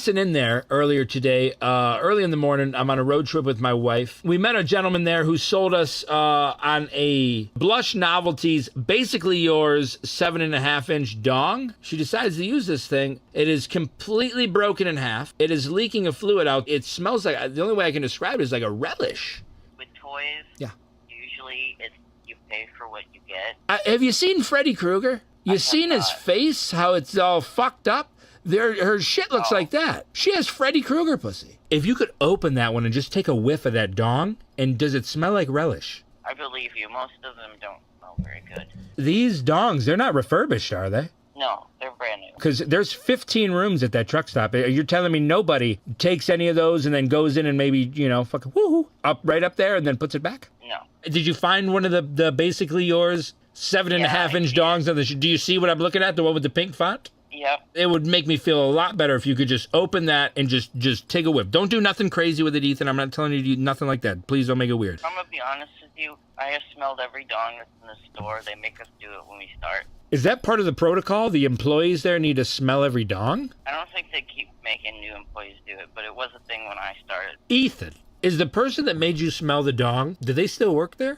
passing in there earlier today, early in the morning. I'm on a road trip with my wife. We met a gentleman there who sold us on a Blush Novelties, Basically Yours 7.5-inch dong. She decides to use this thing. It is completely broken in half. It is leaking a fluid out. It smells like, the only way I can describe it is like a relish. With toys, yeah, usually it's you pay for what you get. Have you seen Freddy Krueger? You seen his face, how it's all fucked up? Her shit looks like that. She has Freddy Krueger pussy. If you could open that one and just take a whiff of that dong, and does it smell like relish? I believe you. Most of them don't smell very good. These dongs, they're not refurbished, are they? No, they're brand new. Because there's 15 rooms at that truck stop. You're telling me nobody takes any of those and then goes in and maybe, fucking woohoo, right up there and then puts it back? No. Did you find one of the Basically Yours 7.5-inch dongs on the do you see what I'm looking at? The one with the pink font? Yep. It would make me feel a lot better if you could just open that and just take a whiff. Don't do nothing crazy with it, Ethan. I'm not telling you to do nothing like that. Please don't make it weird. I'm going to be honest with you. I have smelled every dong that's in the store. They make us do it when we start. Is that part of the protocol? The employees there need to smell every dong? I don't think they keep making new employees do it, but it was a thing when I started. Ethan, is the person that made you smell the dong, do they still work there?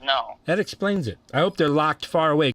No. That explains it. I hope they're locked far away.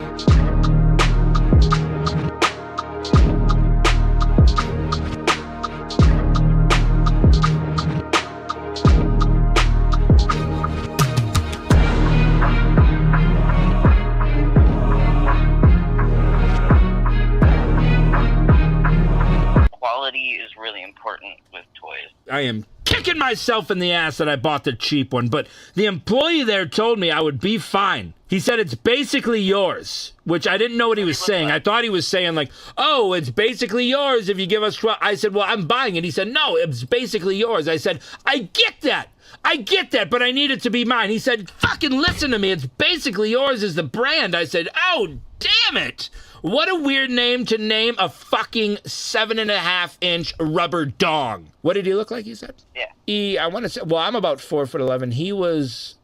Quality is really important with toys. I am kicking myself in the ass that I bought the cheap one, but the employee there told me I would be fine. He said it's basically yours, which I didn't know what he was saying. I thought he was saying like, oh, it's basically yours if you give us 12. I said, well, I'm buying it. He said, no, it's basically yours. I said, I get that, but I need it to be mine. He said, fucking listen to me. It's Basically Yours is the brand. I said, oh, damn it. What a weird name to name a fucking 7.5-inch rubber dong. What did he look like, you said? Yeah. I want to say, well, I'm about 4'11". He was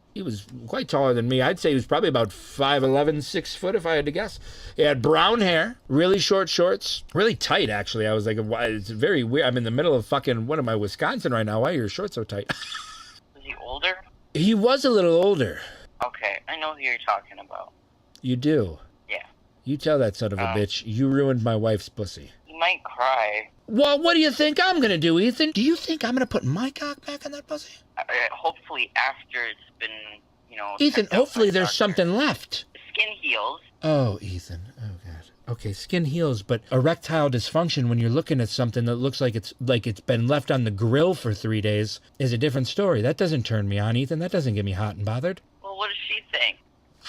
quite taller than me. I'd say he was probably about 5'11", 6 foot if I had to guess. He had brown hair, really short shorts, really tight actually. I was like, why? It's very weird. I'm in the middle of fucking, what am I, Wisconsin right now? Why are your shorts so tight? Was he older? He was a little older. Okay, I know who you're talking about. You do? Yeah. You tell that son of a bitch. You ruined my wife's pussy. He might cry. Well, what do you think I'm going to do, Ethan? Do you think I'm going to put my cock back on that pussy? Hopefully after it's been, Ethan, hopefully there's something left. Skin heals. Oh, Ethan. Oh, God. Okay, skin heals, but erectile dysfunction when you're looking at something that looks like it's been left on the grill for 3 days is a different story. That doesn't turn me on, Ethan. That doesn't get me hot and bothered. Well, what does she think?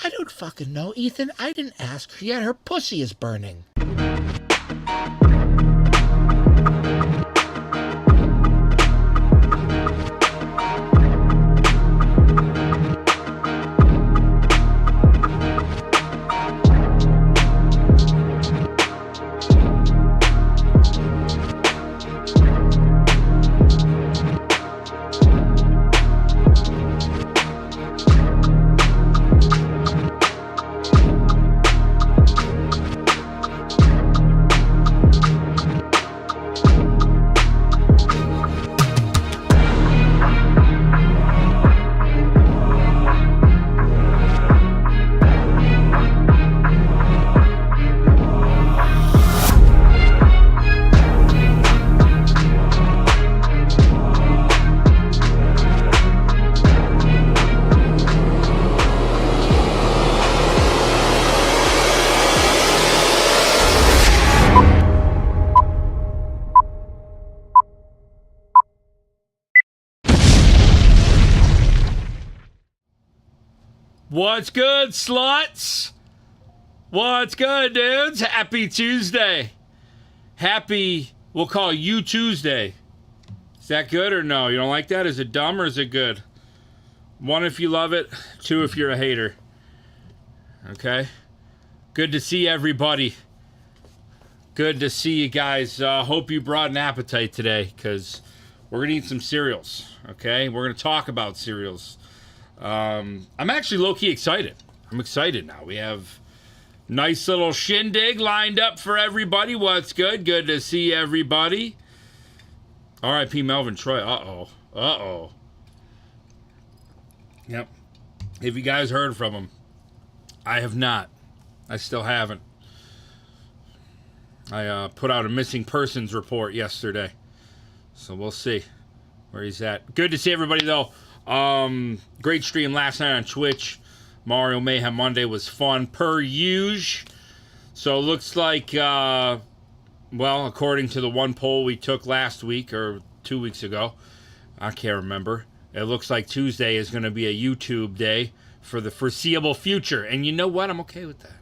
I don't fucking know, Ethan. I didn't ask her yet. Her pussy is burning. What's good, sluts? What's good, dudes? Happy Tuesday. Happy, we'll call you Tuesday. Is that good or no? You don't like that? Is it dumb or is it good? 1 if you love it, 2 if you're a hater. Okay? Good to see everybody. Good to see you guys. Hope you brought an appetite today because we're going to eat some cereals. Okay? We're going to talk about cereals. I'm actually low-key excited. I'm excited now. We have nice little shindig lined up for everybody. What's good? Good to see everybody. R.I.P. Melvin Troy. Yep. If you guys heard from him, I have not. I still haven't. I put out a missing persons report yesterday. So we'll see where he's at. Good to see everybody, though. Great stream last night on Twitch. Mario Mayhem Monday was fun, per usual. So it looks like, well, according to the one poll we took last week or 2 weeks ago, I can't remember. It looks like Tuesday is going to be a YouTube day for the foreseeable future. And you know what? I'm okay with that.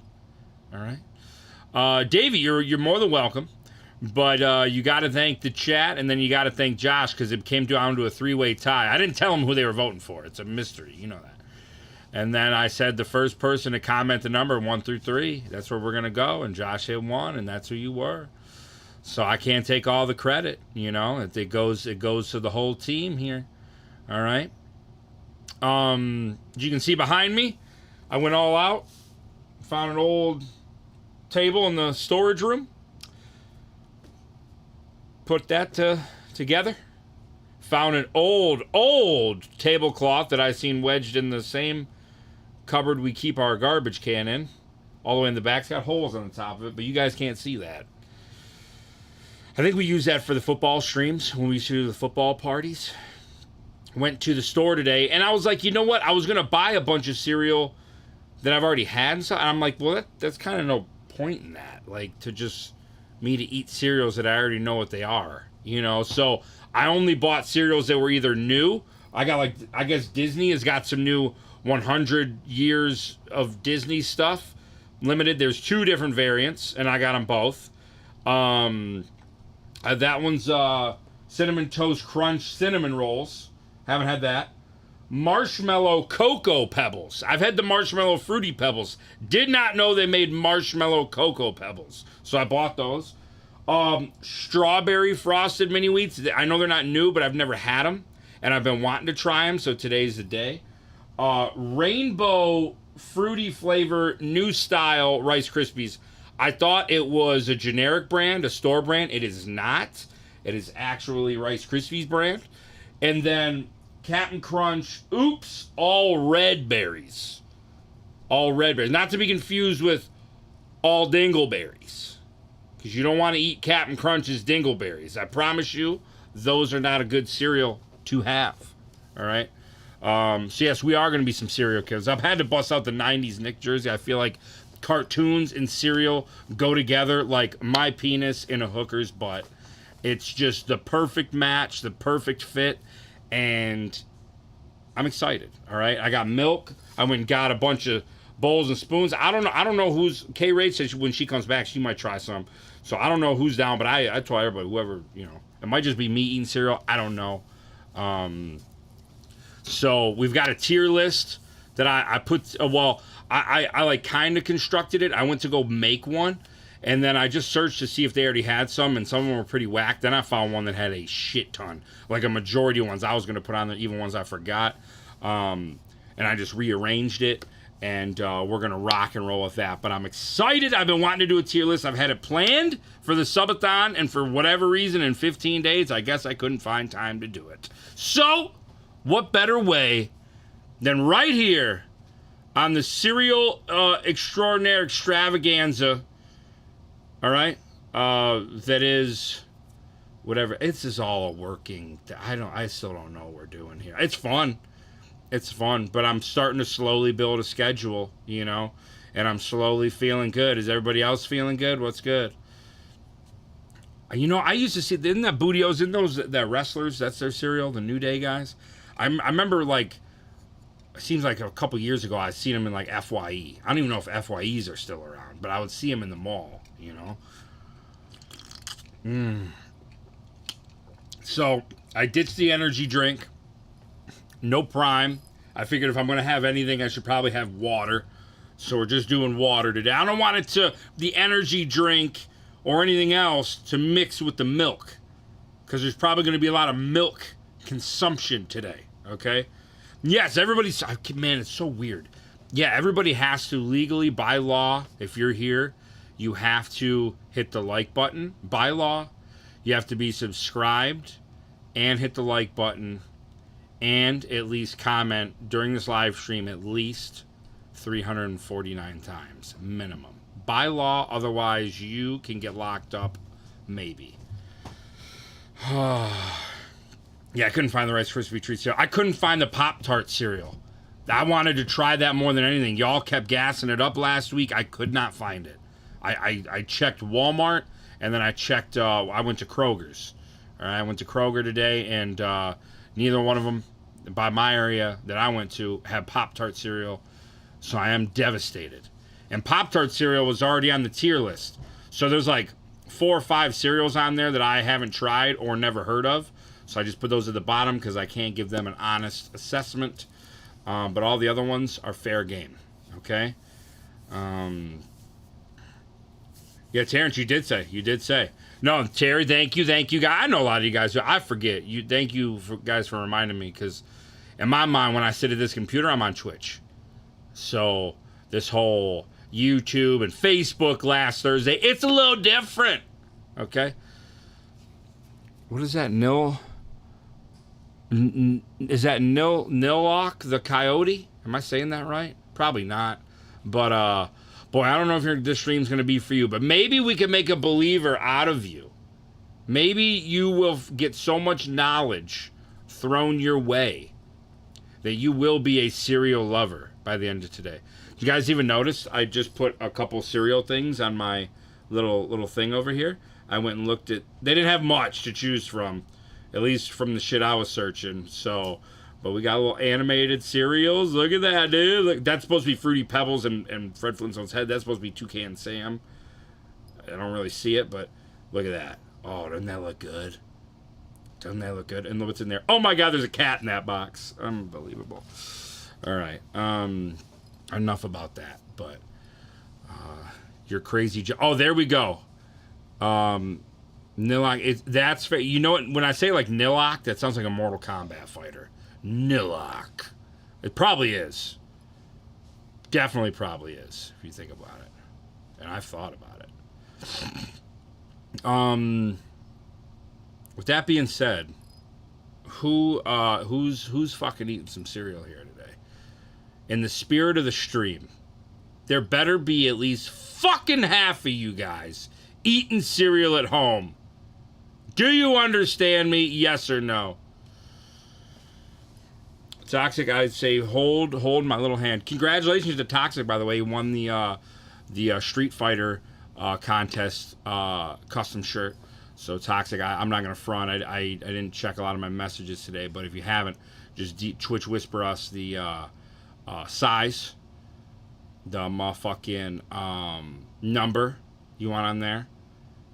All right. Davey, you're more than welcome. But you got to thank the chat, and then you got to thank Josh, because it came down to a three-way tie. I didn't tell them who they were voting for. It's a mystery. You know that. And then I said the first person to comment the number 1 through 3, that's where we're going to go. And Josh hit 1, and that's who you were. So I can't take all the credit, you know. It goes to the whole team here. All right. You can see behind me, I went all out. Found an old table in the storage room. Put that together. Found an old tablecloth that I seen wedged in the same cupboard we keep our garbage can in. All the way in the back. It's got holes on the top of it, but you guys can't see that. I think we use that for the football streams when we used to do the football parties. Went to the store today, and I was like, you know what? I was going to buy a bunch of cereal that I've already had. So I'm like, well, that's kind of no point in that. Like, to just me to eat cereals that I already know what they are, you know? So I only bought cereals that were either new. I guess Disney has got some new 100 years of Disney stuff. Limited. There's 2 different variants, and I got them both. That one's Cinnamon Toast Crunch Cinnamon Rolls. Haven't had that. Marshmallow Cocoa Pebbles. I've had the Marshmallow Fruity Pebbles. Did not know they made Marshmallow Cocoa Pebbles. So I bought those. Strawberry Frosted Mini Wheats. I know they're not new, but I've never had them. And I've been wanting to try them, so today's the day. Rainbow Fruity Flavor New Style Rice Krispies. I thought it was a generic brand, a store brand. It is not. It is actually Rice Krispies brand. And then Captain Crunch, oops, all red berries. All red berries. Not to be confused with all dingleberries. Because you don't want to eat Captain Crunch's dingleberries. I promise you, those are not a good cereal to have. All right? So yes, we are going to be some cereal kids. I've had to bust out the 90s Nick jersey. I feel like cartoons and cereal go together like my penis in a hooker's butt. It's just the perfect match, the perfect fit, and I'm excited. All right, I got milk. I went and got a bunch of bowls and spoons. I don't know who's K-Rate says when she comes back she might try some. So I don't know who's down, but I try everybody, whoever, you know. It might just be me eating cereal. I don't know. So we've got a tier list that I put. I like kind of constructed it. I went to go make one, and then I just searched to see if they already had some, and some of them were pretty whack. Then I found one that had a shit ton, like a majority of ones I was going to put on there, even ones I forgot. And I just rearranged it, and we're going to rock and roll with that. But I'm excited. I've been wanting to do a tier list. I've had it planned for the subathon, and for whatever reason, in 15 days, I guess I couldn't find time to do it. So, what better way than right here on the Cereal Extraordinaire Extravaganza, all right, that is whatever. It's just all a working. I still don't know what we're doing here. It's fun. It's fun, but I'm starting to slowly build a schedule, you know, and I'm slowly feeling good. Is everybody else feeling good? What's good? You know, I used to see, isn't that Bootios, isn't those that wrestlers, that's their cereal, the New Day guys? I remember, like, it seems like a couple years ago I seen them in, like, FYE. I don't even know if FYEs are still around, but I would see them in the mall, you know? So, I ditched the energy drink. No Prime. I figured if I'm going to have anything, I should probably have water. So we're just doing water today. I don't want the energy drink or anything else to mix with the milk, because there's probably going to be a lot of milk consumption today, okay? Yes, man, it's so weird. Yeah, everybody has to legally, by law, if you're here, you have to hit the like button. By law, you have to be subscribed, and hit the like button and at least comment during this live stream at least 349 times minimum. By law, otherwise you can get locked up, maybe. Yeah, I couldn't find the Rice Krispie Treat cereal. I couldn't find the Pop-Tart cereal. I wanted to try that more than anything. Y'all kept gassing it up last week. I could not find it. I checked Walmart, and then I checked, I went to Kroger's. All right, I went to Kroger today, and neither one of them, by my area that I went to, had Pop-Tart cereal. So I am devastated. And Pop-Tart cereal was already on the tier list. So there's like 4 or 5 cereals on there that I haven't tried or never heard of. So I just put those at the bottom because I can't give them an honest assessment. But all the other ones are fair game. Okay? Yeah, Terrence, you did say. No, Terry, thank you, guys. I know a lot of you guys. I forget. Thank you, guys, for reminding me. Because in my mind, when I sit at this computer, I'm on Twitch. So this whole YouTube and Facebook last Thursday, it's a little different. Okay? What is that? Is that Nilok the Coyote? Am I saying that right? Probably not. But, boy, I don't know if this stream's going to be for you. But maybe we can make a believer out of you. Maybe you will get so much knowledge thrown your way that you will be a cereal lover by the end of today. Did you guys even notice I just put a couple cereal things on my little thing over here? I went and looked at... They didn't have much to choose from, at least from the shit I was searching. So, but we got little animated cereals. Look at that, dude. Look, that's supposed to be Fruity Pebbles and Fred Flintstone's head. That's supposed to be Toucan Sam. I don't really see it, but look at that. Oh, doesn't that look good? Doesn't that look good? And look what's in there. Oh my God, there's a cat in that box. Unbelievable. All right. Enough about that. But you're crazy. Oh, there we go. Nilok. That's fair. You know what? When I say like Nilok, that sounds like a Mortal Kombat fighter. Nilok. It probably is. Definitely probably is, if you think about it. And I've thought about it. With that being said, who's fucking eating some cereal here today? In the spirit of the stream, there better be at least fucking half of you guys eating cereal at home. Do you understand me? Yes or no? Toxic, I'd say hold my little hand. Congratulations to Toxic, by the way. He won the Street Fighter contest custom shirt. So Toxic, I'm not gonna front. I didn't check a lot of my messages today, but if you haven't, just Twitch whisper us the size, the motherfucking number you want on there,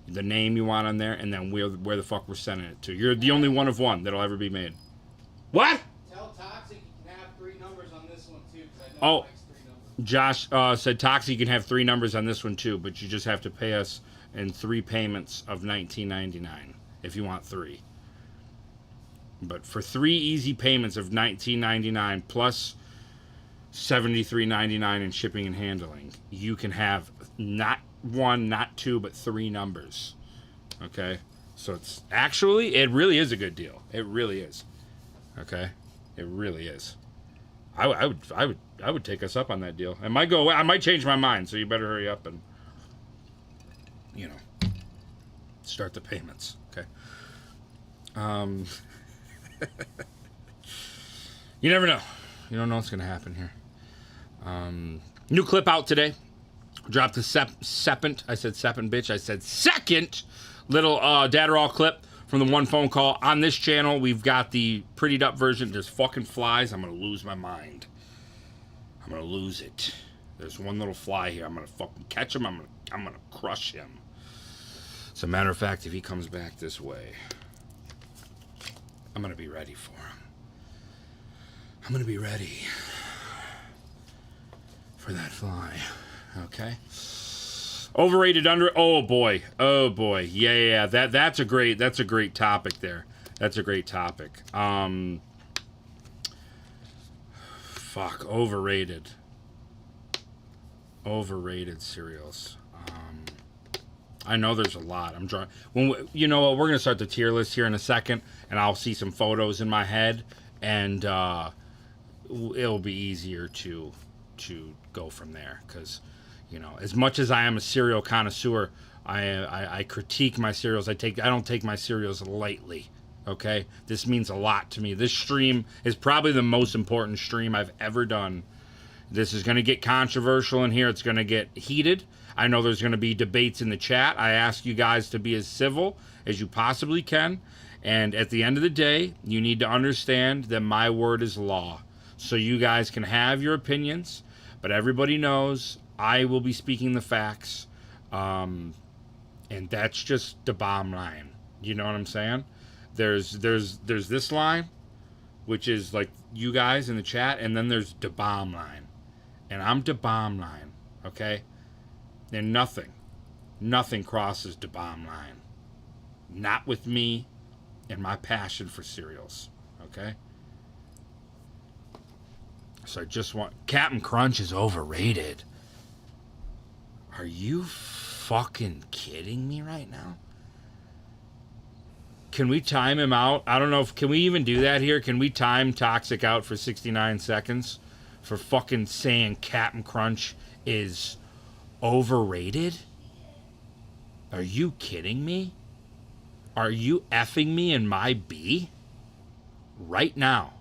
the name you want on there, and then where the fuck we're sending it to. You're the only one of one that'll ever be made. What? Tell Toxic you can have 3 numbers on this one too, because I know Oh, he likes 3 numbers. Josh said Toxic, you can have 3 numbers on this one too, but you just have to pay us in 3 payments of $19.99 if you want 3. But for 3 easy payments of $19.99 plus $73.99 in shipping and handling, you can have not 1, not 2, but 3 numbers. Okay, so it really is a good deal. It really is. Okay, it really is. I would take us up on that deal. It might go away. I might change my mind. So you better hurry up and start the payments. Okay. You never know. You don't know what's gonna happen here. New clip out today. Dropped the second. I said second, bitch. I said second little Dadderall clip from the one phone call. On this channel, we've got the prettied up version. There's fucking flies. I'm gonna lose my mind. I'm gonna lose it. There's one little fly here. I'm gonna fucking catch him. I'm gonna crush him. As a matter of fact, if he comes back this way, I'm gonna be ready for him. I'm gonna be ready for that fly. Okay. Overrated, under. Oh boy. Yeah. That's a great topic there. That's a great topic. Fuck. Overrated cereals. I know there's a lot. I'm trying. You know what? We're gonna start the tier list here in a second, and I'll see some photos in my head, and it'll be easier to go from there. Because, you know, as much as I am a cereal connoisseur, I critique my cereals. I don't take my cereals lightly. Okay, this means a lot to me. This stream is probably the most important stream I've ever done. This is going to get controversial in here. It's going to get heated. I know there's going to be debates in the chat. I ask you guys to be as civil as you possibly can. And at the end of the day, you need to understand that my word is law. So you guys can have your opinions, but everybody knows I will be speaking the facts. And that's just the bottom line. You know what I'm saying? There's this line, which is like you guys in the chat, and then there's the bomb line. And I'm the bomb line, okay? And nothing crosses the bomb line. Not with me and my passion for cereals, okay? So I just want... Captain Crunch is overrated. Are you fucking kidding me right now? Can we time him out? I don't know if... Can we even do that here? Can we time Toxic out for 69 seconds? For fucking saying Captain Crunch is overrated? Are you kidding me? Are you effing me in my B? Right now.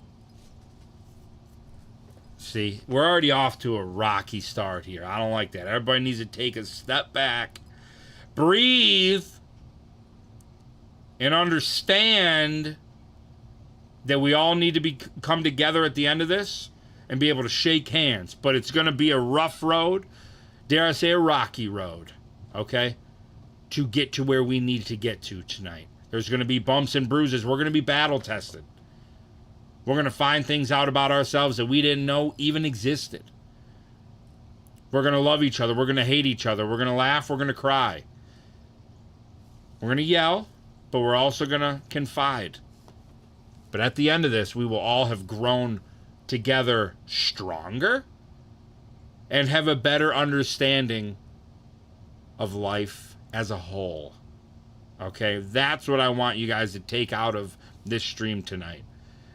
See, we're already off to a rocky start here. I don't like that. Everybody needs to take a step back, breathe, and understand that we all need to come together at the end of this and be able to shake hands. But it's going to be a rough road, dare I say a rocky road, okay, to get to where we need to get to tonight. There's going to be bumps and bruises. We're going to be battle tested. We're going to find things out about ourselves that we didn't know even existed. We're going to love each other. We're going to hate each other. We're going to laugh. We're going to cry. We're going to yell, but we're also going to confide. But at the end of this, we will all have grown together stronger and have a better understanding of life as a whole. Okay? That's what I want you guys to take out of this stream tonight.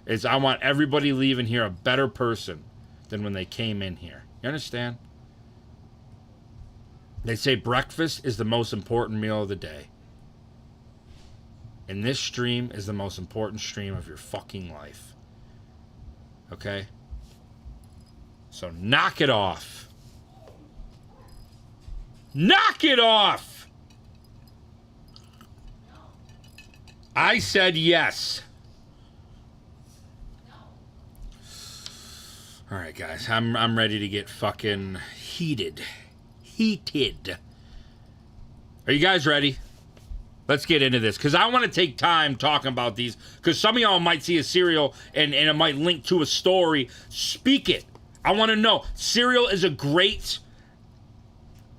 Is I want everybody leaving here a better person than when they came in here. You understand? They say breakfast is the most important meal of the day. And this stream is the most important stream of your fucking life. Okay? So knock it off. Knock it off! I said yes. All right, guys. I'm ready to get fucking heated. Heated. Are you guys ready? Let's get into this, because I want to take time talking about these, because some of y'all might see a cereal and it might link to a story. Speak it. I want to know. Cereal is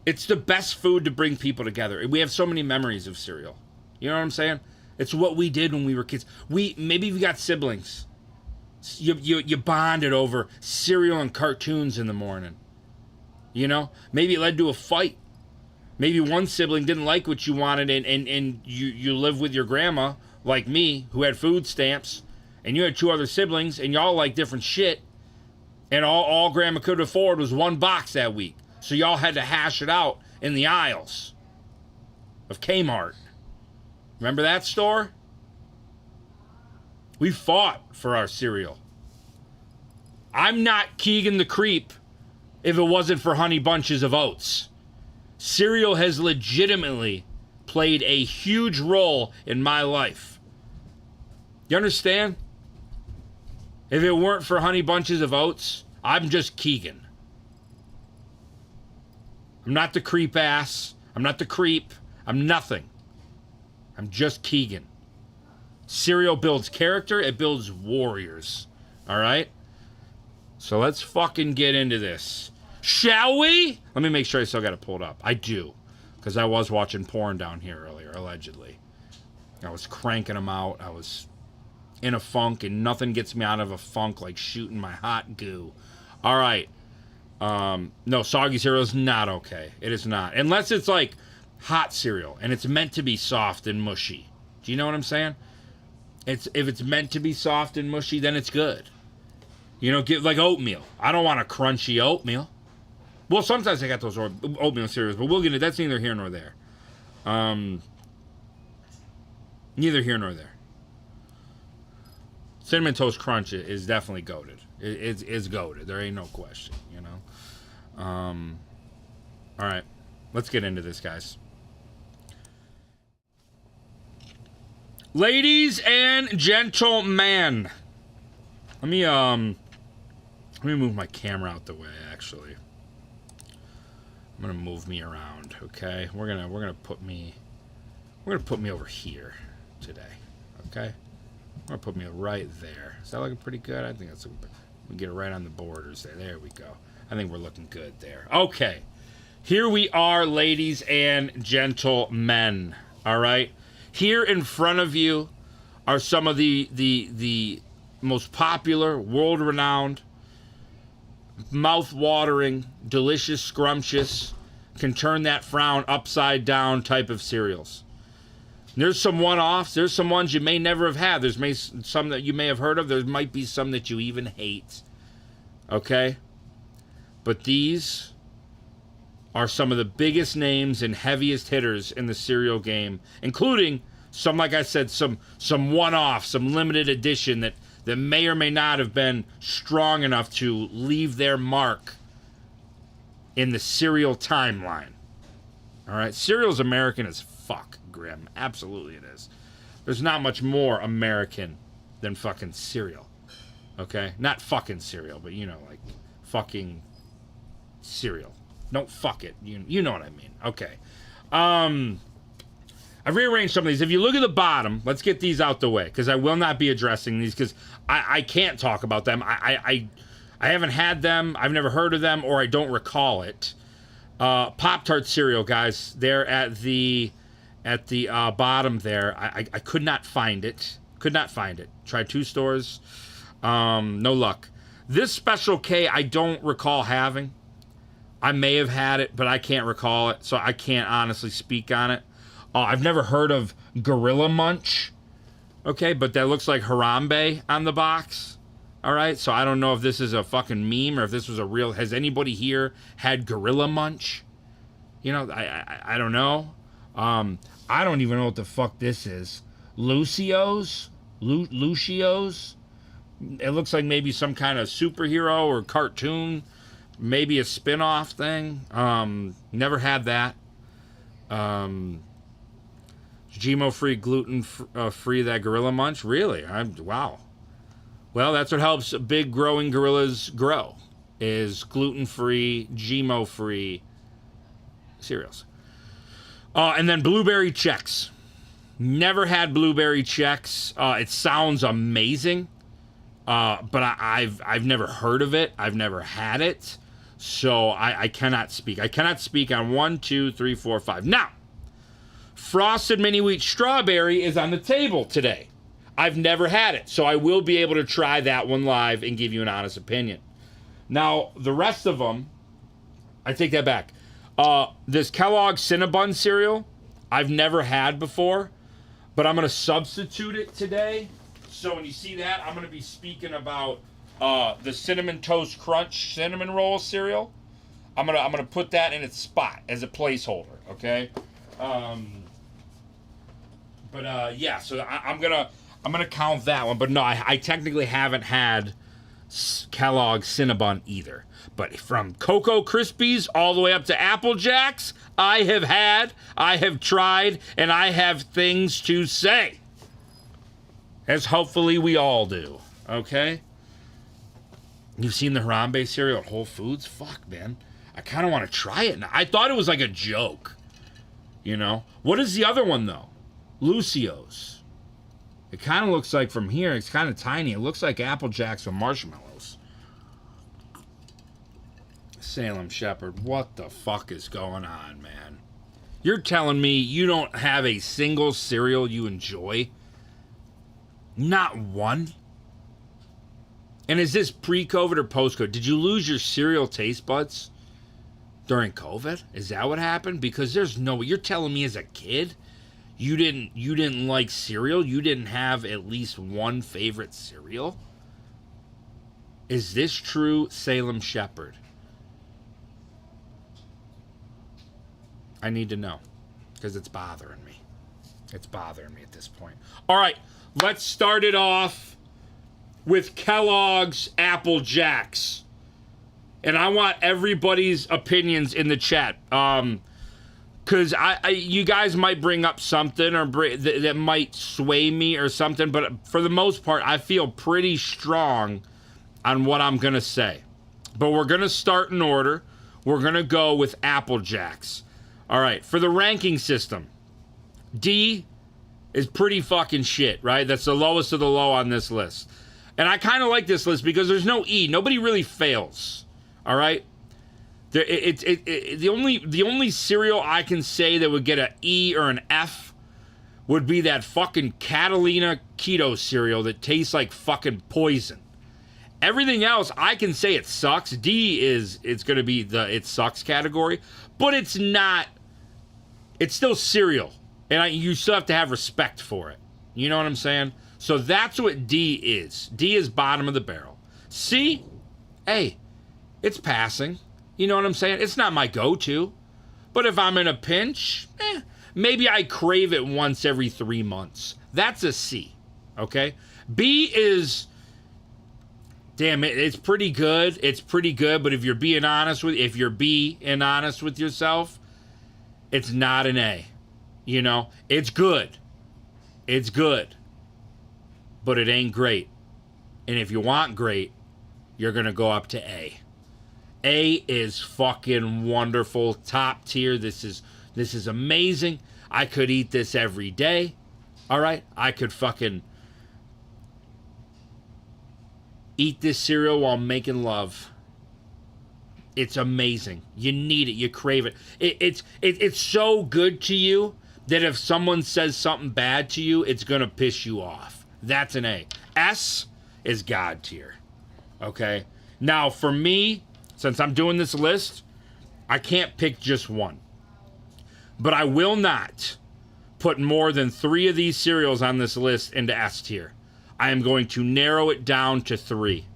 it's the best food to bring people together. We have so many memories of cereal. You know what I'm saying? It's what we did when we were kids. Maybe we got siblings. You bonded over cereal and cartoons in the morning. You know? Maybe it led to a fight. Maybe one sibling didn't like what you wanted and you live with your grandma, like me, who had food stamps, and you had two other siblings, and y'all like different shit, and all grandma could afford was one box that week. So y'all had to hash it out in the aisles of Kmart. Remember that store? We fought for our cereal. I'm not Kegan the Creep if it wasn't for Honey Bunches of Oats. Cereal has legitimately played a huge role in my life. You understand? If it weren't for Honey Bunches of Oats, I'm just Kegan. I'm not the creep ass. I'm not the creep. I'm nothing. I'm just Kegan. Cereal builds character. It builds warriors. All right? So let's fucking get into this. Shall we? Let me make sure I still got it pulled up. I do. Because I was watching porn down here earlier, allegedly. I was cranking them out. I was in a funk, and nothing gets me out of a funk like shooting my hot goo. All right. No, soggy cereal is not okay. It is not. Unless it's like hot cereal, and it's meant to be soft and mushy. Do you know what I'm saying? If it's meant to be soft and mushy, then it's good. You know, get like oatmeal. I don't want a crunchy oatmeal. Well, sometimes I got those oatmeal cereals, but we'll get it. That's neither here nor there. Neither here nor there. Cinnamon Toast Crunch is definitely goated. It's goated. There ain't no question, you know. All right, let's get into this, guys. Ladies and gentlemen, let me move my camera out the way. Actually, I'm gonna move me around. Okay, we're gonna put me over here today. Okay, I'm gonna put me right there. Is that looking pretty good? I think that's. We get it right on the borders there. There we go. I think we're looking good there. Okay, here we are, ladies and gentlemen. All right. Here in front of you are some of the most popular, world-renowned, mouth-watering, delicious, scrumptious, can turn that frown upside down type of cereals. There's some one-offs. There's some ones you may never have had. There's some that you may have heard of. There might be some that you even hate. Okay? But these are some of the biggest names and heaviest hitters in the cereal game, including some, like I said, some one-off, some limited edition that may or may not have been strong enough to leave their mark in the cereal timeline. All right? Cereal's American as fuck, Grim. Absolutely it is. There's not much more American than fucking cereal. Okay? Not fucking cereal, but, you know, like fucking cereal. Don't fuck it. You know what I mean. Okay. I've rearranged some of these. If you look at the bottom, let's get these out the way, because I will not be addressing these, because I can't talk about them. I haven't had them. I've never heard of them, or I don't recall it. Pop-Tart cereal, guys. They're at the bottom there. I could not find it. Could not find it. Tried 2 stores. No luck. This Special K I don't recall having. I may have had it, but I can't recall it, so I can't honestly speak on it. I've never heard of Gorilla Munch, okay, but that looks like Harambe on the box, all right? So I don't know if this is a fucking meme or if this was a real... Has anybody here had Gorilla Munch? You know, I don't know. I don't even know what the fuck this is. Lucio's? Lucio's? It looks like maybe some kind of superhero or cartoon. Maybe a spin-off thing. Never had that. GMO-free, gluten-free, that Gorilla Munch? Really? Wow. Well, that's what helps big growing gorillas grow, is gluten-free, GMO-free cereals. And then Blueberry Chex. Never had Blueberry Chex. It sounds amazing, but I've never heard of it. I've never had it. So I cannot speak. I cannot speak on 1, 2, 3, 4, 5. Now, Frosted Mini Wheat Strawberry is on the table today. I've never had it, so I will be able to try that one live and give you an honest opinion. Now, the rest of them, I take that back. This Kellogg's Cinnabon cereal, I've never had before, but I'm going to substitute it today. So when you see that, I'm going to be speaking about the Cinnamon Toast Crunch Cinnamon Roll cereal. I'm gonna put that in its spot as a placeholder, okay? Yeah, so I'm gonna count that one. But no, I technically haven't had Kellogg's Cinnabon either. But from Cocoa Krispies all the way up to Apple Jacks, I have tried, and I have things to say. As hopefully we all do, okay? You've seen the Harambe cereal at Whole Foods? Fuck, man. I kind of want to try it now. I thought it was like a joke, you know? What is the other one, though? Lucio's. It kind of looks like, from here, it's kind of tiny. It looks like Apple Jacks with marshmallows. Salem Shepherd, what the fuck is going on, man? You're telling me you don't have a single cereal you enjoy? Not one? And is this pre-COVID or post-COVID? Did you lose your cereal taste buds? during COVID? Is that what happened? Because there's no, you're telling me as a kid you didn't like cereal? You didn't have at least one favorite cereal? Is this true, Salem Shepherd? I need to know, because it's bothering me. It's bothering me at this point. All right, let's start it off with Kellogg's Apple Jacks. And I want everybody's opinions in the chat. Because you guys might bring up something or that might sway me or something. But for the most part, I feel pretty strong on what I'm going to say. But we're going to start in order. We're going to go with Apple Jacks. All right, for the ranking system, D is pretty fucking shit, right? That's the lowest of the low on this list. And I kind of like this list because there's no E. Nobody really fails, all right? The only cereal I can say that would get an E or an F would be that fucking Catalina keto cereal that tastes like fucking poison. Everything else, I can say it sucks. D it's going to be the it sucks category, but it's not. It's still cereal, and you still have to have respect for it. You know what I'm saying? So that's what D is. D is bottom of the barrel. C, hey, it's passing. You know what I'm saying? It's not my go-to, but if I'm in a pinch, maybe I crave it once every 3 months. That's a C, okay? B is, damn it, it's pretty good. It's pretty good, but if you're being honest with yourself, it's not an A. You know, it's good. It's good. But it ain't great. And if you want great, you're going to go up to A. A is fucking wonderful, top tier. This is amazing. I could eat this every day. All right? I could fucking eat this cereal while making love. It's amazing. You need it. You crave it. It's so good to you that if someone says something bad to you, it's going to piss you off. That's an A. S is God tier. Okay? Now, for me, since I'm doing this list, I can't pick just one. But I will not put more than 3 of these cereals on this list into S tier. I am going to narrow it down to 3.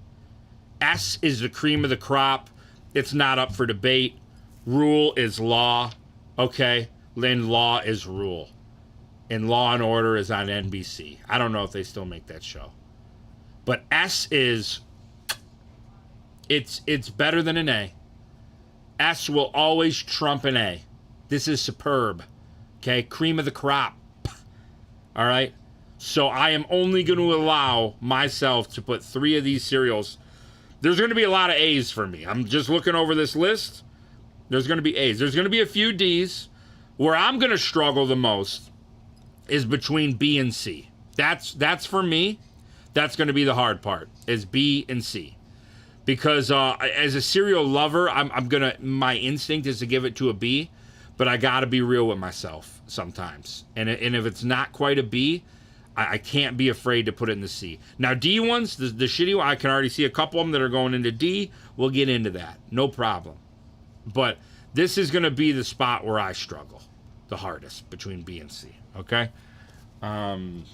S is the cream of the crop. It's not up for debate. Rule is law. Okay? Then law is rule. And Law and Order is on NBC. I don't know if they still make that show. But S is, it's better than an A. S will always trump an A. This is superb. Okay? Cream of the crop. All right? So I am only going to allow myself to put 3 of these cereals. There's going to be a lot of A's for me. I'm just looking over this list. There's going to be A's. There's going to be a few D's. Where I'm going to struggle the most is between B and C. That's for me. That's going to be the hard part, is B and C. Because as a cereal lover, my instinct is to give it to a B, but I got to be real with myself sometimes. And if it's not quite a B, I can't be afraid to put it in the C. Now, D ones, the shitty one, I can already see a couple of them that are going into D. We'll get into that. No problem. But this is going to be the spot where I struggle the hardest between B and C. Okay? I'm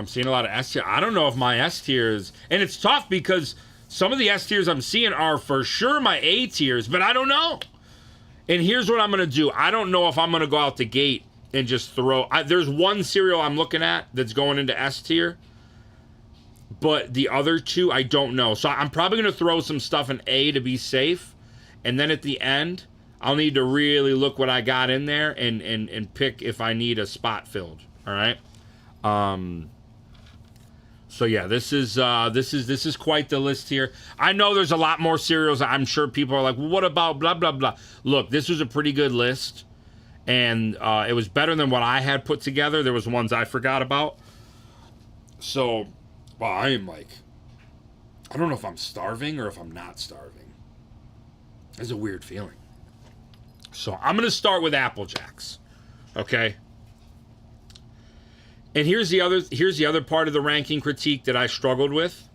seeing a lot of S tier. I don't know if my S tiers, and it's tough because some of the S tiers I'm seeing are for sure my A tiers, but I don't know. And here's what I'm going to do. I don't know if I'm going to go out the gate and just throw. There's one cereal I'm looking at that's going into S tier, but the other 2, I don't know. So I'm probably going to throw some stuff in A to be safe, and then at the end, I'll need to really look what I got in there and pick if I need a spot filled. All right. So yeah, this is quite the list here. I know there's a lot more cereals. I'm sure people are like, well, what about blah blah blah? Look, this was a pretty good list, and it was better than what I had put together. There was ones I forgot about. So, well, I am like, I don't know if I'm starving or if I'm not starving. It's a weird feeling. So I'm going to start with Apple Jacks, okay? And here's the other part of the ranking critique that I struggled with.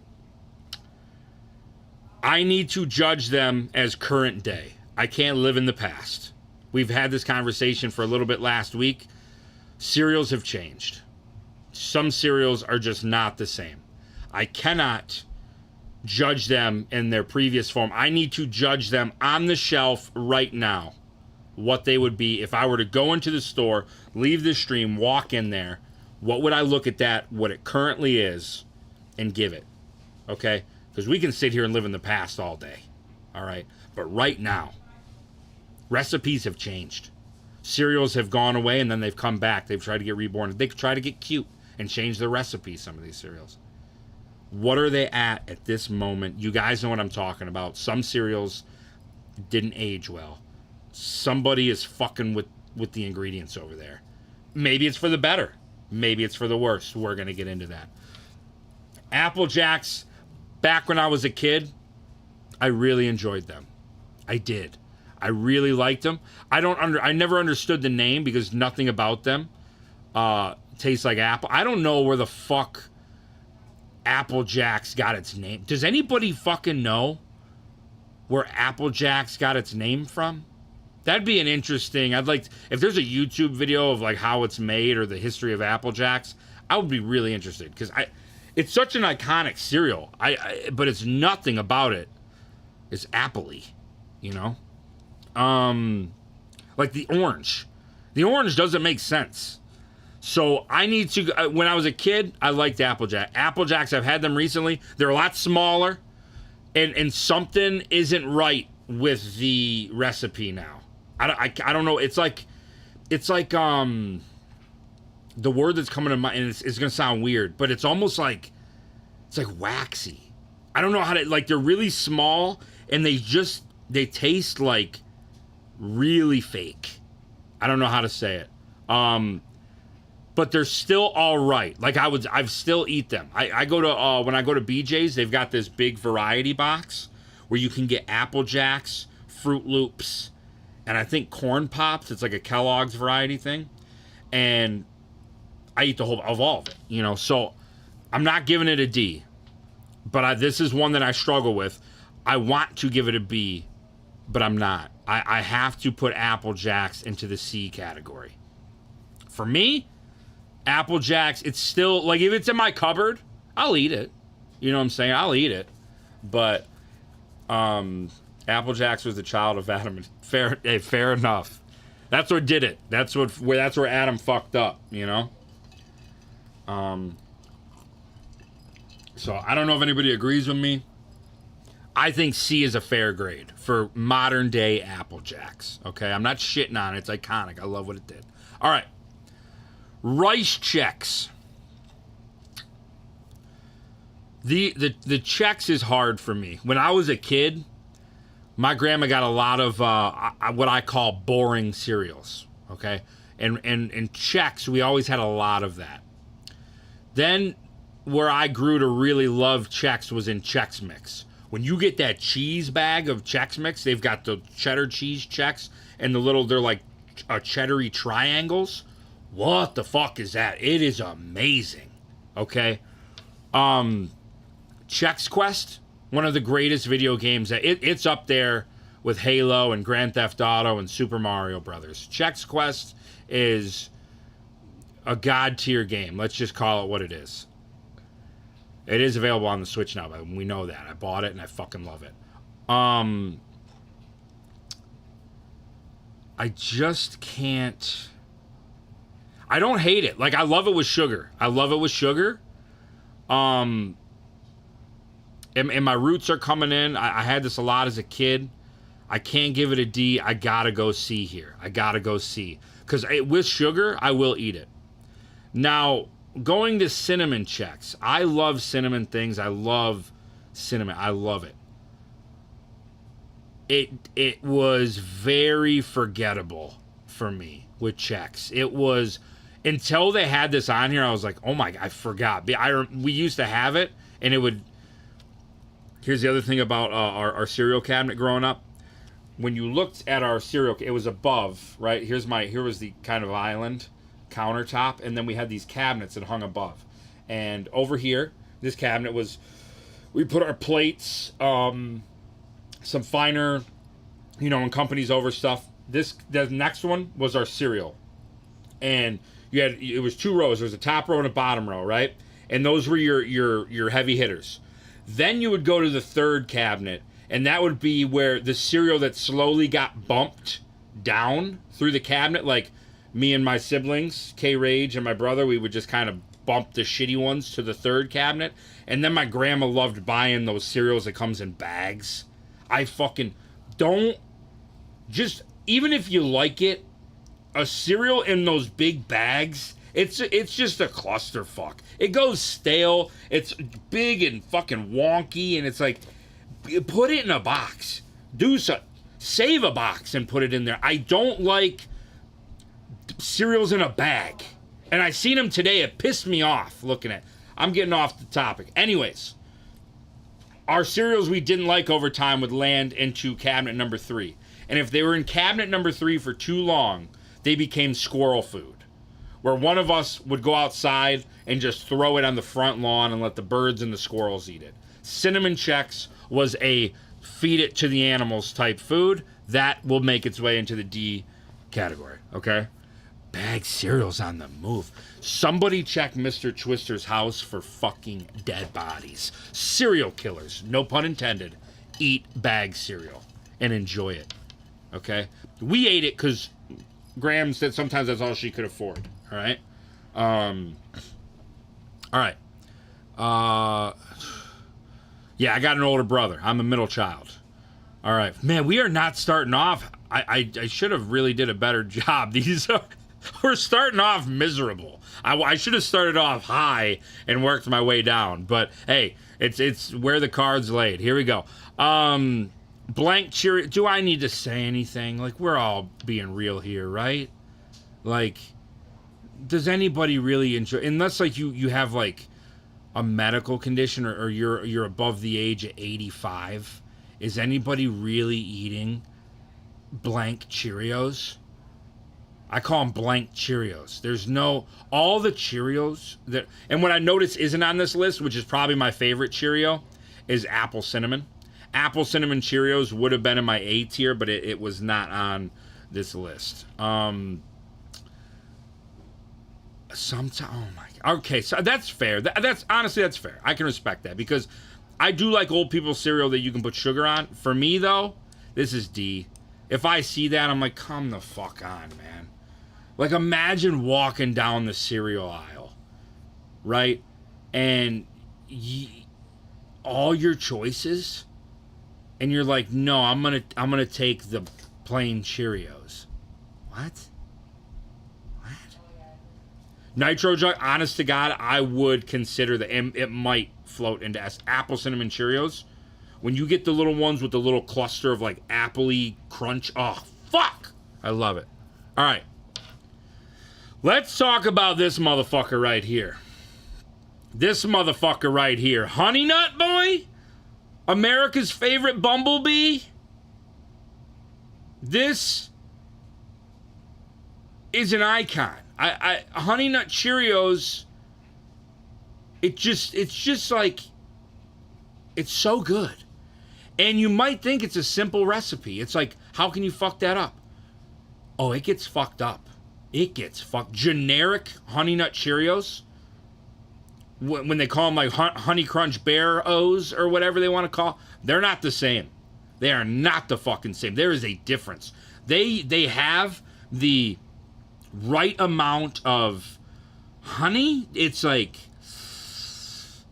I need to judge them as current day. I can't live in the past. We've had this conversation for a little bit last week. Cereals have changed. Some cereals are just not the same. I cannot judge them in their previous form. I need to judge them on the shelf right now. What they would be if I were to go into the store, leave the stream, walk in there. What would I look at that, what it currently is, and give it? Okay? Because we can sit here and live in the past all day. All right? But right now, recipes have changed. Cereals have gone away and then they've come back. They've tried to get reborn. They try to get cute and change the recipes, some of these cereals. What are they at this moment? You guys know what I'm talking about. Some cereals didn't age well. Somebody is fucking with the ingredients over there. Maybe it's for the better. Maybe it's for the worse. We're going to get into that. Apple Jacks, back when I was a kid, I really enjoyed them. I did. I really liked them. I never understood the name because nothing about them tastes like apple. I don't know where the fuck Apple Jacks got its name. Does anybody fucking know where Apple Jacks got its name from? That'd be an interesting. If there's a YouTube video of like how it's made or the history of Apple Jacks, I would be really interested because it's such an iconic cereal. But it's nothing about it is apple-y, you know. Like the orange. The orange doesn't make sense. So I need to. When I was a kid, I liked Apple Jacks. Apple Jacks, I've had them recently. They're a lot smaller, and something isn't right with the recipe now. I don't know. It's like the word that's coming to mind, and it's gonna sound weird, but it's almost like it's like waxy. I don't know how to they're really small and they taste like really fake. I don't know how to say it. But they're still all right. I've still eat them. I go to when I go to BJ's, they've got this big variety box where you can get Apple Jacks, Fruit Loops, and I think Corn Pops. It's like a Kellogg's variety thing, and I eat the whole of all of it. You know, so I'm not giving it a D, but this is one that I struggle with. I want to give it a B, but I'm not. I have to put Apple Jacks into the C category. For me, Apple Jacks, it's still, if it's in my cupboard, I'll eat it. You know what I'm saying? I'll eat it. But Apple Jacks was the child of Adam. Fair enough. That's what did it. That's where Adam fucked up, you know? So I don't know if anybody agrees with me. I think C is a fair grade for modern day Apple Jacks. Okay, I'm not shitting on it. It's iconic. I love what it did. All right. Rice Chex. The Chex is hard for me. When I was a kid, my grandma got a lot of what I call boring cereals. Okay, and Chex, we always had a lot of that. Then where I grew to really love Chex was in Chex Mix. When you get that cheese bag of Chex Mix, they've got the cheddar cheese Chex and they're like cheddary triangles. What the fuck is that? It is amazing. Okay. Chex Quest, one of the greatest video games. It's up there with Halo and Grand Theft Auto and Super Mario Brothers. Chex Quest is a god tier game. Let's just call it what it is. It is available on the Switch now, but we know that. I bought it and I fucking love it. I just can't. I don't hate it. I love it with sugar. And my roots are coming in. I had this a lot as a kid. I can't give it a D. I gotta go C here. Because with sugar, I will eat it. Now, going to cinnamon Chex. I love cinnamon things. I love cinnamon. I love it. It was very forgettable for me with Chex. It was, until they had this on here, I was like, oh my God, I forgot. We used to have it, and it would. Here's the other thing about our cereal cabinet growing up. When you looked at our cereal, it was above, right? Here was the kind of island countertop, and then we had these cabinets that hung above. And over here, this cabinet was, we put our plates, some finer, you know, when companies over stuff. The next one was our cereal, and it was 2 rows. There was a top row and a bottom row, right? And those were your heavy hitters. Then you would go to the third cabinet, and that would be where the cereal that slowly got bumped down through the cabinet, like me and my siblings, K-Rage and my brother, we would just kind of bump the shitty ones to the third cabinet. And then my grandma loved buying those cereals that comes in bags. I fucking don't, just, even if you like it, a cereal in those big bags, it's just a clusterfuck. It goes stale. It's big and fucking wonky, and it's like, put it in a box. Do so. Save a box and put it in there. I don't like cereals in a bag. And I seen them today. It pissed me off looking at. I'm getting off the topic. Anyways, our cereals we didn't like over time would land into cabinet number 3. And if they were in cabinet number 3 for too long, they became squirrel food, where one of us would go outside and just throw it on the front lawn and let the birds and the squirrels eat it. Cinnamon Chex was a feed it to the animals type food. That will make its way into the D category, okay? Bag cereals on the move. Somebody check Mr. Twister's house for fucking dead bodies. Serial killers, no pun intended, eat bag cereal and enjoy it, okay? We ate it because Graham said sometimes that's all she could afford. All right. All right. Yeah, I got an older brother. I'm a middle child. All right, man. We are not starting off. I should have really did a better job. We're starting off miserable. I should have started off high and worked my way down. But hey, it's where the cards laid. Here we go. Blank Cheerio. Do I need to say anything? Like, we're all being real here, right? Like, does anybody really enjoy, unless like you have like a medical condition or you're above the age of 85, is anybody really eating blank Cheerios? I call them blank Cheerios. There's no, all the Cheerios that, and what I notice isn't on this list, which is probably my favorite Cheerio, is apple cinnamon. Apple cinnamon Cheerios would have been in my A tier, but it was not on this list. Sometimes, oh my god. Okay, so that's fair. That's honestly, that's fair. I can respect that because I do like old people's cereal that you can put sugar on. For me though, this is D. If I see that, I'm like, come the fuck on, man. Like, imagine walking down the cereal aisle, right? And all your choices, and you're like, no, I'm gonna take the plain Cheerios. What? Nitro Jug, honest to God, I would consider it might float into apple cinnamon Cheerios. When you get the little ones with the little cluster of like appley crunch, oh fuck, I love it. All right, let's talk about this motherfucker right here. This motherfucker right here, Honey Nut Boy, America's favorite bumblebee. This is an icon. Honey Nut Cheerios, it's just like, it's so good. And you might think it's a simple recipe. It's like, how can you fuck that up? Oh, it gets fucked up. It gets fucked. Generic Honey Nut Cheerios, when they call them like Honey Crunch Bear O's or whatever they want to call, they're not the same. They are not the fucking same. There is a difference. They have the right amount of honey. It's like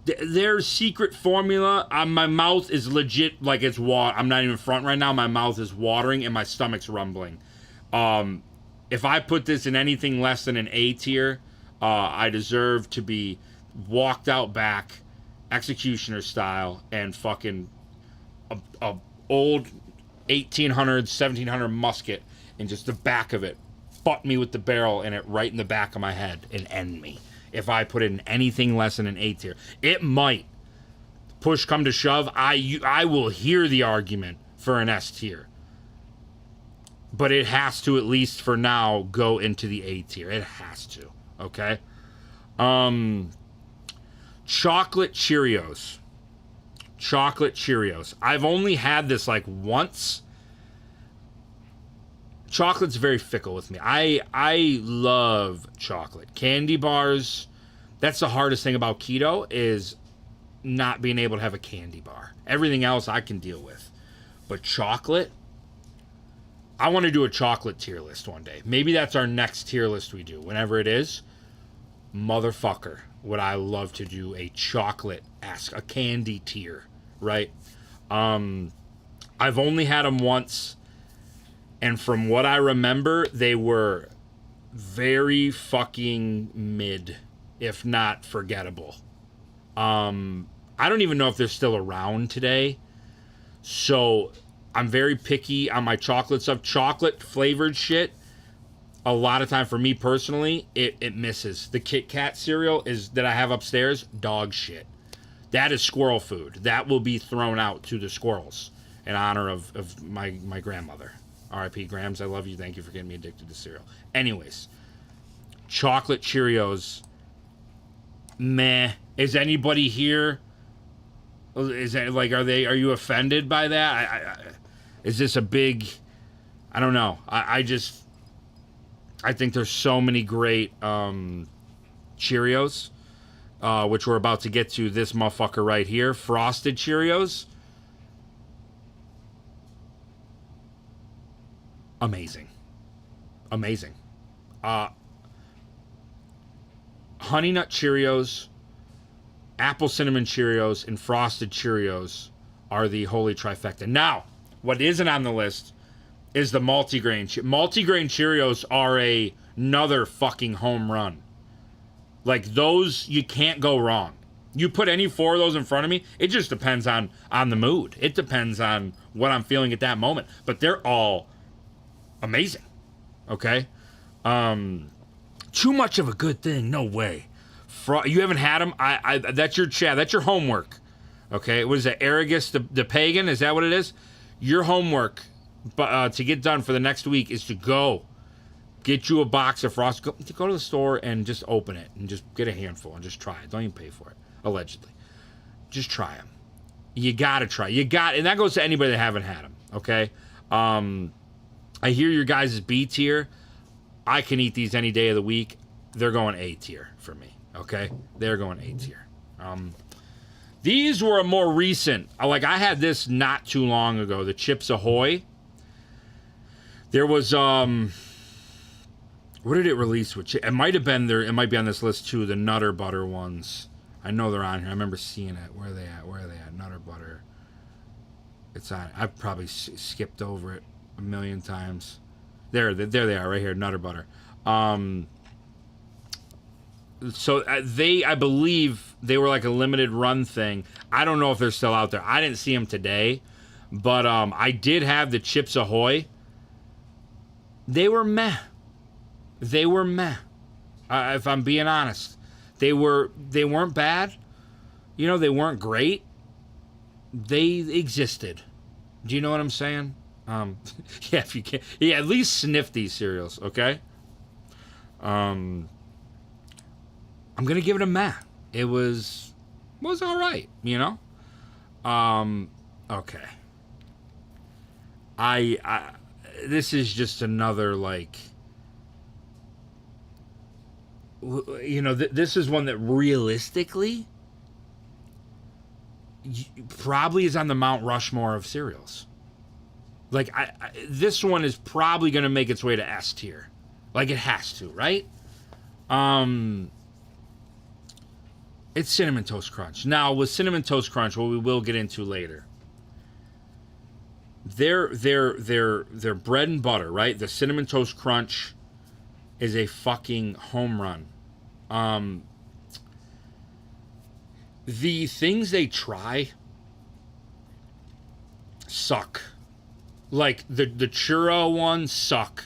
their secret formula. My mouth is legit like it's water. I'm not even front right now. My mouth is watering and my stomach's rumbling. If I put this in anything less than an A tier, I deserve to be walked out back, executioner style, and fucking a old 1800s, 1700 musket, and just the back of it butt me with the barrel in it right in the back of my head and end me if I put it in anything less than an A tier. It might, push come to shove, I will hear the argument for an S tier. But it has to, at least for now, go into the A tier. It has to, okay? Chocolate Cheerios. chocolate Cheerios. I've only had this like once. Chocolate's very fickle with me. I love chocolate. Candy bars, that's the hardest thing about keto is not being able to have a candy bar. Everything else I can deal with. But chocolate, I want to do a chocolate tier list one day. Maybe that's our next tier list we do. Whenever it is, motherfucker, would I love to do a chocolate-esque, a candy tier, right? I've only had them once. And from what I remember, they were very fucking mid, if not forgettable. I don't even know if they're still around today. So I'm very picky on my chocolate stuff. Chocolate flavored shit, a lot of time for me personally, it misses. The Kit Kat cereal is that I have upstairs, dog shit. That is squirrel food. That will be thrown out to the squirrels in honor of my grandmother. R.I.P. Grams, I love you. Thank you for getting me addicted to cereal. Anyways, chocolate Cheerios, meh. Is anybody here? Is that like, are you offended by that? Is this a big? I don't know. I think there's so many great Cheerios, which we're about to get to. This motherfucker right here, Frosted Cheerios. Amazing. Honey Nut Cheerios, Apple Cinnamon Cheerios, and Frosted Cheerios are the holy trifecta. Now, what isn't on the list is the multigrain. Multigrain Cheerios are another fucking home run. Like, those, you can't go wrong. You put any four of those in front of me, it just depends on the mood. It depends on what I'm feeling at that moment. But they're all amazing. Okay? Too much of a good thing. No way. You haven't had them? That's your chat. That's your homework. Okay? What is that? Arrogus the Pagan? Is that what it is? Your homework to get done for the next week is to go get you a box of Frost. Go to the store and just open it and just get a handful and just try it. Don't even pay for it. Allegedly. Just try them. You gotta try. And that goes to anybody that haven't had them. Okay? I hear your guys' B tier. I can eat these any day of the week. They're going A tier for me. Okay? They're going A tier. These were a more recent. Like, I had this not too long ago. The Chips Ahoy. There was, what did it release with? It might have been there. It might be on this list too. The Nutter Butter ones. I know they're on here. I remember seeing it. Where are they at? Nutter Butter. It's on. I've probably skipped over it a million times. There they are right here, Nutter Butter. So I believe they were like a limited run thing. I don't know if they're still out there. I didn't see them today, but I did have the Chips Ahoy. They were meh. If I'm being honest, they weren't bad. You know, they weren't great. They existed. Do you know what I'm saying? Yeah, if you can, yeah, at least sniff these cereals, okay? I'm gonna give it a meh. It was all right, you know. Okay. This is just another like, you know, this is one that realistically probably is on the Mount Rushmore of cereals. Like, this one is probably going to make its way to S tier. Like, it has to, right? It's Cinnamon Toast Crunch. Now, with Cinnamon Toast Crunch, what we will get into later, their bread and butter, right? The Cinnamon Toast Crunch is a fucking home run. The things they try suck. Like, the churro ones suck.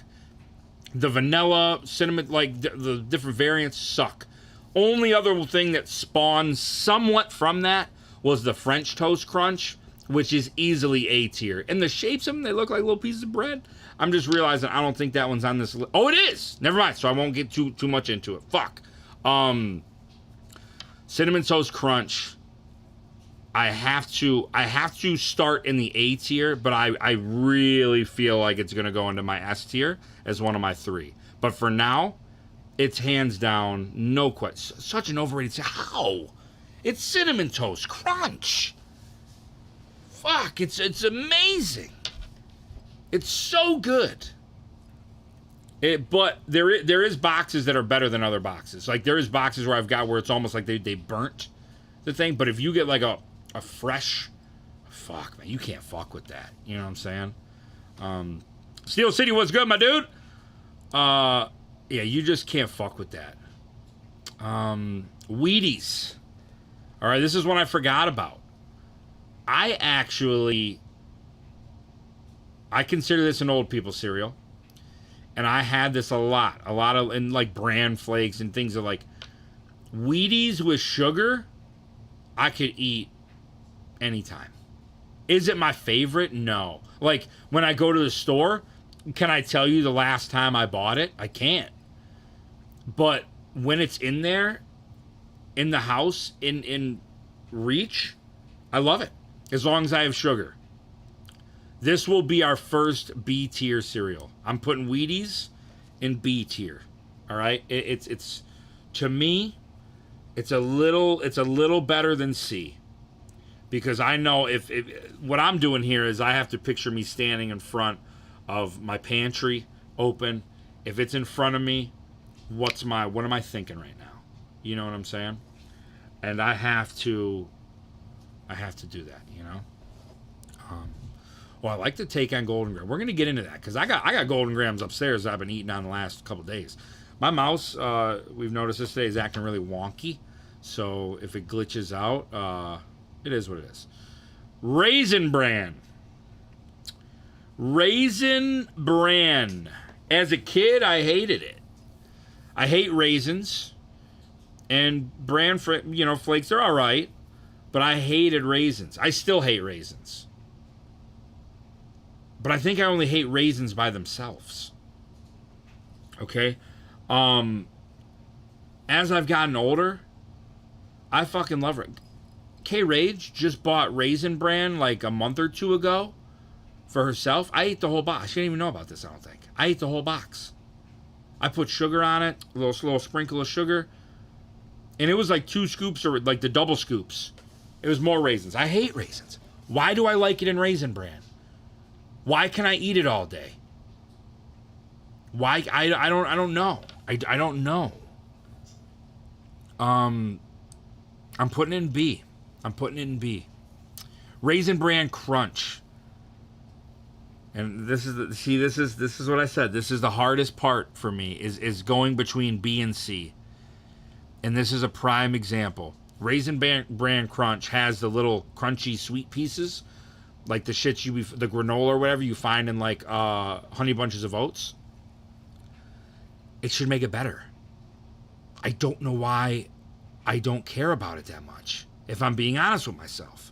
The vanilla, cinnamon, like, the different variants suck. Only other thing that spawned somewhat from that was the French Toast Crunch, which is easily A tier. And the shapes of them, they look like little pieces of bread. I'm just realizing I don't think that one's on this list. Oh, it is! Never mind, so I won't get too much into it. Fuck. Cinnamon Toast Crunch. I have to start in the A tier, but I really feel like it's gonna go into my S tier as one of my 3. But for now, it's hands down, no question. Such an overrated. How? It's Cinnamon Toast Crunch. Fuck, it's amazing. It's so good. But there is boxes that are better than other boxes. Like there is boxes where I've got where it's almost like they burnt the thing. But if you get like a fresh, fuck man, you can't fuck with that. You know what I'm saying? Steel City, what's good, my dude? Yeah, you just can't fuck with that. Wheaties. All right, this is one I forgot about. I consider this an old people cereal. And I had this a lot of, and like bran flakes and things that like Wheaties with sugar, I could eat anytime. Is it my favorite? No. Like when I go to the store, can I tell you the last time I bought it? I can't. But when it's in there, in the house, in reach, I love it. As long as I have sugar. This will be our first B tier cereal. I'm putting Wheaties in B tier. All right? It's to me, it's a little better than C. Because I know if what I'm doing here is I have to picture me standing in front of my pantry open. If it's in front of me, what am I thinking right now? You know what I'm saying? And I have to do that, you know? Well, I like to take on Golden Graham. We're going to get into that because I got Golden Grahams upstairs that I've been eating on the last couple days. My mouse, we've noticed this today, is acting really wonky. So if it glitches out, it is what it is. Raisin Bran. Raisin Bran. As a kid, I hated it. I hate raisins. And bran, flakes are all right. But I hated raisins. I still hate raisins. But I think I only hate raisins by themselves. Okay? As I've gotten older, I fucking love it. K-Rage just bought Raisin Bran like a month or 2 ago for herself. I ate the whole box. She didn't even know about this, I don't think. I ate the whole box. I put sugar on it, a little sprinkle of sugar. And it was like 2 scoops or like the double scoops. It was more raisins. I hate raisins. Why do I like it in Raisin Bran? Why can I eat it all day? Why? I don't know. I don't know. I'm putting it in B. Raisin Bran Crunch. And this is what I said. This is the hardest part for me is going between B and C. And this is a prime example. Raisin Bran Crunch has the little crunchy sweet pieces, like the shit the granola or whatever you find in like Honey Bunches of Oats. It should make it better. I don't know why I don't care about it that much, if I'm being honest with myself.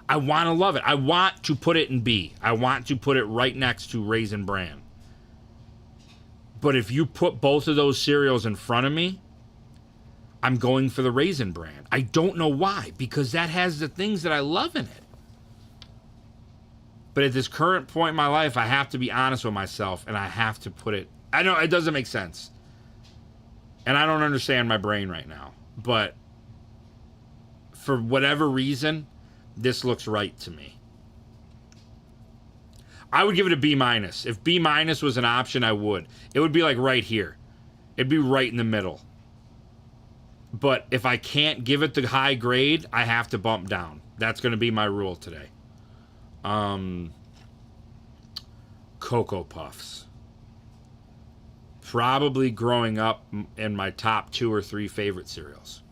I want to love it. I want to put it in B. I want to put it right next to Raisin Bran. But if you put both of those cereals in front of me, I'm going for the Raisin Bran. I don't know why, because that has the things that I love in it. But at this current point in my life, I have to be honest with myself, and I have to put it... I know it doesn't make sense. And I don't understand my brain right now. But for whatever reason, this looks right to me. I would give it a B-. If B- was an option, I would. It would be like right here. It'd be right in the middle. But if I can't give it the high grade, I have to bump down. That's going to be my rule today. Cocoa Puffs. Probably growing up in my top 2 or 3 favorite cereals.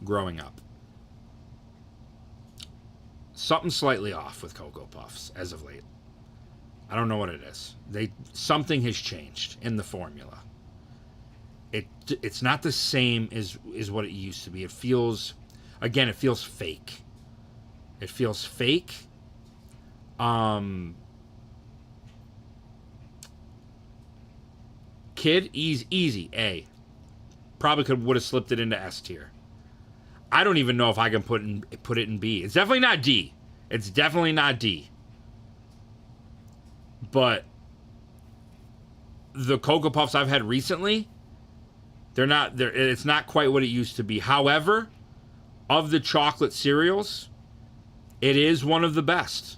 Growing up. Something slightly off with Cocoa Puffs as of late. I don't know what it is. Something has changed in the formula. It's not the same as what it used to be. It feels fake. It feels fake. Kid, easy, A. Probably would have slipped it into S tier. I don't even know if I can put it in B. It's definitely not D. It's definitely not D. But the Cocoa Puffs I've had recently, it's not quite what it used to be. However, of the chocolate cereals, it is one of the best.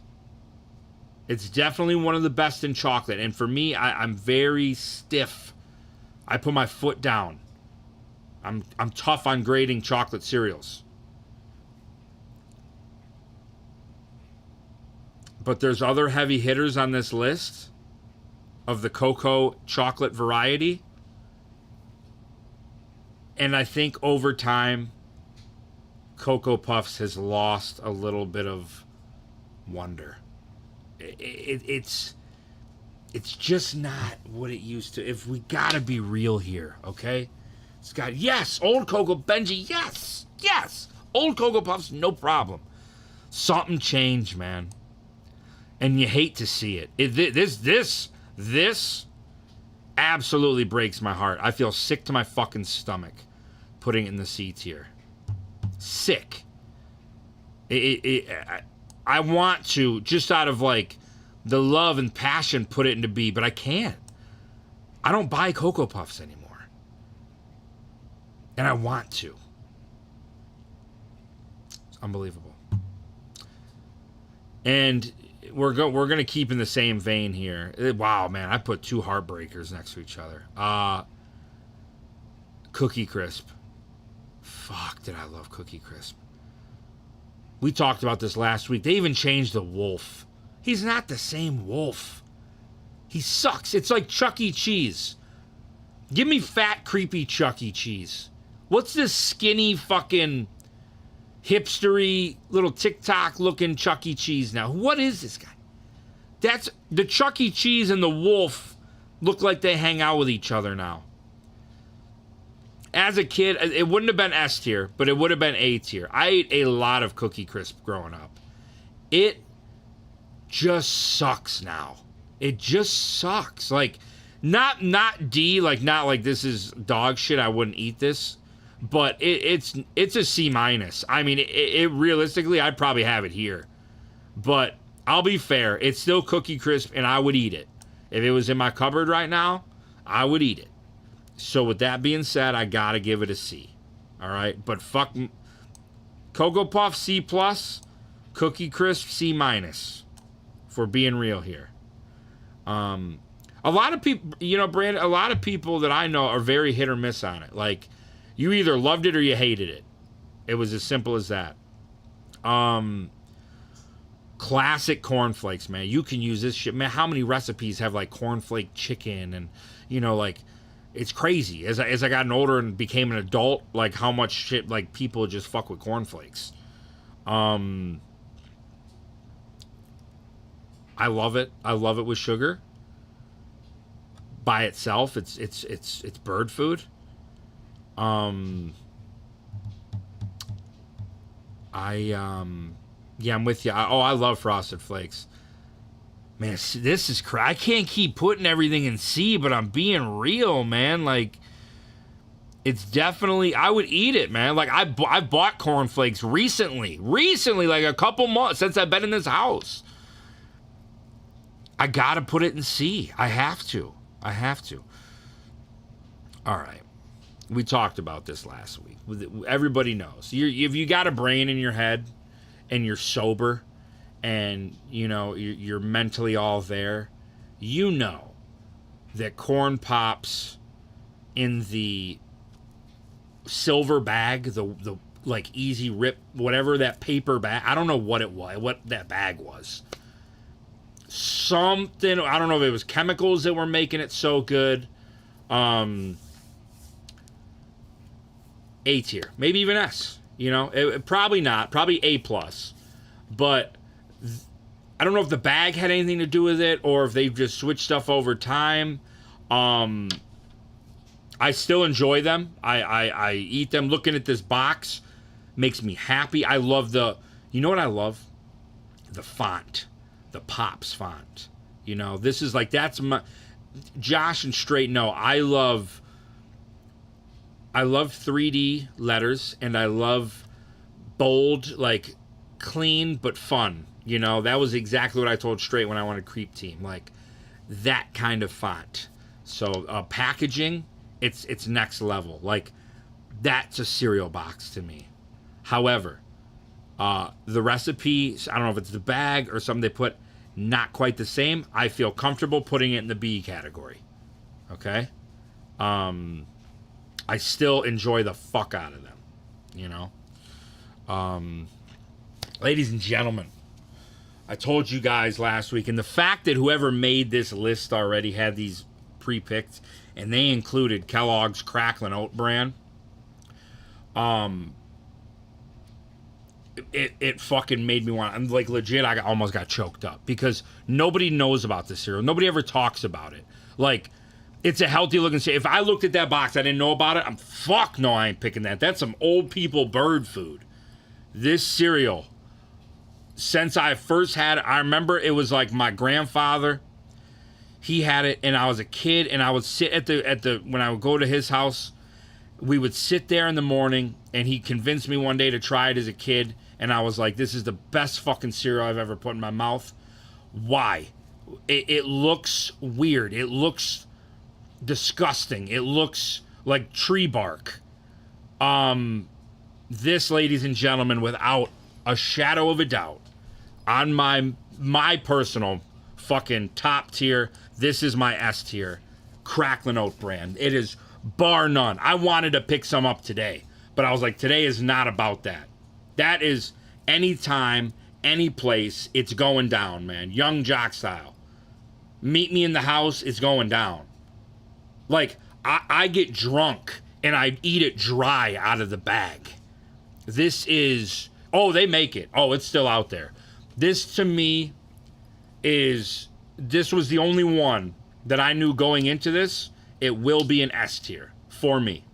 It's definitely one of the best in chocolate. And for me, I'm very stiff. I put my foot down. I'm tough on grading chocolate cereals. But there's other heavy hitters on this list of the cocoa chocolate variety. And I think over time, Cocoa Puffs has lost a little bit of wonder. It's just not what it used to. If we gotta be real here, okay? It's got, yes, old Cocoa Benji, yes. Old Cocoa Puffs, no problem. Something changed, man. And you hate to see it. This absolutely breaks my heart. I feel sick to my fucking stomach putting it in the C tier. Sick. I want to, just out of like the love and passion, put it into B, but I can't. I don't buy Cocoa Puffs anymore. And I want to. It's unbelievable. And we're going to keep in the same vein here. Wow, man, I put two heartbreakers next to each other. Cookie Crisp. Fuck, did I love Cookie Crisp. We talked about this last week. They even changed the wolf. He's not the same wolf. He sucks. It's like Chuck E. Cheese. Give me fat, creepy Chuck E. Cheese. What's this skinny fucking hipstery little TikTok looking Chuck E. Cheese now? What is this guy? That's the Chuck E. Cheese and the wolf look like they hang out with each other now. As a kid, it wouldn't have been S tier, but it would have been A tier. I ate a lot of Cookie Crisp growing up. It just sucks now. It just sucks. Like, not D, like not like this is dog shit, I wouldn't eat this. But it's a C minus. I mean, it realistically, I'd probably have it here. But I'll be fair. It's still Cookie Crisp, and I would eat it. If it was in my cupboard right now, I would eat it. So with that being said, I gotta give it a C. All right? But fuck, Cocoa Puff, C+. Cookie Crisp, C minus. For being real here. A lot of people, Brandon, a lot of people that I know are very hit or miss on it. Like, you either loved it or you hated it. It was as simple as that. Classic cornflakes, man. You can use this shit. Man, how many recipes have like cornflake chicken and, like, it's crazy. As I got older and became an adult, like how much shit like people just fuck with cornflakes. I love it. I love it with sugar. By itself, it's bird food. I'm with you. I love Frosted Flakes. Man, this is I can't keep putting everything in C, but I'm being real, man. Like, it's definitely, I would eat it, man. Like, I bought cornflakes recently, like a couple months since I've been in this house. I gotta put it in C. I have to. All right. We talked about this last week. Everybody knows. If you got a brain in your head and you're sober and, you're mentally all there, you know that Corn Pops in the silver bag, the like easy rip, whatever that paper bag, I don't know what it was, what that bag was. Something, I don't know if it was chemicals that were making it so good. A tier, maybe even S. Probably not. Probably A+. But I don't know if the bag had anything to do with it or if they've just switched stuff over time. I still enjoy them. I eat them. Looking at this box makes me happy. I love you know what I love? The font. The Pops font. This is like, that's my, Josh and Straight know, I love 3D letters, and I love bold, like clean but fun. You know, that was exactly what I told Straight when I wanted Creep Team, like that kind of font. So packaging, it's next level. Like that's a cereal box to me. However, the recipe, I don't know if it's the bag or something they put, not quite the same. I feel comfortable putting it in the B category. Okay? I still enjoy the fuck out of them. You know? Ladies and gentlemen, I told you guys last week, and the fact that whoever made this list already had these pre-picked, and they included Kellogg's Cracklin' Oat Bran, it fucking made me want. I'm like legit. I almost got choked up because nobody knows about this cereal. Nobody ever talks about it. Like, it's a healthy looking cereal. If I looked at that box, I didn't know about it. Fuck no, I ain't picking that. That's some old people bird food. This cereal, since I first had it, I remember it was like my grandfather. He had it, and I was a kid, and I would sit at the when I would go to his house. We would sit there in the morning, and he convinced me one day to try it as a kid, and I was like, this is the best fucking cereal I've ever put in my mouth. Why? It looks weird. It looks disgusting. It looks like tree bark. This, ladies and gentlemen, without a shadow of a doubt, on my personal fucking top tier, this is my S tier, Cracklin' Oat Bran. It is bar none. I wanted to pick some up today, but I was like, today is not about that. That is anytime, any place, it's going down, man. Young Jock style. Meet me in the house, it's going down. Like, I get drunk and I eat it dry out of the bag. This is, oh, they make it. Oh, it's still out there. This to me this was the only one that I knew going into this. It will be an S tier for me.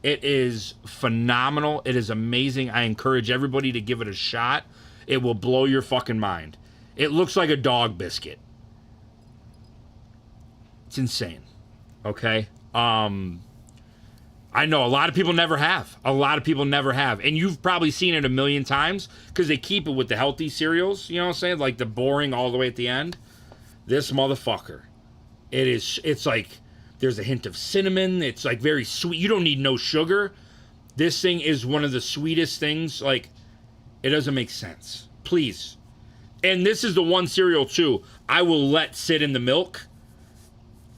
It is phenomenal. It is amazing. I encourage everybody to give it a shot. It will blow your fucking mind. It looks like a dog biscuit. It's insane. Okay? I know a lot of people never have. A lot of people never have. And you've probably seen it a million times because they keep it with the healthy cereals, you know what I'm saying? Like the boring all the way at the end. This motherfucker. It's like there's a hint of cinnamon. It's like very sweet. You don't need no sugar. This thing is one of the sweetest things. Like, it doesn't make sense. Please. And this is the one cereal, too, I will let sit in the milk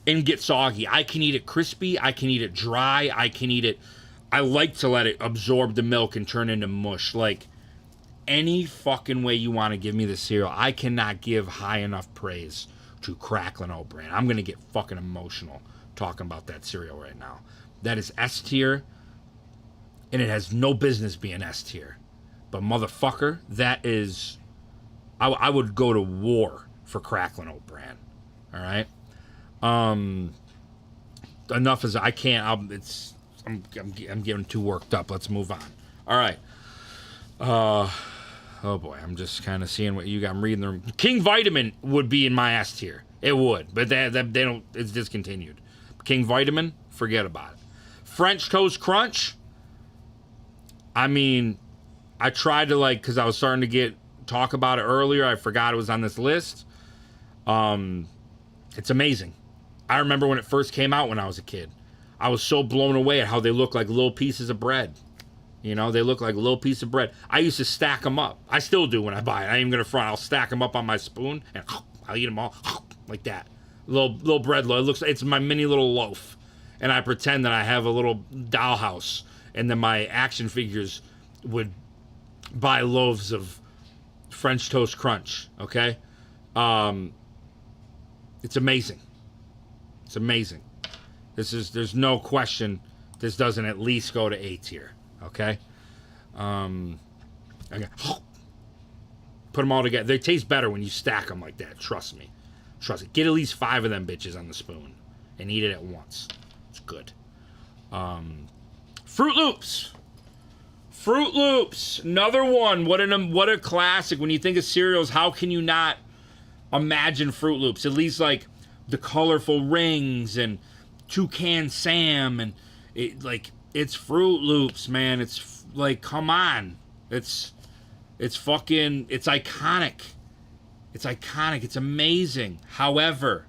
and get soggy. I can eat it crispy. I can eat it dry. I can eat it. I like to let it absorb the milk and turn into mush. Like, any fucking way you want to give me the cereal, I cannot give high enough praise to Cracklin' Oat Bran. I'm going to get fucking emotional talking about that cereal right now. That is S tier, and it has no business being S tier. But motherfucker, that is... I would go to war for Cracklin' Oat Bran. All right? Enough as I can't. I'm getting too worked up. Let's move on. All right. Oh boy, I'm just kind of seeing what you got. I'm reading them. King Vitamin would be in my S tier. It would, but they don't. It's discontinued. King Vitamin, forget about it. French Toast Crunch. I mean, I tried to because I was starting to talk about it earlier. I forgot it was on this list. It's amazing. I remember when it first came out when I was a kid. I was so blown away at how they look like little pieces of bread. You know, they look like little pieces of bread. I used to stack them up. I still do when I buy it. I ain't even gonna front. I'll stack them up on my spoon and I'll eat them all like that. Little bread loaf. It's my mini little loaf, and I pretend that I have a little dollhouse, and then my action figures would buy loaves of French Toast Crunch. Okay, it's amazing. It's amazing. There's no question this doesn't at least go to A tier. Okay? Okay. Put them all together. They taste better when you stack them like that. Trust me. Trust it. Get at least 5 of them bitches on the spoon and eat it at once. It's good. Fruit Loops. Fruit Loops. Another one. What a classic. When you think of cereals, how can you not imagine Fruit Loops? At least like the colorful rings and Toucan Sam and it's Fruit Loops, man. It's like, come on. It's fucking, it's iconic. It's iconic. It's amazing. However,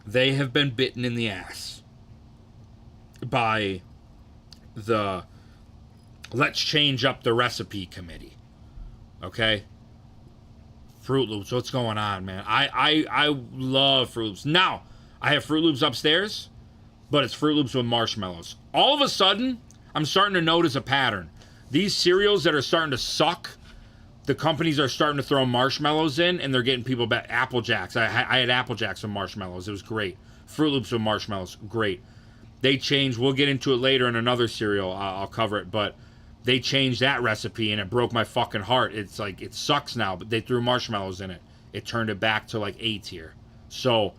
they have been bitten in the ass by the let's change up the recipe committee. Okay? Fruit Loops, what's going on, man? I love Fruit Loops. Now, I have Fruit Loops upstairs, but it's Fruit Loops with marshmallows. All of a sudden, I'm starting to notice a pattern. These cereals that are starting to suck, the companies are starting to throw marshmallows in, and they're getting people back. Apple Jacks. I had Apple Jacks with marshmallows. It was great. Fruit Loops with marshmallows. Great. They changed. We'll get into it later in another cereal. I'll cover it, but they changed that recipe, and it broke my fucking heart. It's like, it sucks now, but they threw marshmallows in it. It turned it back to like A tier. So,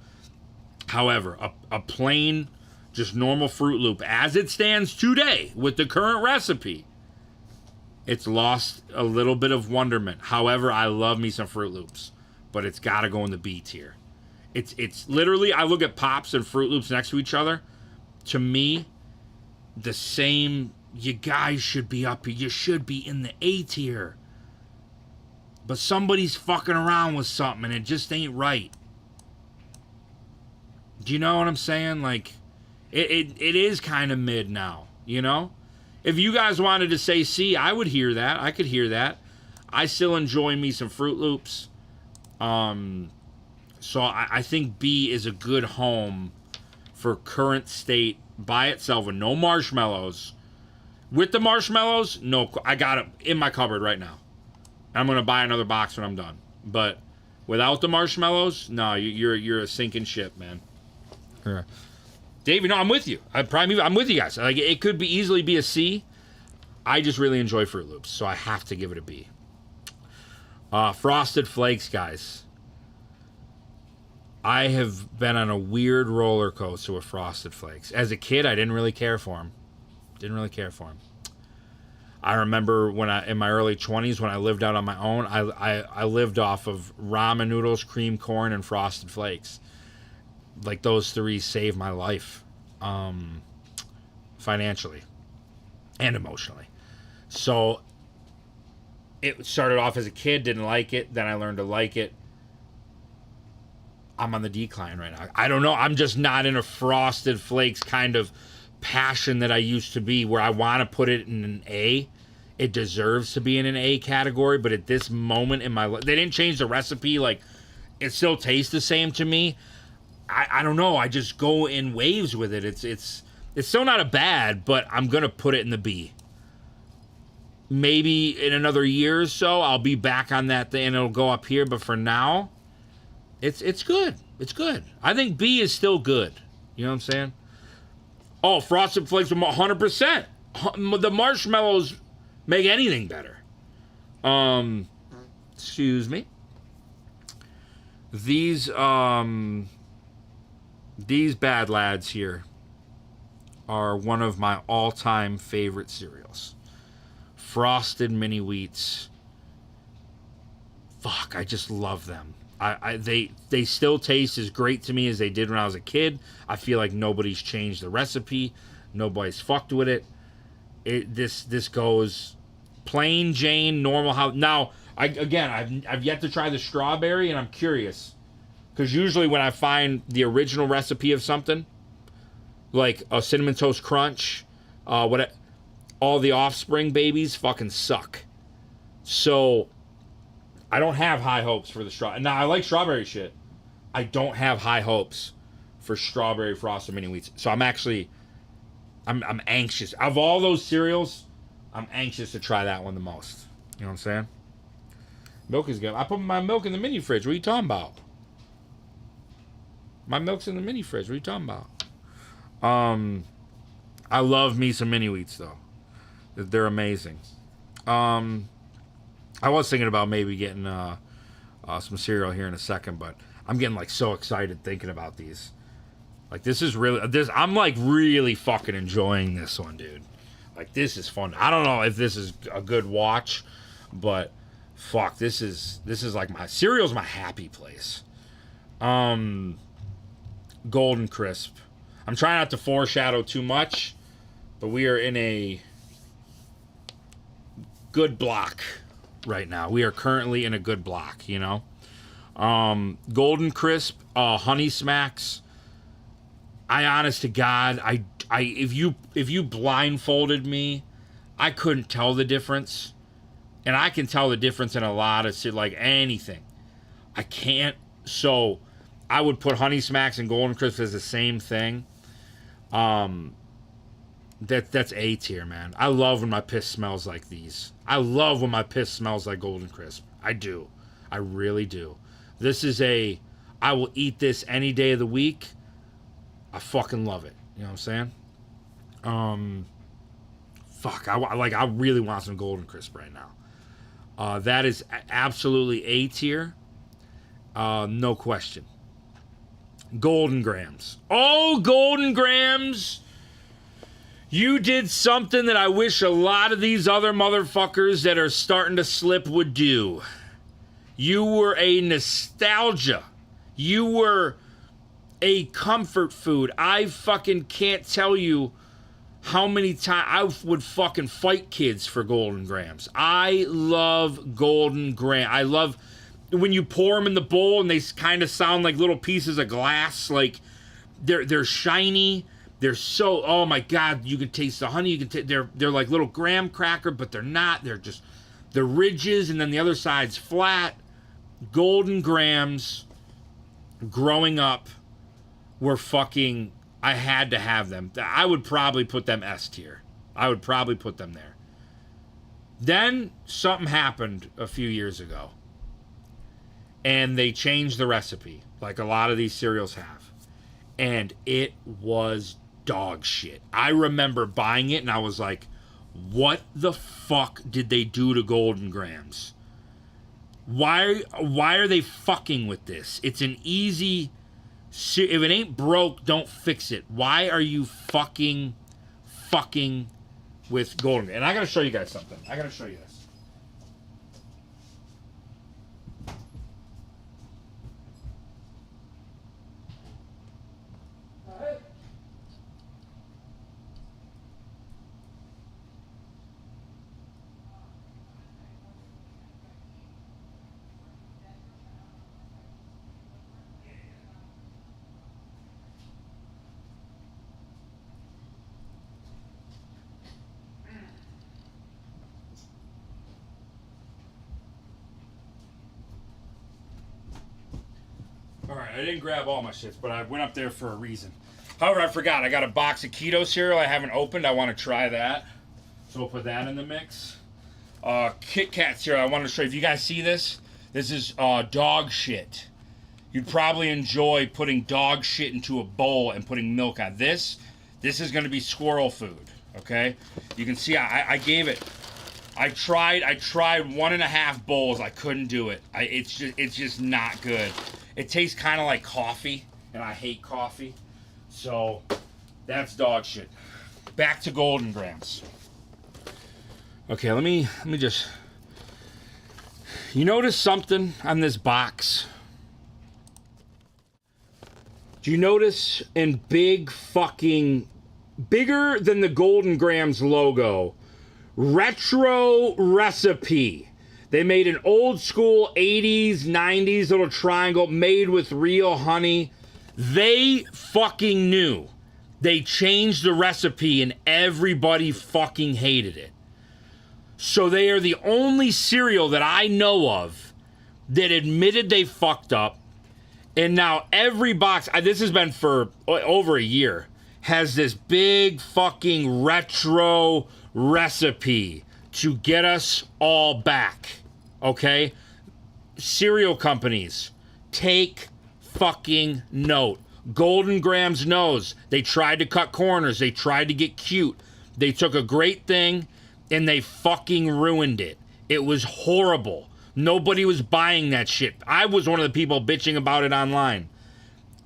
however, a plain, just normal Fruit Loop, as it stands today with the current recipe, it's lost a little bit of wonderment. However, I love me some Fruit Loops, but it's got to go in the B tier. It's literally, I look at Pops and Fruit Loops next to each other. To me, the same, you guys should be up here. You should be in the A tier. But somebody's fucking around with something and it just ain't right. Do you know what I'm saying? Like, it is kind of mid now, you know? If you guys wanted to say C, I would hear that. I could hear that. I still enjoy me some Fruit Loops. So I think B is a good home for current state by itself with no marshmallows. With the marshmallows, no, I got it in my cupboard right now. I'm going to buy another box when I'm done. But without the marshmallows, no, you're a sinking ship, man. Yeah. David, no, I'm with you. I'm with you guys. Like, it could easily be a C. I just really enjoy Fruit Loops, so I have to give it a B. Frosted Flakes, guys. I have been on a weird roller coaster with Frosted Flakes. As a kid, I didn't really care for them. I remember in my early 20s when I lived out on my own, I lived off of ramen noodles, cream corn, and Frosted Flakes. Like, those three saved my life, financially and emotionally. So it started off as a kid, didn't like it. Then I learned to like it. I'm on the decline right now. I don't know. I'm just not in a Frosted Flakes kind of passion that I used to be, where I want to put it in an A. It deserves to be in an A category, but at this moment in my life, they didn't change the recipe. Like, it still tastes the same to me. I don't know. I just go in waves with it. It's still not a bad, but I'm gonna put it in the B. Maybe in another year or so, I'll be back on that thing and it'll go up here. But for now, it's good. It's good. I think B is still good. You know what I'm saying? Oh, Frosted Flakes with 100%. The marshmallows make anything better. Excuse me. These bad lads here are one of my all-time favorite cereals. Frosted Mini Wheats. Fuck, I just love them. They still taste as great to me as they did when I was a kid. I feel like nobody's changed the recipe. Nobody's fucked with it. This goes plain Jane, normal. How now? I've yet to try the strawberry, and I'm curious, because usually when I find the original recipe of something, like a Cinnamon Toast Crunch, all the Offspring babies fucking suck. So I don't have high hopes for the strawberry. Now, I like strawberry shit. I don't have high hopes for strawberry Frosted Mini Wheats. So I'm anxious. Of all those cereals, I'm anxious to try that one the most. You know what I'm saying? Milk is good. I put my milk in the mini fridge. What are you talking about? My milk's in the mini fridge. What are you talking about? I love me some Mini Wheats, though. They're amazing. I was thinking about maybe getting some cereal here in a second, but I'm getting like so excited thinking about these. Like, this is really I'm like really fucking enjoying this one, dude. Like, this is fun. I don't know if this is a good watch, but fuck, this is like my cereal's my happy place. Golden Crisp. I'm trying not to foreshadow too much, but we are in a good block right now. We are currently in a good block, you know. Golden Crisp, Honey Smacks. I honest to God, if you blindfolded me, I couldn't tell the difference. And I can tell the difference in a lot of shit, like anything. I can't. So I would put Honey Smacks and Golden Crisp as the same thing. That's A tier, man. I love when my piss smells like these. I love when my piss smells like Golden Crisp. I do. I really do. This is I will eat this any day of the week. I fucking love it. You know what I'm saying? Fuck. I really want some Golden Crisp right now. That is absolutely A tier. No question. Golden Grams. Oh, Golden Grams. You did something that I wish a lot of these other motherfuckers that are starting to slip would do. You were a nostalgia. You were a comfort food. I fucking can't tell you how many times I would fucking fight kids for Golden Grams. I love Golden Grams. I love when you pour them in the bowl and they kind of sound like little pieces of glass. Like they're shiny. They're so, oh my God, you can taste the honey. You can taste, they're like little graham cracker, but they're not. They're ridges, and then the other side's flat. Golden Grams, growing up, were fucking, I had to have them. I would probably put them S tier. I would probably put them there. Then something happened a few years ago, and they changed the recipe, like a lot of these cereals have. And it was dog shit. I remember buying it and I was like, what the fuck did they do to Golden Grams? Why are they fucking with this? It's an easy, if it ain't broke, don't fix it. Why are you fucking with Golden? And I gotta show you guys something. I gotta show you this. Alright, I didn't grab all my shits, but I went up there for a reason. However, I forgot. I got a box of keto cereal I haven't opened. I want to try that. So we'll put that in the mix. Kit Kat cereal. I wanted to show you. If you guys see this, this is dog shit. You'd probably enjoy putting dog shit into a bowl and putting milk on. This is going to be squirrel food. Okay? You can see I gave it. I tried 1.5 bowls. I couldn't do it. It's just not good. It tastes kind of like coffee, and I hate coffee. So that's dog shit. Back to Golden Grams. Okay, let me just. You notice something on this box? Do you notice in bigger than the Golden Grams logo? Retro recipe. They made an old school 80s, 90s little triangle made with real honey. They fucking knew. They changed the recipe and everybody fucking hated it. So they are the only cereal that I know of that admitted they fucked up. And now every box, this has been for over a year, has this big fucking retro recipe to get us all back, okay? Cereal companies, take fucking note. Golden Grams knows they tried to cut corners. They tried to get cute. They took a great thing and they fucking ruined it. It was horrible. Nobody was buying that shit. I was one of the people bitching about it online.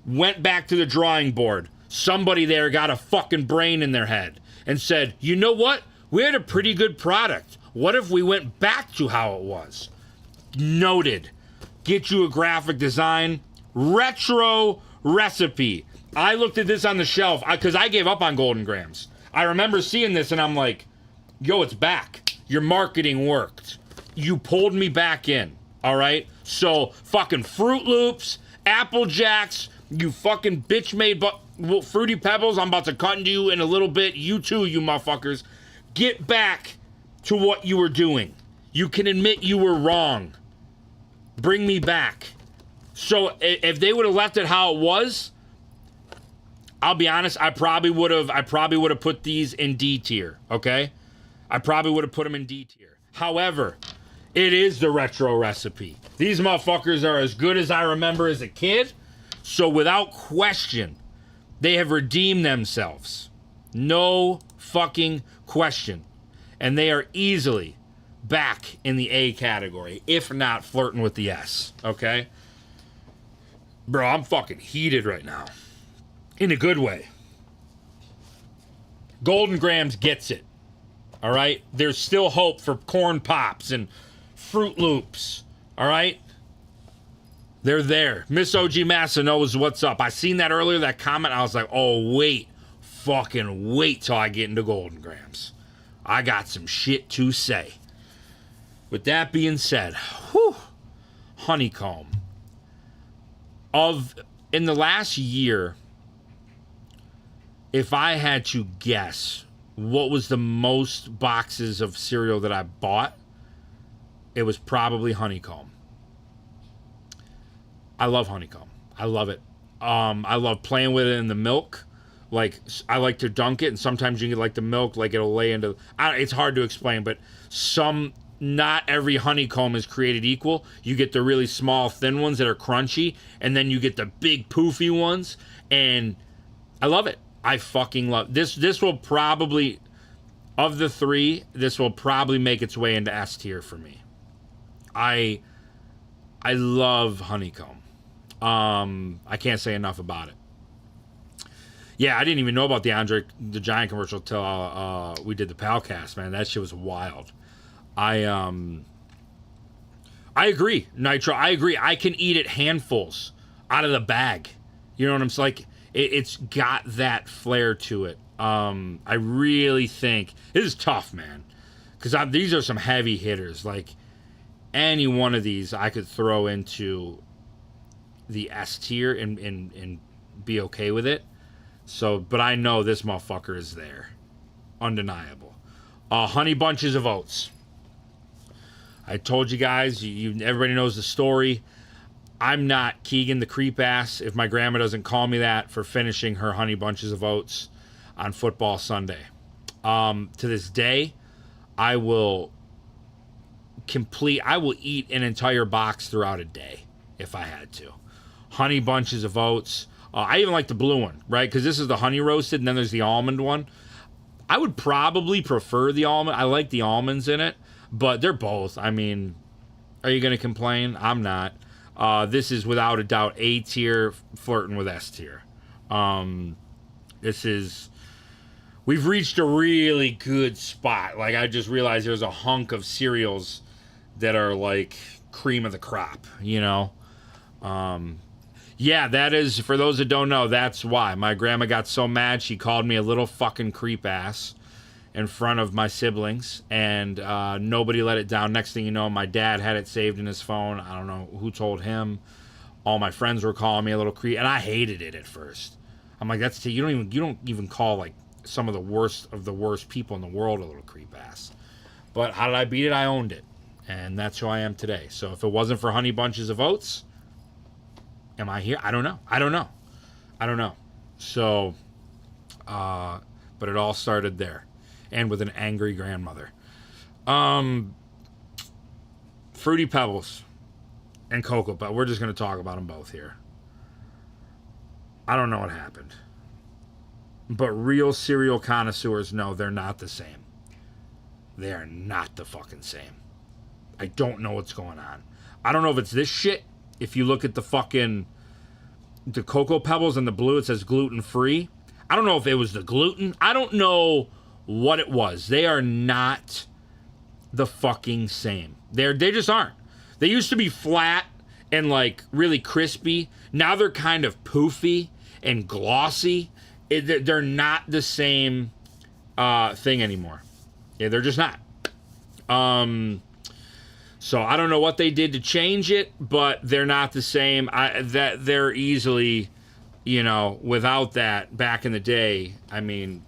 Went back to the drawing board. Somebody there got a fucking brain in their head and said, you know what? We had a pretty good product. What if we went back to how it was? Noted. Get you a graphic design. Retro recipe. I looked at this on the shelf because I gave up on Golden Grams. I remember seeing this and I'm like, yo, it's back. Your marketing worked. You pulled me back in. All right? So fucking Fruit Loops, Apple Jacks, you fucking bitch made Fruity Pebbles, I'm about to cut into you in a little bit. You too, you motherfuckers. Get back to what you were doing. You can admit you were wrong. Bring me back. So if they would have left it how it was, I'll be honest, I probably would have put these in D tier, okay? I probably would have put them in D tier. However, it is the retro recipe. These motherfuckers are as good as I remember as a kid. So without question, they have redeemed themselves. No fucking question. And they are easily back in the A category, if not flirting with the S, okay? Bro, I'm fucking heated right now. In a good way. Golden Grams gets it. All right? There's still hope for Corn Pops and Fruit Loops. All right? They're there. Miss OG Massa knows what's up. I seen that earlier, that comment. I was like, oh, wait. Fucking wait till I get into Golden Grams. I got some shit to say. With that being said, whew, Honeycomb. In the last year, if I had to guess what was the most boxes of cereal that I bought, it was probably Honeycomb. I love Honeycomb. I love it. I love playing with it in the milk. Like, I like to dunk it, and sometimes you get like the milk, like it'll lay into. It's hard to explain, but not every Honeycomb is created equal. You get the really small, thin ones that are crunchy, and then you get the big, poofy ones, and I love it. I fucking love this. This will probably, of the three, this will probably make its way into S tier for me. I love Honeycomb. I can't say enough about it. Yeah, I didn't even know about the Andre the Giant commercial till we did the Palcast, man. That shit was wild. I agree, Nitro. I agree. I can eat it handfuls out of the bag. You know what I'm saying? Like, it's got that flair to it. I really think it is tough, man, because these are some heavy hitters. Like, any one of these I could throw into the S tier and be okay with it. So, but I know this motherfucker is there. Undeniable. Honey Bunches of Oats. I told you guys, everybody knows the story. I'm not Kegan the creep ass, if my grandma doesn't call me that, for finishing her Honey Bunches of Oats on football Sunday. To this day, I will eat an entire box throughout a day if I had to. Honey Bunches of Oats. I even like the blue one, right? Because this is the honey roasted, and then there's the almond one. I would probably prefer the almond. I like the almonds in it, but they're both. I mean, are you going to complain? I'm not. This is without a doubt A tier, flirting with S tier. We've reached a really good spot. Like, I just realized there's a hunk of cereals that are like cream of the crop, you know? Yeah, that is, for those that don't know, that's why. My grandma got so mad, she called me a little fucking creep ass in front of my siblings, and nobody let it down. Next thing you know, my dad had it saved in his phone. I don't know who told him. All my friends were calling me a little creep, and I hated it at first. I'm like, you don't even call like some of the worst people in the world a little creep ass. But how did I beat it? I owned it, and that's who I am today. So if it wasn't for Honey Bunches of Oats, am I here? I don't know. So, but it all started there, and with an angry grandmother. Fruity Pebbles and Cocoa Pebbles. We're just going to talk about them both here. I don't know what happened, but real cereal connoisseurs know they're not the same. They are not the fucking same. I don't know what's going on. I don't know if it's this shit. If you look at the Cocoa Pebbles and the blue, it says gluten-free. I don't know if it was the gluten. I don't know what it was. They are not the fucking same. They just aren't. They used to be flat and like really crispy. Now they're kind of poofy and glossy. They're not the same thing anymore. Yeah, they're just not. So I don't know what they did to change it, but they're not the same. That they're easily, without that back in the day. I mean,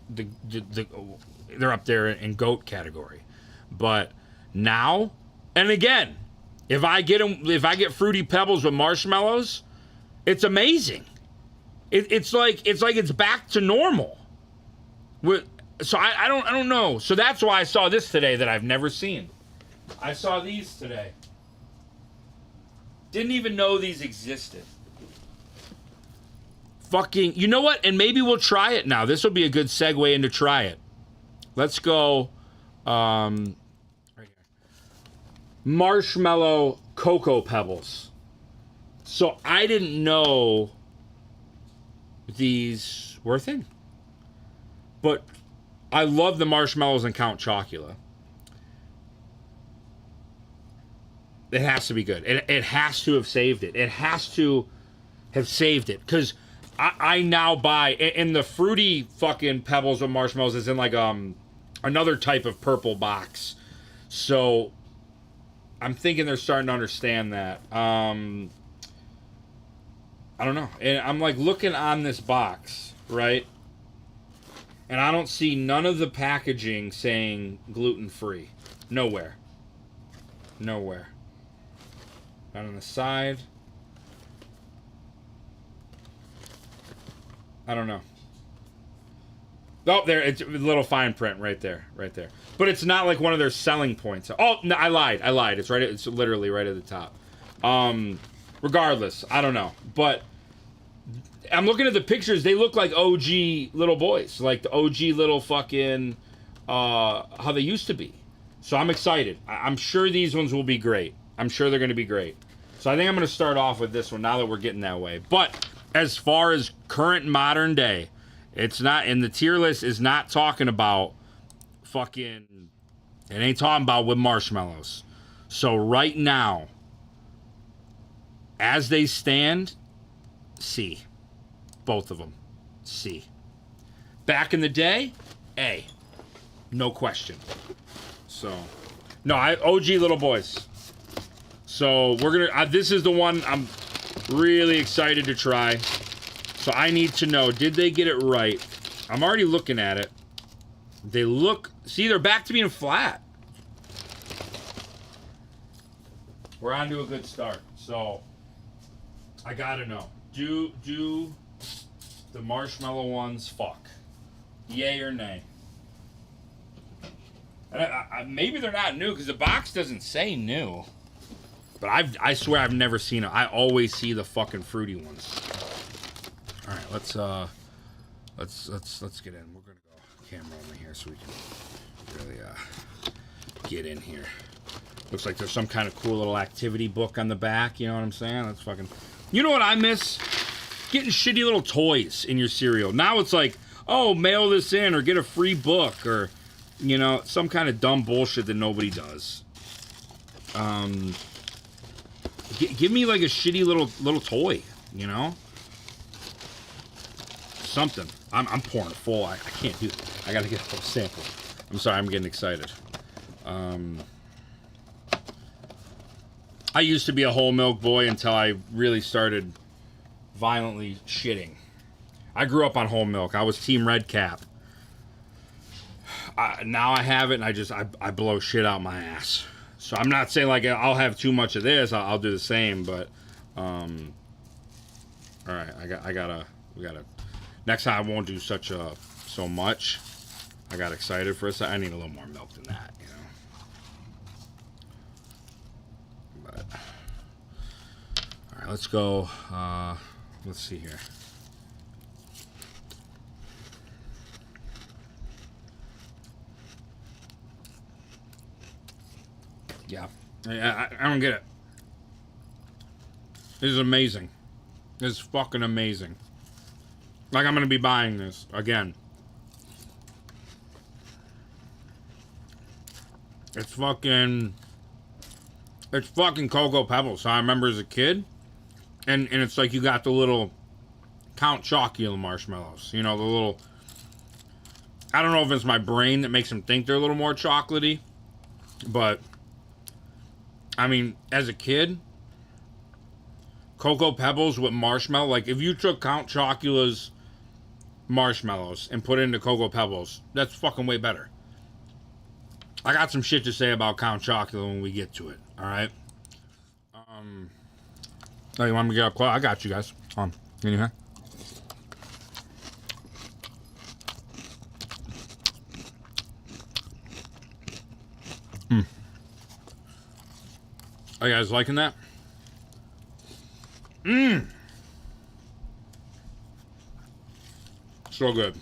they're up there in GOAT category. But now, and again, if I get Fruity Pebbles with marshmallows, it's amazing. It's like it's back to normal. So I don't know. So that's why I saw this today that I've never seen. I saw these today. Didn't even know these existed. Fucking, you know what? And maybe we'll try it now. This will be a good segue into try it. Let's go. Right here. Marshmallow Cocoa Pebbles. So I didn't know these were a thing. But I love the marshmallows and Count Chocula. It has to be good. It has to have saved it. It has to have saved it. Because I now buy... And the fruity fucking Pebbles with marshmallows is in like another type of purple box. So I'm thinking they're starting to understand that. I don't know. And I'm like looking on this box, right? And I don't see none of the packaging saying gluten-free. Nowhere. Nowhere. Down on the side. I don't know. Oh, there. It's a little fine print right there. Right there. But it's not like one of their selling points. Oh, no, I lied. It's right. It's literally right at the top. Regardless, I don't know. But I'm looking at the pictures. They look like OG little boys. Like the OG little fucking... how they used to be. So I'm excited. I'm sure these ones will be great. I'm sure they're going to be great. So I think I'm going to start off with this one now that we're getting that way. But as far as current modern day, it's not... And the tier list is not talking about fucking... It ain't talking about with marshmallows. So right now, as they stand, C. Both of them. C. Back in the day, A. No question. So, no, OG little boys. So we're gonna. This is the one I'm really excited to try. So I need to know, did they get it right? I'm already looking at it. They look. See, they're back to being flat. We're on to a good start. So I gotta know. Do the marshmallow ones fuck? Yay or nay? Maybe they're not new because the box doesn't say new. But I swear I've never seen it. I always see the fucking fruity ones. All right, let's get in. We're gonna go camera over here so we can really get in here. Looks like there's some kind of cool little activity book on the back. You know what I'm saying? That's fucking. You know what I miss? Getting shitty little toys in your cereal. Now it's like, oh, mail this in or get a free book or, some kind of dumb bullshit that nobody does. Give me like a shitty little toy, something. I'm pouring full. I can't do it. I gotta get a full sample. I'm sorry. I'm getting excited. I used to be a whole milk boy until I really started violently shitting. I grew up on whole milk. I was Team Red Cap. Now I have it, and I blow shit out my ass. So I'm not saying like I'll have too much of this. I'll do the same, but all right. We gotta. Next time I won't do so much. I got excited for a second. I need a little more milk than that, But all right, let's go. Let's see here. Yeah, I don't get it. This is amazing. This is fucking amazing. Like, I'm gonna be buying this again. It's fucking Cocoa Pebbles. I remember as a kid, and it's like you got the little Count Chocula marshmallows. The little. I don't know if it's my brain that makes them think they're a little more chocolatey. But, I mean, as a kid, Cocoa Pebbles with marshmallow, like if you took Count Chocula's marshmallows and put it into Cocoa Pebbles, that's fucking way better. I got some shit to say about Count Chocula when we get to it, alright? Oh, you want me to get up close? I got you guys. Hold on. Can you hear? Are you guys liking that? So good.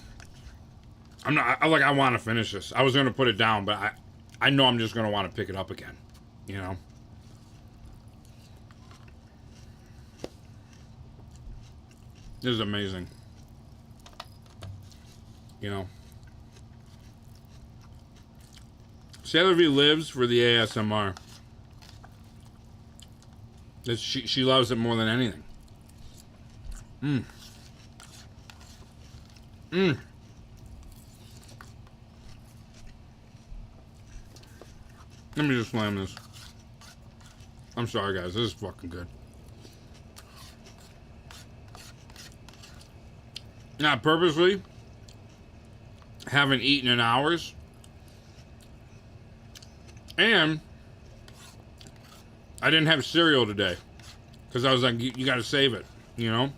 I want to finish this. I was going to put it down, but I know I'm just going to want to pick it up again. You know? This is amazing. You know? Sailor V lives for the ASMR. She loves it more than anything. Let me just slam this. I'm sorry, guys. This is fucking good. Now, purposely haven't eaten in hours. And I didn't have cereal today. Because I was like, you gotta save it. You know?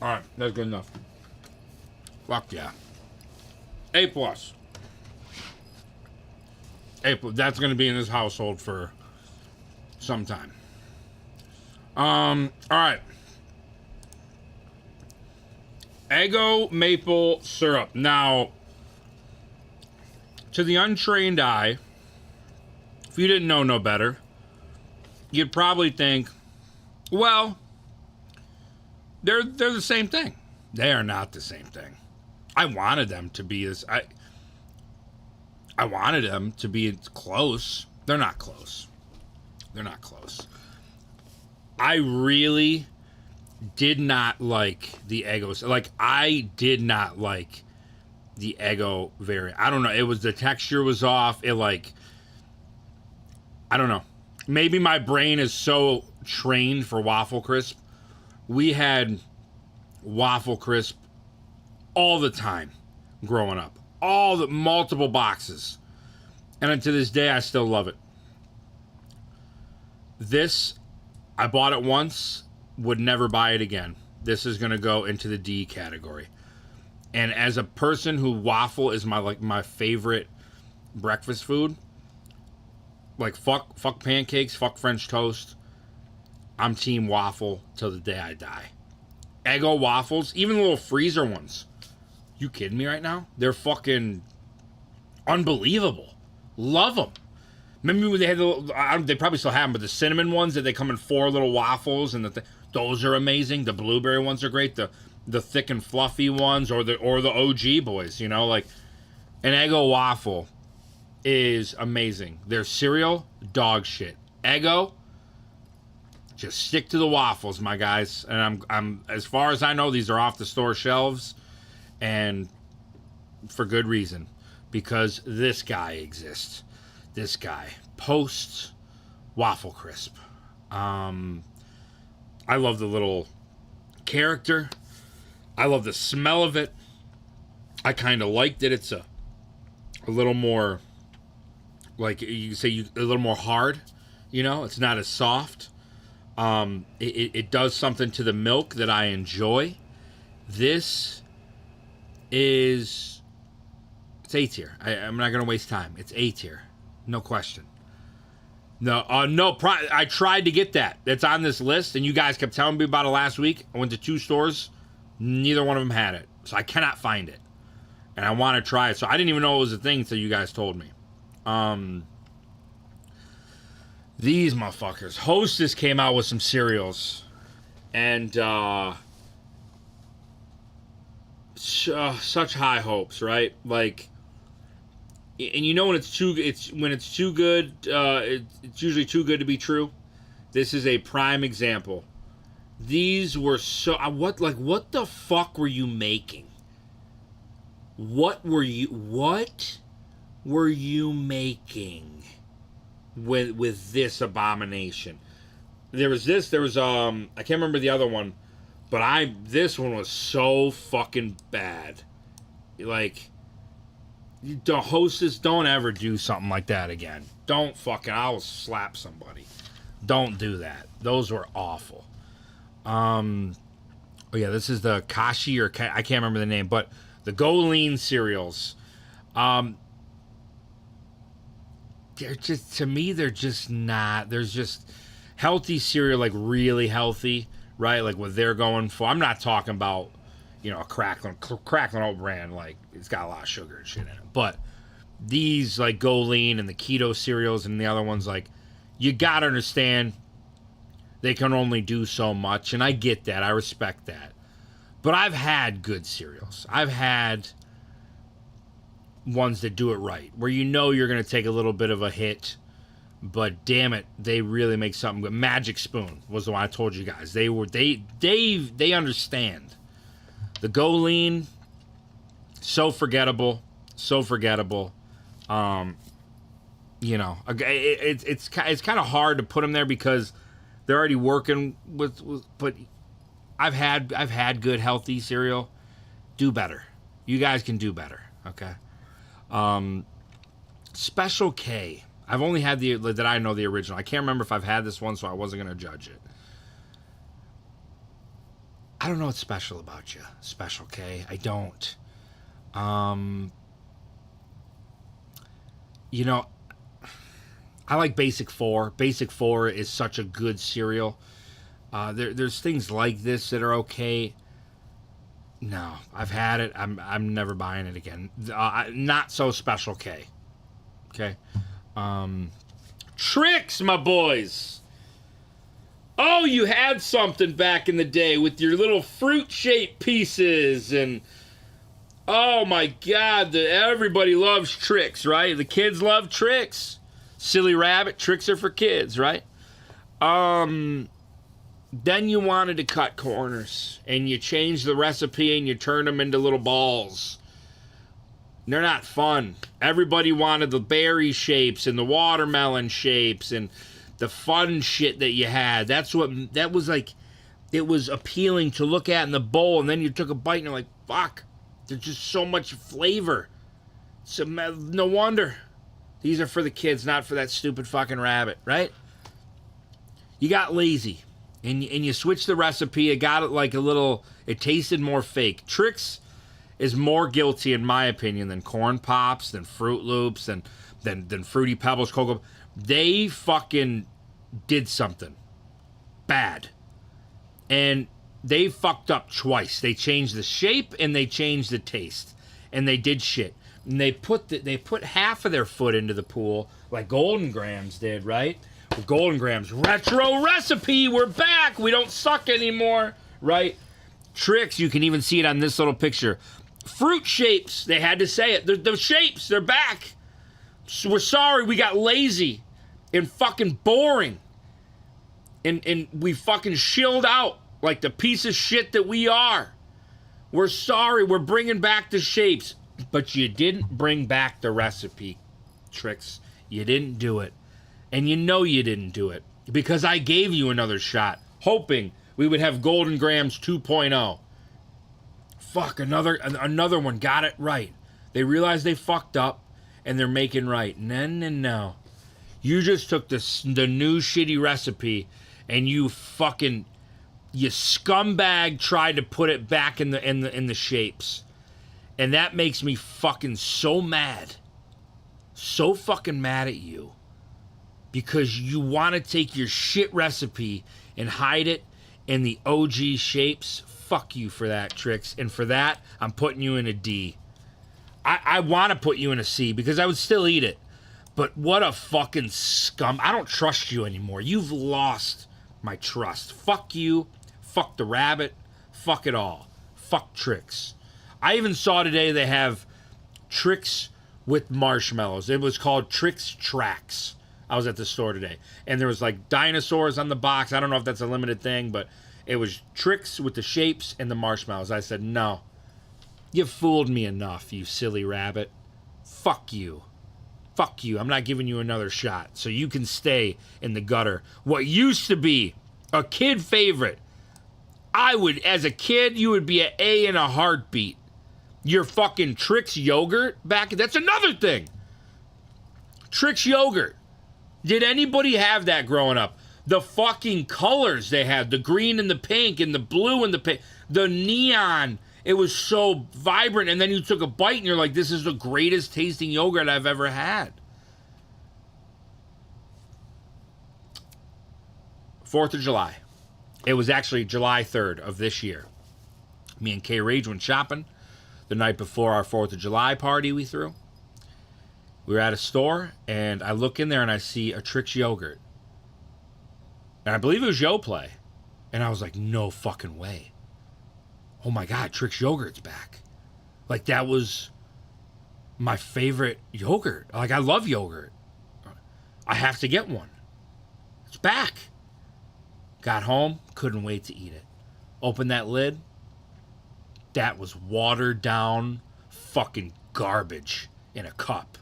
Alright, that's good enough. Fuck yeah. A+. That's gonna be in this household for some time. Alright. Eggo maple syrup. Now, to the untrained eye, if you didn't know no better, you'd probably think, well, they're the same thing. They are not the same thing. I wanted them to be as I wanted them to be close. They're not close. They're not close. I really did not like the Eggos. Like, I did not like the Eggo variant. I don't know. It was, the texture was off. It like, I don't know. Maybe my brain is so trained for Waffle Crisp. We had Waffle Crisp all the time growing up. All the multiple boxes. And to this day, I still love it. This, I bought it once, would never buy it again. This is going to go into the D category. And as a person who waffle is my favorite breakfast food, like fuck pancakes, fuck French toast, I'm team waffle till the day I die. Eggo waffles, even the little freezer ones. You kidding me right now? They're fucking unbelievable. Love them. Remember when they had they probably still have them, but the cinnamon ones that they come in 4 little waffles, and those are amazing. The blueberry ones are great. The thick and fluffy ones, or the OG boys, you know, like an Eggo waffle is amazing. Their cereal, dog shit. Eggo, just stick to the waffles, my guys. And I'm as far as I know, these are off the store shelves, and for good reason, because this guy exists. This guy, Post Waffle Crisp. I love the little character. I love the smell of it. I kind of like that it's a little more, like you say, a little more hard. You know, it's not as soft. It does something to the milk that I enjoy. This is, it's A tier. I'm not gonna waste time. It's A tier, no question. No, I tried to get that. That's on this list, and you guys kept telling me about it last week. I went to 2 stores. Neither one of them had it. So I cannot find it. And I want to try it. So I didn't even know it was a thing until you guys told me. These motherfuckers. Hostess came out with some cereals. And such high hopes, right? Like, and you know when it's too good, it's usually too good to be true. This is a prime example. These were so, what the fuck were you making? What? were you making with this abomination? There was this. There was I can't remember the other one, but this one was so fucking bad. Like, the hostess, don't ever do something like that again. Don't fucking. I'll slap somebody. Don't do that. Those were awful. Oh yeah, this is the Kashi or I can't remember the name, but the Go Lean cereals. They're just, to me, they're just not. There's just healthy cereal, like really healthy, right? Like what they're going for. I'm not talking about, a crackling oat brand, like it's got a lot of sugar and shit in it. But these like Go Lean and the keto cereals and the other ones, like, you gotta understand they can only do so much, and I get that. I respect that. But I've had good cereals. I've had ones that do it right, where you're going to take a little bit of a hit, but damn it, they really make something good. Magic Spoon was the one I told you guys. They understand. The Go Lean, so forgettable. It's kind of hard to put them there because they're already working with but I've had good healthy cereal. Do better. You guys can do better, okay? Special K. I've only had that I know the original. I can't remember if I've had this one, so I wasn't going to judge it. I don't know what's special about you, Special K. I don't. I like Basic 4. Basic 4 is such a good cereal. There's things like this that are okay. No, I've had it. I'm never buying it again. Not so Special K. Okay. Tricks, my boys. Oh, you had something back in the day with your little fruit-shaped pieces, and oh my God, everybody loves Tricks, right? The kids love Tricks. Silly Rabbit, Tricks are for kids, right? Then you wanted to cut corners, and you changed the recipe, and you turned them into little balls. They're not fun. Everybody wanted the berry shapes and the watermelon shapes and the fun shit that you had. That was like, it was appealing to look at in the bowl, and then you took a bite and you're like, fuck, there's just so much flavor. So no wonder. These are for the kids, not for that stupid fucking rabbit, right? You got lazy, and you switched the recipe. It got it like a little, it tasted more fake. Tricks is more guilty, in my opinion, than Corn Pops, than Fruit Loops, than Fruity Pebbles, Cocoa. They fucking did something bad. And they fucked up twice. They changed the shape and they changed the taste. And they did shit. And they put half of their foot into the pool, like Golden Grams did, right? Golden Grams retro recipe. We're back. We don't suck anymore, right? Tricks. You can even see it on this little picture. Fruit shapes. They had to say it. The shapes. They're back. So we're sorry. We got lazy and fucking boring. And we fucking shilled out like the piece of shit that we are. We're sorry. We're bringing back the shapes. But you didn't bring back the recipe, Tricks. You didn't do it. And you know you didn't do it. Because I gave you another shot, hoping we would have Golden Grams 2.0. Fuck, another one got it right. They realized they fucked up, and they're making right. No. You just took the new shitty recipe, and you scumbag tried to put it back in the shapes. And that makes me fucking so mad. So fucking mad at you. Because you want to take your shit recipe and hide it in the OG shapes. Fuck you for that, Tricks. And for that, I'm putting you in a D. I want to put you in a C because I would still eat it. But what a fucking scum. I don't trust you anymore. You've lost my trust. Fuck you. Fuck the rabbit. Fuck it all. Fuck Tricks. I even saw today they have Tricks with marshmallows. It was called Tricks Tracks. I was at the store today. And there was like dinosaurs on the box. I don't know if that's a limited thing, but it was Tricks with the shapes and the marshmallows. I said, no. You fooled me enough, you silly rabbit. Fuck you. Fuck you. I'm not giving you another shot. So you can stay in the gutter. What used to be a kid favorite, as a kid, you would be an A in a heartbeat. Your fucking Trix yogurt back, that's another thing. Trix yogurt. Did anybody have that growing up? The fucking colors they had, the green and the pink and the blue and the pink, the neon. It was so vibrant, and then you took a bite and you're like, this is the greatest tasting yogurt I've ever had. 4th of July. It was actually July 3rd of this year. Me and K Rage went shopping the night before our 4th of July party we threw. We were at a store, and I look in there and I see a Trix yogurt. And I believe it was Yoplait. And I was like, no fucking way. Oh my God, Trix yogurt's back. Like, that was my favorite yogurt. Like, I love yogurt. I have to get one. It's back. Got home, couldn't wait to eat it. Opened that lid. That was watered down fucking garbage in a cup.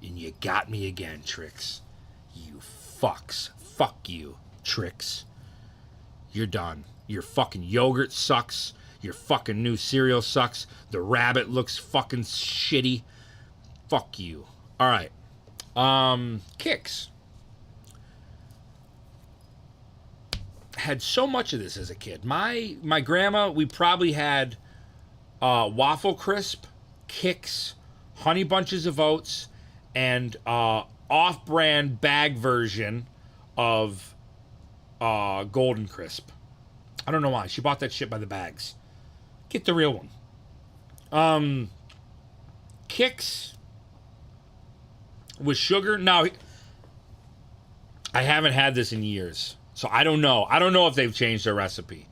And you got me again, Trix. You fucks. Fuck you, Trix. You're done. Your fucking yogurt sucks. Your fucking new cereal sucks. The rabbit looks fucking shitty. Fuck you. All right. Kicks. Had so much of this as a kid. My grandma, we probably had Waffle Crisp, Kicks, Honey Bunches of Oats, and off-brand bag version of Golden Crisp. I don't know why. She bought that shit by the bags. Get the real one. Kicks with sugar. Now, I haven't had this in years, so I don't know. I don't know if they've changed their recipe.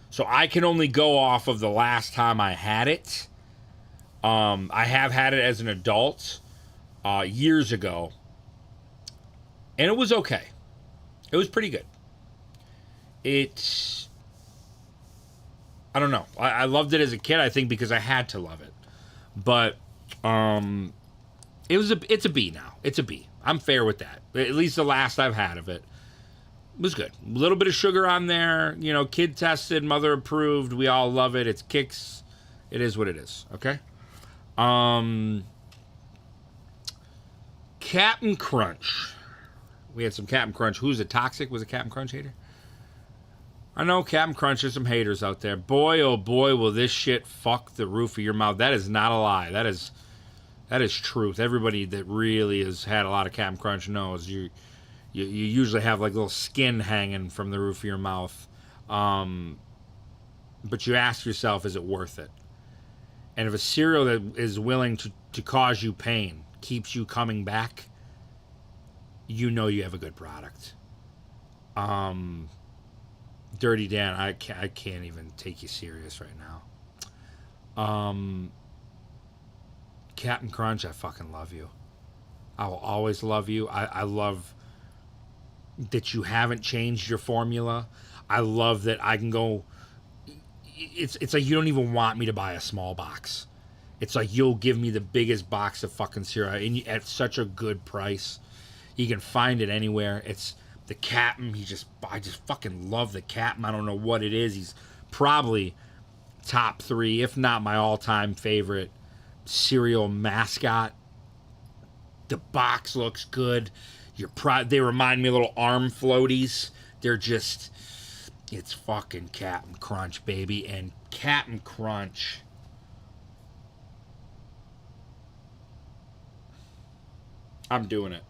So I can only go off of the last time I had it. I have had it as an adult years ago, and it was okay. It was pretty good. I don't know. I loved it as a kid, I think, because I had to love it. But it's a B now. It's a B. I'm fair with that. At least the last I've had of it was good. A little bit of sugar on there. You know, kid tested, mother approved. We all love it. It's Kicks. It is what it is. Okay? Captain Crunch. We had some Captain Crunch. Who's a toxic? Was a Captain Crunch hater? I know Captain Crunch, there's some haters out there. Boy, oh boy, will this shit fuck the roof of your mouth. That is not a lie. That is truth. Everybody that really has had a lot of Captain Crunch knows you usually have like little skin hanging from the roof of your mouth. But you ask yourself, is it worth it? And if a cereal that is willing to cause you pain keeps you coming back, you know you have a good product. Dirty Dan, I can't even take you serious right now. Captain Crunch, I fucking love you. I will always love you. I love that you haven't changed your formula. I love that I can go. It's like you don't even want me to buy a small box. It's like you'll give me the biggest box of fucking cereal and at such a good price. You can find it anywhere. It's the Captain. I just fucking love the Captain. I don't know what it is. He's probably top 3, if not my all-time favorite cereal mascot. The box looks good. They remind me of little arm floaties. It's fucking Captain Crunch, baby. And Captain Crunch, I'm doing it.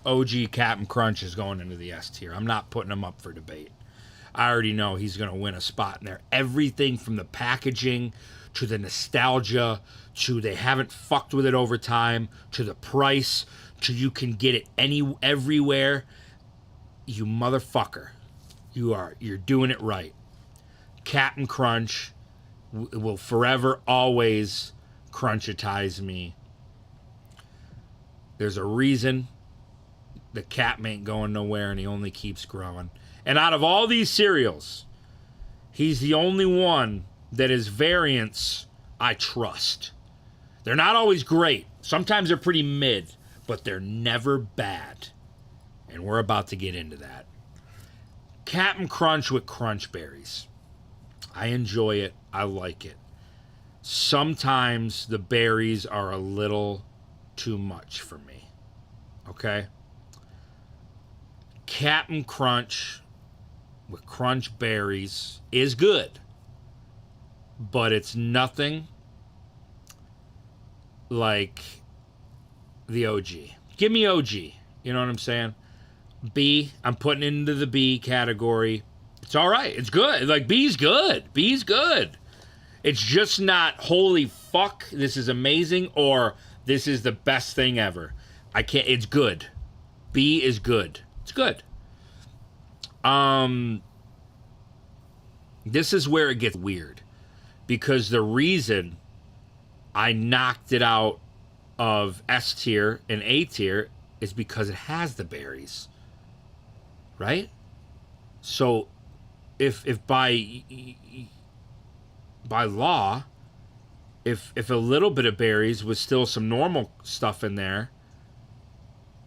OG Captain Crunch is going into the S tier. I'm not putting him up for debate. I already know he's going to win a spot in there. Everything from the packaging to the nostalgia to they haven't fucked with it over time to the price to you can get it everywhere. You motherfucker. You're doing it right. Captain Crunch will forever, always crunchitize me. There's a reason the Cap ain't going nowhere and he only keeps growing. And out of all these cereals, he's the only one that is variants I trust. They're not always great. Sometimes they're pretty mid, but they're never bad. And we're about to get into that. Captain Crunch with crunch berries. I enjoy it. I like it. Sometimes the berries are a little too much for me. Okay? Captain Crunch with crunch berries is good. But it's nothing like the OG. Give me OG. You know what I'm saying? B, I'm putting it into the B category. It's all right. It's good. Like, B's good. B's good. It's just not, holy fuck, this is amazing, or this is the best thing ever. I can't, it's good. B is good. It's good. This is where it gets weird. Because the reason I knocked it out of S tier and A tier is because it has the berries. Right? So if by law, if a little bit of berries with still some normal stuff in there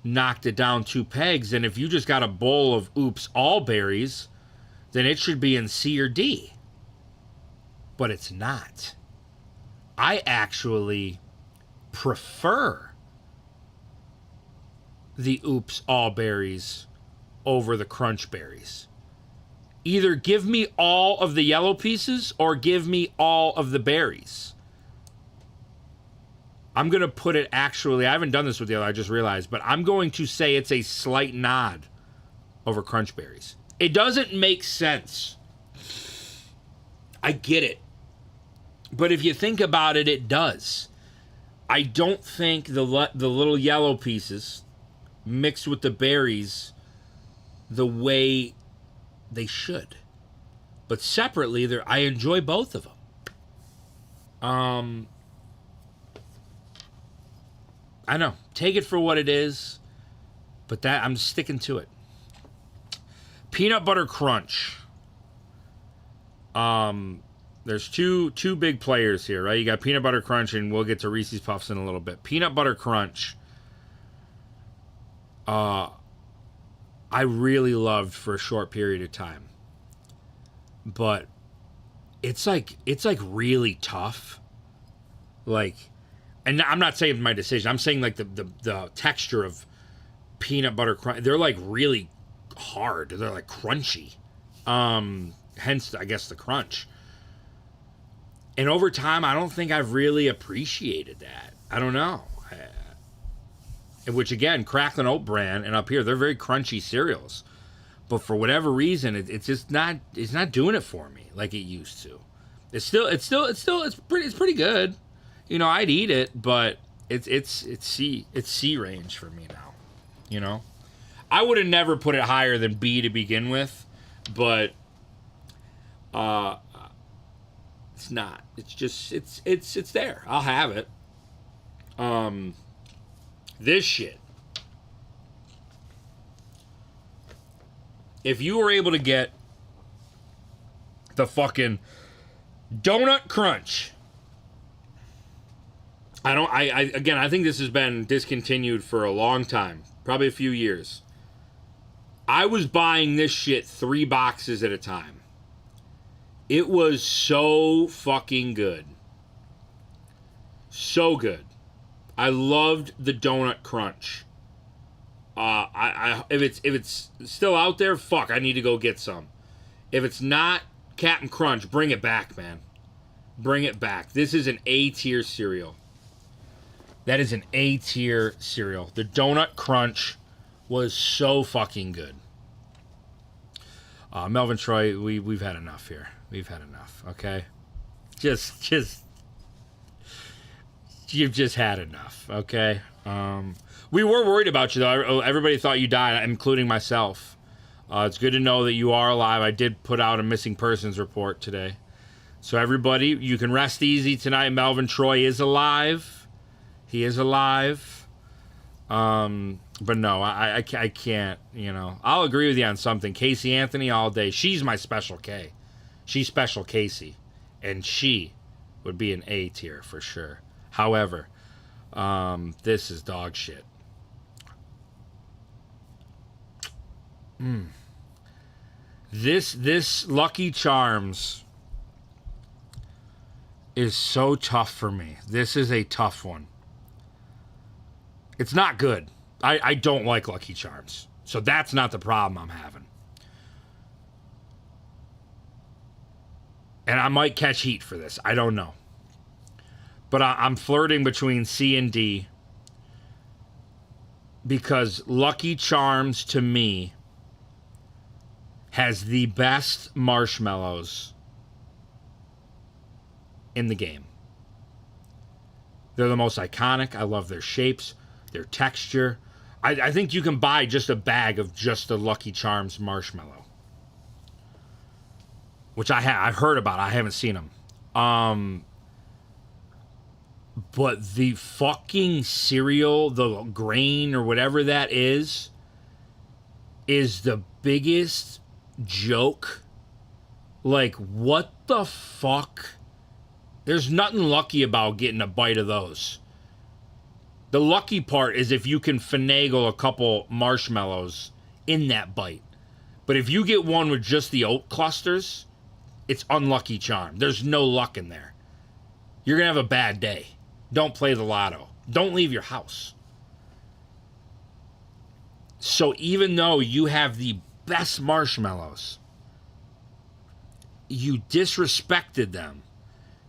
knocked it down 2 pegs, and if you just got a bowl of oops all berries, then it should be in C or D. But it's not. I actually prefer the oops all berries over the crunch berries. Either give me all of the yellow pieces or give me all of the berries. I'm going to put it actually, I haven't done this with the other, I just realized, but I'm going to say it's a slight nod over crunch berries. It doesn't make sense. I get it. But if you think about it, it does. I don't think the little yellow pieces mixed with the berries the way they should. But separately, I enjoy both of them. I know. Take it for what it is. But that I'm sticking to it. Peanut butter crunch. There's two big players here, right? You got peanut butter crunch, and we'll get to Reese's Puffs in a little bit. Peanut butter crunch. I really loved for a short period of time. But it's like really tough. Like, and I'm not saying my decision. I'm saying like the texture of peanut butter crunch. They're like really hard. They're like crunchy. Hence, I guess, the crunch. And over time, I don't think I've really appreciated that. I don't know. Which, again, Cracklin' Oat brand, and up here, they're very crunchy cereals. But for whatever reason, it's just not, it's not doing it for me like it used to. It's pretty good. You know, I'd eat it, but it's C range for me now. You know? I would have never put it higher than B to begin with, but it's not. It's just it's there. I'll have it. This shit. If you were able to get the fucking donut crunch, I think this has been discontinued for a long time, probably a few years. I was buying this shit 3 boxes at a time. It was so fucking good. So good. I loved the donut crunch. If it's still out there, fuck, I need to go get some. If it's not, Captain Crunch, bring it back, man. Bring it back. This is an A tier cereal. That is an A tier cereal. The donut crunch was so fucking good. Melvin Troy, we've had enough here. We've had enough, okay? You've just had enough, okay? We were worried about you, though. Everybody thought you died, including myself. It's good to know that you are alive. I did put out a missing persons report today. So everybody, you can rest easy tonight. Melvin Troy is alive. He is alive. But no, I can't, you know. I'll agree with you on something. Casey Anthony all day. She's my special K. She's special Casey. And she would be an A tier for sure. However, this is dog shit. This Lucky Charms is so tough for me. This is a tough one. It's not good. I don't like Lucky Charms. So that's not the problem I'm having. And I might catch heat for this. I don't know. But I'm flirting between C and D. Because Lucky Charms, to me, has the best marshmallows in the game. They're the most iconic. I love their shapes, their texture. I think you can buy just a bag of just the Lucky Charms marshmallow. Which I've heard about. I haven't seen them. But the fucking cereal, the grain or whatever that is the biggest joke. Like, what the fuck? There's nothing lucky about getting a bite of those. The lucky part is if you can finagle a couple marshmallows in that bite. But if you get one with just the oat clusters, it's unlucky charm. There's no luck in there. You're going to have a bad day. Don't play the lotto. Don't leave your house. So even though you have the best marshmallows, you disrespected them.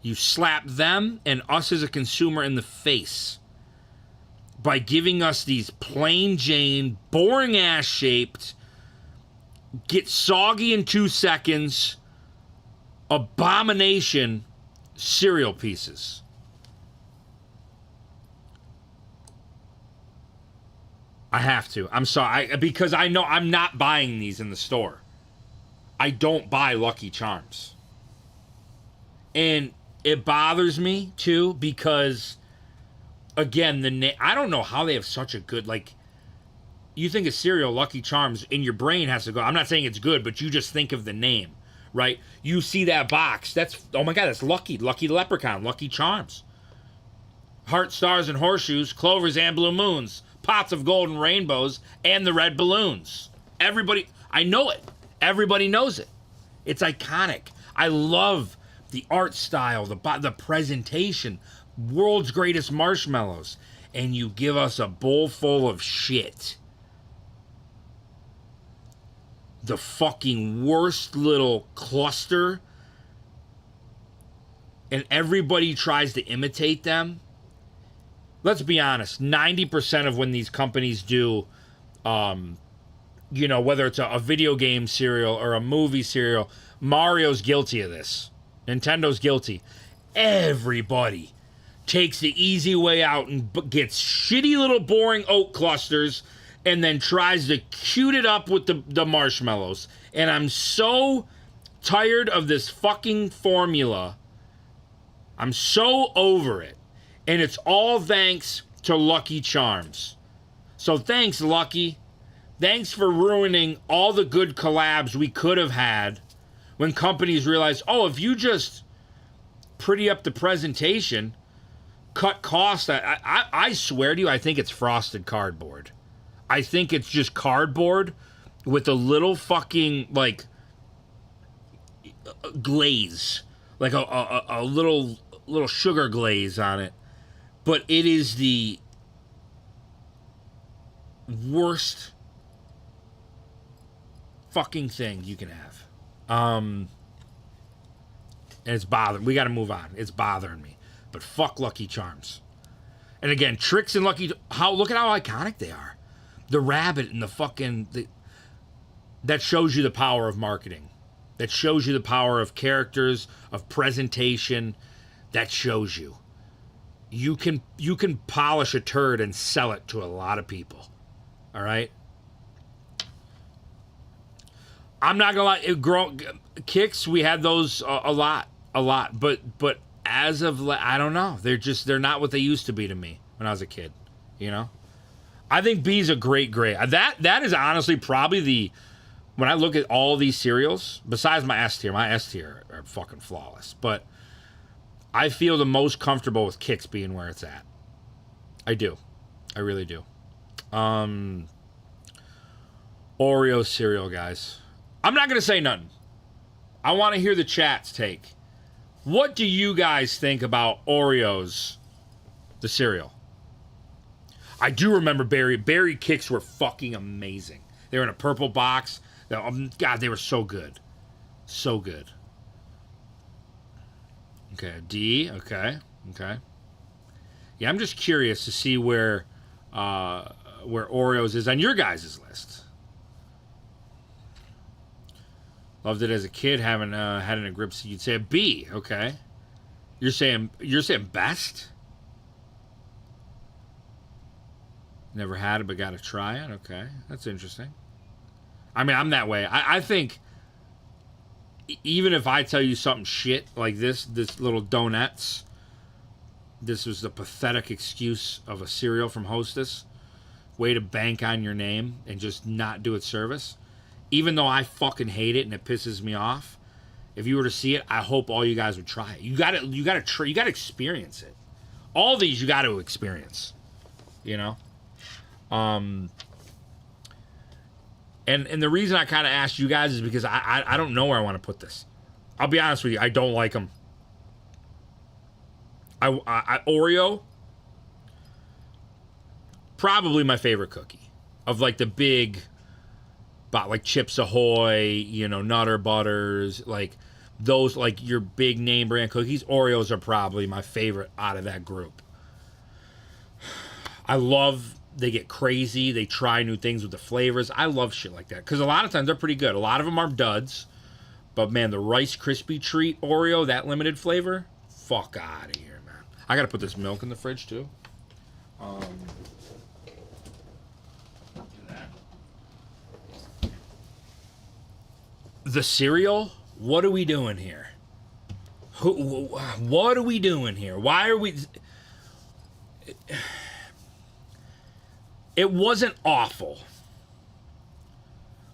You slapped them and us as a consumer in the face by giving us these plain Jane, boring ass shaped, get soggy in 2 seconds, abomination cereal pieces. I have to. I'm sorry. Because I know I'm not buying these in the store. I don't buy Lucky Charms. And it bothers me, too, because, again, I don't know how they have such a good, like, you think of cereal, Lucky Charms, in your brain has to go, I'm not saying it's good, but you just think of the name, right? You see that box, that's, oh my God, that's Lucky Leprechaun, Lucky Charms. Heart, stars, and horseshoes, clovers, and blue moons, pots of golden rainbows, and the red balloons. Everybody, I know it. Everybody knows it. It's iconic. I love the art style, the presentation, world's greatest marshmallows, and you give us a bowl full of shit. The fucking worst little cluster, and everybody tries to imitate them. Let's be honest, 90% of when these companies do, whether it's a video game cereal or a movie cereal, Mario's guilty of this. Nintendo's guilty. Everybody takes the easy way out and gets shitty little boring oat clusters and then tries to cute it up with the marshmallows. And I'm so tired of this fucking formula. I'm so over it. And it's all thanks to Lucky Charms. So thanks, Lucky. Thanks for ruining all the good collabs we could have had when companies realize, oh, if you just pretty up the presentation, cut costs. I swear to you, I think it's frosted cardboard. I think it's just cardboard with a little fucking, like, glaze. Like a little sugar glaze on it. But it is the worst fucking thing you can have. And it's bothering. We got to move on. It's bothering me. But fuck Lucky Charms. And again, Tricks and Lucky. Look at how iconic they are. The rabbit and the fucking. That shows you the power of marketing. That shows you the power of characters, of presentation. That shows you. You can polish a turd and sell it to a lot of people. All right? I'm not going to lie. Kicks, we had those a lot. But as of, I don't know. They're not what they used to be to me when I was a kid. You know? I think B's a great grade. That is honestly probably when I look at all these cereals, besides my S tier are fucking flawless. But I feel the most comfortable with Kix being where it's at. I do. I really do. Oreo cereal, guys. I'm not going to say nothing. I want to hear the chat's take. What do you guys think about Oreos, the cereal? I do remember Berry Kix were fucking amazing. They were in a purple box. God, they were so good. So good. Okay, D. Okay. Yeah, I'm just curious to see where Oreos is on your guys' list. Loved it as a kid. Haven't had it in a grip. So you'd say a B. Okay. You're saying best. Never had it, but got to try it. Okay, that's interesting. I mean, I'm that way. I think even if I tell you something shit like this little donuts, this was the pathetic excuse of a cereal from Hostess. Way to bank on your name and just not do it service. Even though I fucking hate it and it pisses me off, if you were to see it, I hope all you guys would try it. You gotta experience it. All these you got to experience. You know. And the reason I kind of asked you guys is because I don't know where I want to put this. I'll be honest with you, I don't like them. Oreo, probably my favorite cookie of like the big, like Chips Ahoy, you know, Nutter Butters, like those, like your big name brand cookies. Oreos are probably my favorite out of that group. I love. They get crazy. They try new things with the flavors. I love shit like that. Because a lot of times they're pretty good. A lot of them are duds. But, man, the Rice Krispie Treat Oreo, that limited flavor, fuck out of here, man. I got to put this milk in the fridge, too. The cereal? What are we doing here? What are we doing here? Why are we... It wasn't awful,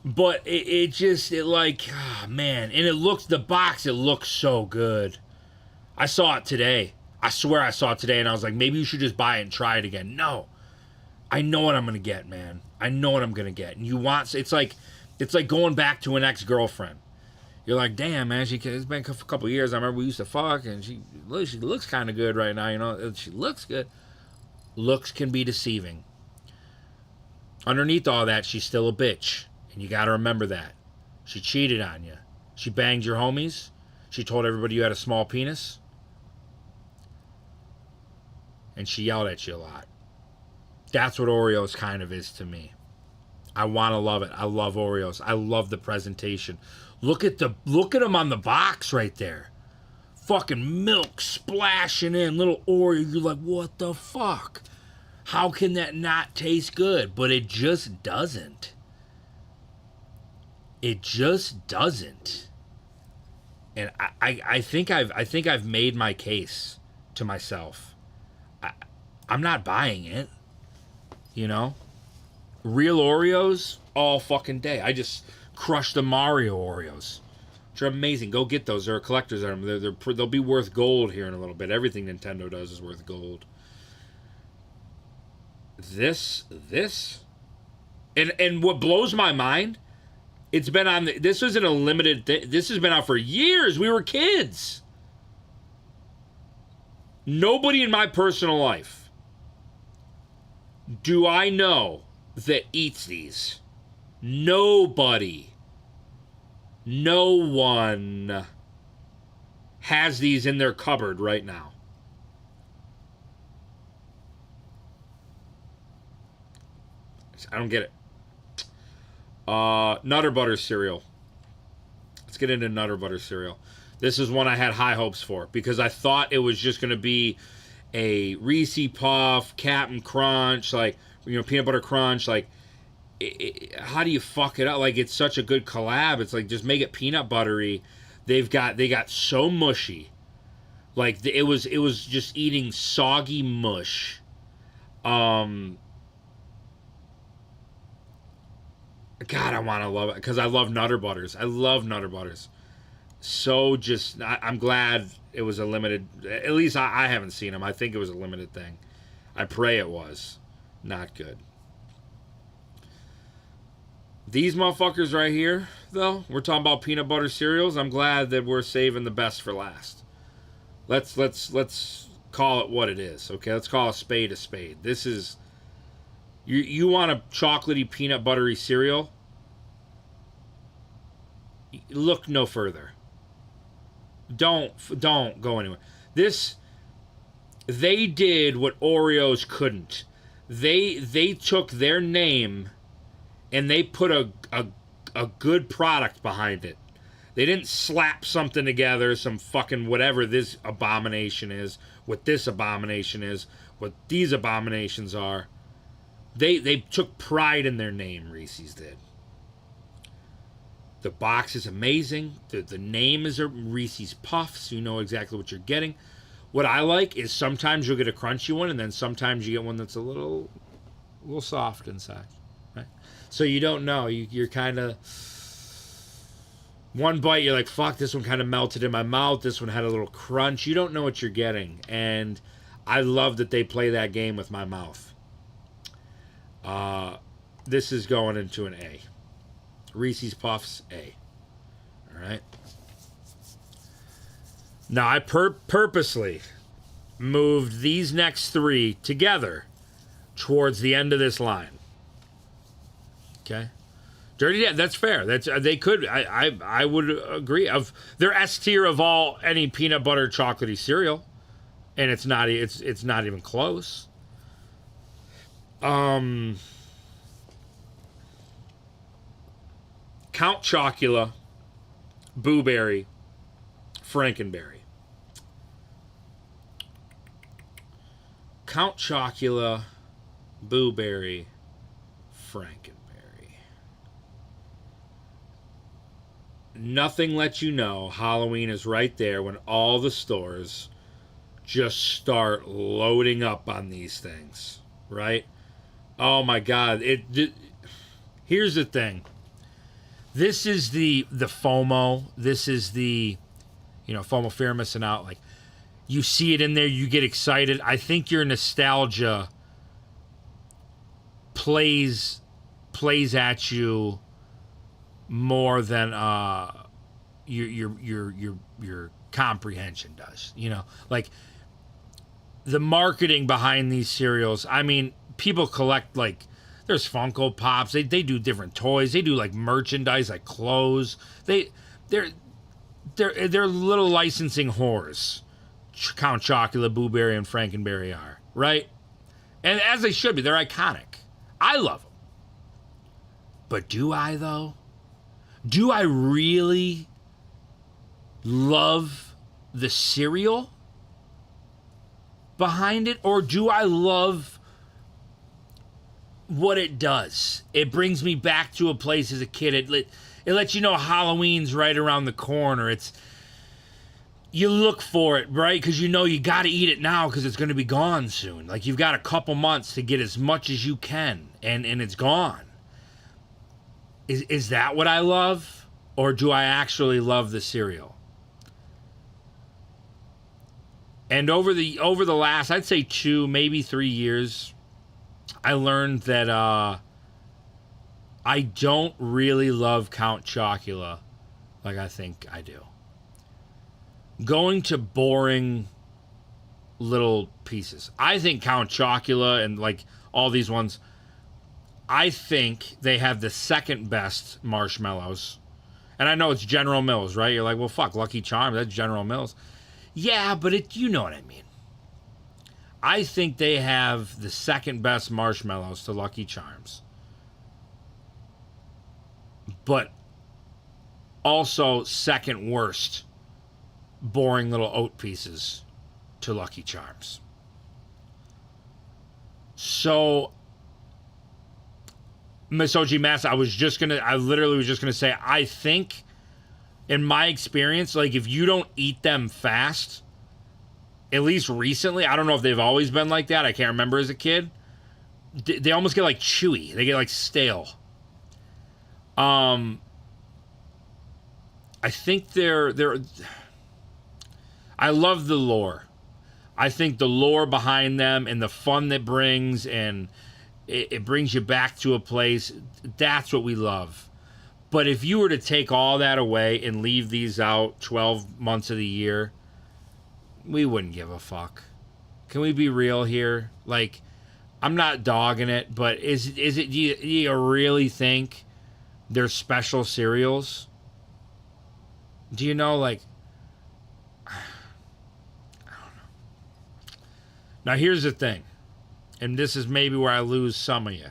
but it like, man, and the box, it looks so good. I saw it today. I swear I saw it today, and I was like, maybe you should just buy it and try it again. No, I know what I'm going to get, man. I know what I'm going to get. And it's like going back to an ex-girlfriend. You're like, damn, man, it's been a couple of years. I remember we used to fuck, and she looks kind of good right now, you know. She looks good. Looks can be deceiving. Underneath all that, she's still a bitch. And you gotta remember that. She cheated on you. She banged your homies. She told everybody you had a small penis. And she yelled at you a lot. That's what Oreos kind of is to me. I want to love it. I love Oreos. I love the presentation. Look at them on the box right there. Fucking milk splashing in. Little Oreo. You're like, what the fuck? How can that not taste good? But it just doesn't. It just doesn't. And I think I've made my case to myself. I'm not buying it. You know? Real Oreos all fucking day. I just crushed the Mario Oreos. Which are amazing. Go get those. They're a collector's item. They'll be worth gold here in a little bit. Everything Nintendo does is worth gold. This and what blows my mind, it's been on this isn't a limited thing. This has been out for years. We were kids. Nobody in my personal life do I know that eats these. Nobody. No one has these in their cupboard right now. I don't get it. Nutter Butter cereal. Let's get into Nutter Butter cereal. This is one I had high hopes for because I thought it was just going to be a Reese Puff, Cap'n Crunch, like, you know, Peanut Butter Crunch. Like, how do you fuck it up? Like, it's such a good collab. It's like, just make it peanut buttery. They got so mushy. Like, it was just eating soggy mush. God, I want to love it because I love Nutter Butters. I love Nutter Butters. so just, I'm glad it was a limited, at least I haven't seen them. I think it was a limited thing. I pray it was. Not good. These motherfuckers right here, though, we're talking about peanut butter cereals. I'm glad that we're saving the best for last. Let's call it what it is, okay? Let's call a spade a spade. This is, you want a chocolatey peanut buttery cereal? Look no further. Don't go anywhere. They did what Oreos couldn't. They took their name and they put a good product behind it. They didn't slap something together, some fucking whatever this abomination is, what this abomination is, what these abominations are. They took pride in their name, Reese's did. The box is amazing. The name is a Reese's Puffs. You know exactly what you're getting. What I like is sometimes you'll get a crunchy one, and then sometimes you get one that's a little soft inside. Right? So you don't know. You're kind of... One bite, you're like, fuck, this one kind of melted in my mouth. This one had a little crunch. You don't know what you're getting. And I love that they play that game with my mouth. This is going into an A. Reese's Puffs, A. All right. Now, I purposely moved these next three together towards the end of this line. Okay? Dirty Dad, that's fair. That's they could. I would agree. They're S tier of any peanut butter chocolatey cereal, and it's not even close. Count Chocula, Boo Berry, Frankenberry. Count Chocula, Boo Berry, Frankenberry. Nothing lets you know Halloween is right there when all the stores just start loading up on these things, right? Oh my God! Here's the thing. This is the FOMO. This is the, FOMO, fear of missing out. Like, you see it in there, you get excited. I think your nostalgia plays at you more than your comprehension does. Like the marketing behind these cereals. I mean, people collect there's Funko Pops. They do different toys. They do merchandise, like clothes. They're little licensing whores. Count Chocula, Boo Berry, and Frankenberry are, right? And as they should be. They're iconic. I love them. But do I, though? Do I really love the cereal behind it? Or do I love what it does? It brings me back to a place as a kid. It lets you know Halloween's right around the corner. You look for it, right? Because you got to eat it now because it's going to be gone soon. Like, you've got a couple months to get as much as you can, and it's gone. Is that what I love? Or do I actually love the cereal? And over the last, I'd say 2, maybe 3 years, I learned that I don't really love Count Chocula like I think I do. Going to boring little pieces. I think Count Chocula and all these ones, I think they have the second best marshmallows. And I know it's General Mills, right? You're like, well, fuck, Lucky Charms, that's General Mills. Yeah, but you know what I mean. I think they have the second best marshmallows to Lucky Charms. But also second worst boring little oat pieces to Lucky Charms. So, Miss OG Mass, I literally was just gonna say, I think, in my experience, if you don't eat them fast, at least recently, I don't know if they've always been like that. I can't remember as a kid. They almost get chewy. They get stale. I think they're I love the lore. I think the lore behind them and the fun that brings, and it brings you back to a place. That's what we love. But if you were to take all that away and leave these out 12 months of the year, we wouldn't give a fuck. Can we be real here? Like, I'm not dogging it, but is it? Do you really think they're special cereals? Do you know, like, I don't know. Now here's the thing, and this is maybe where I lose some of you.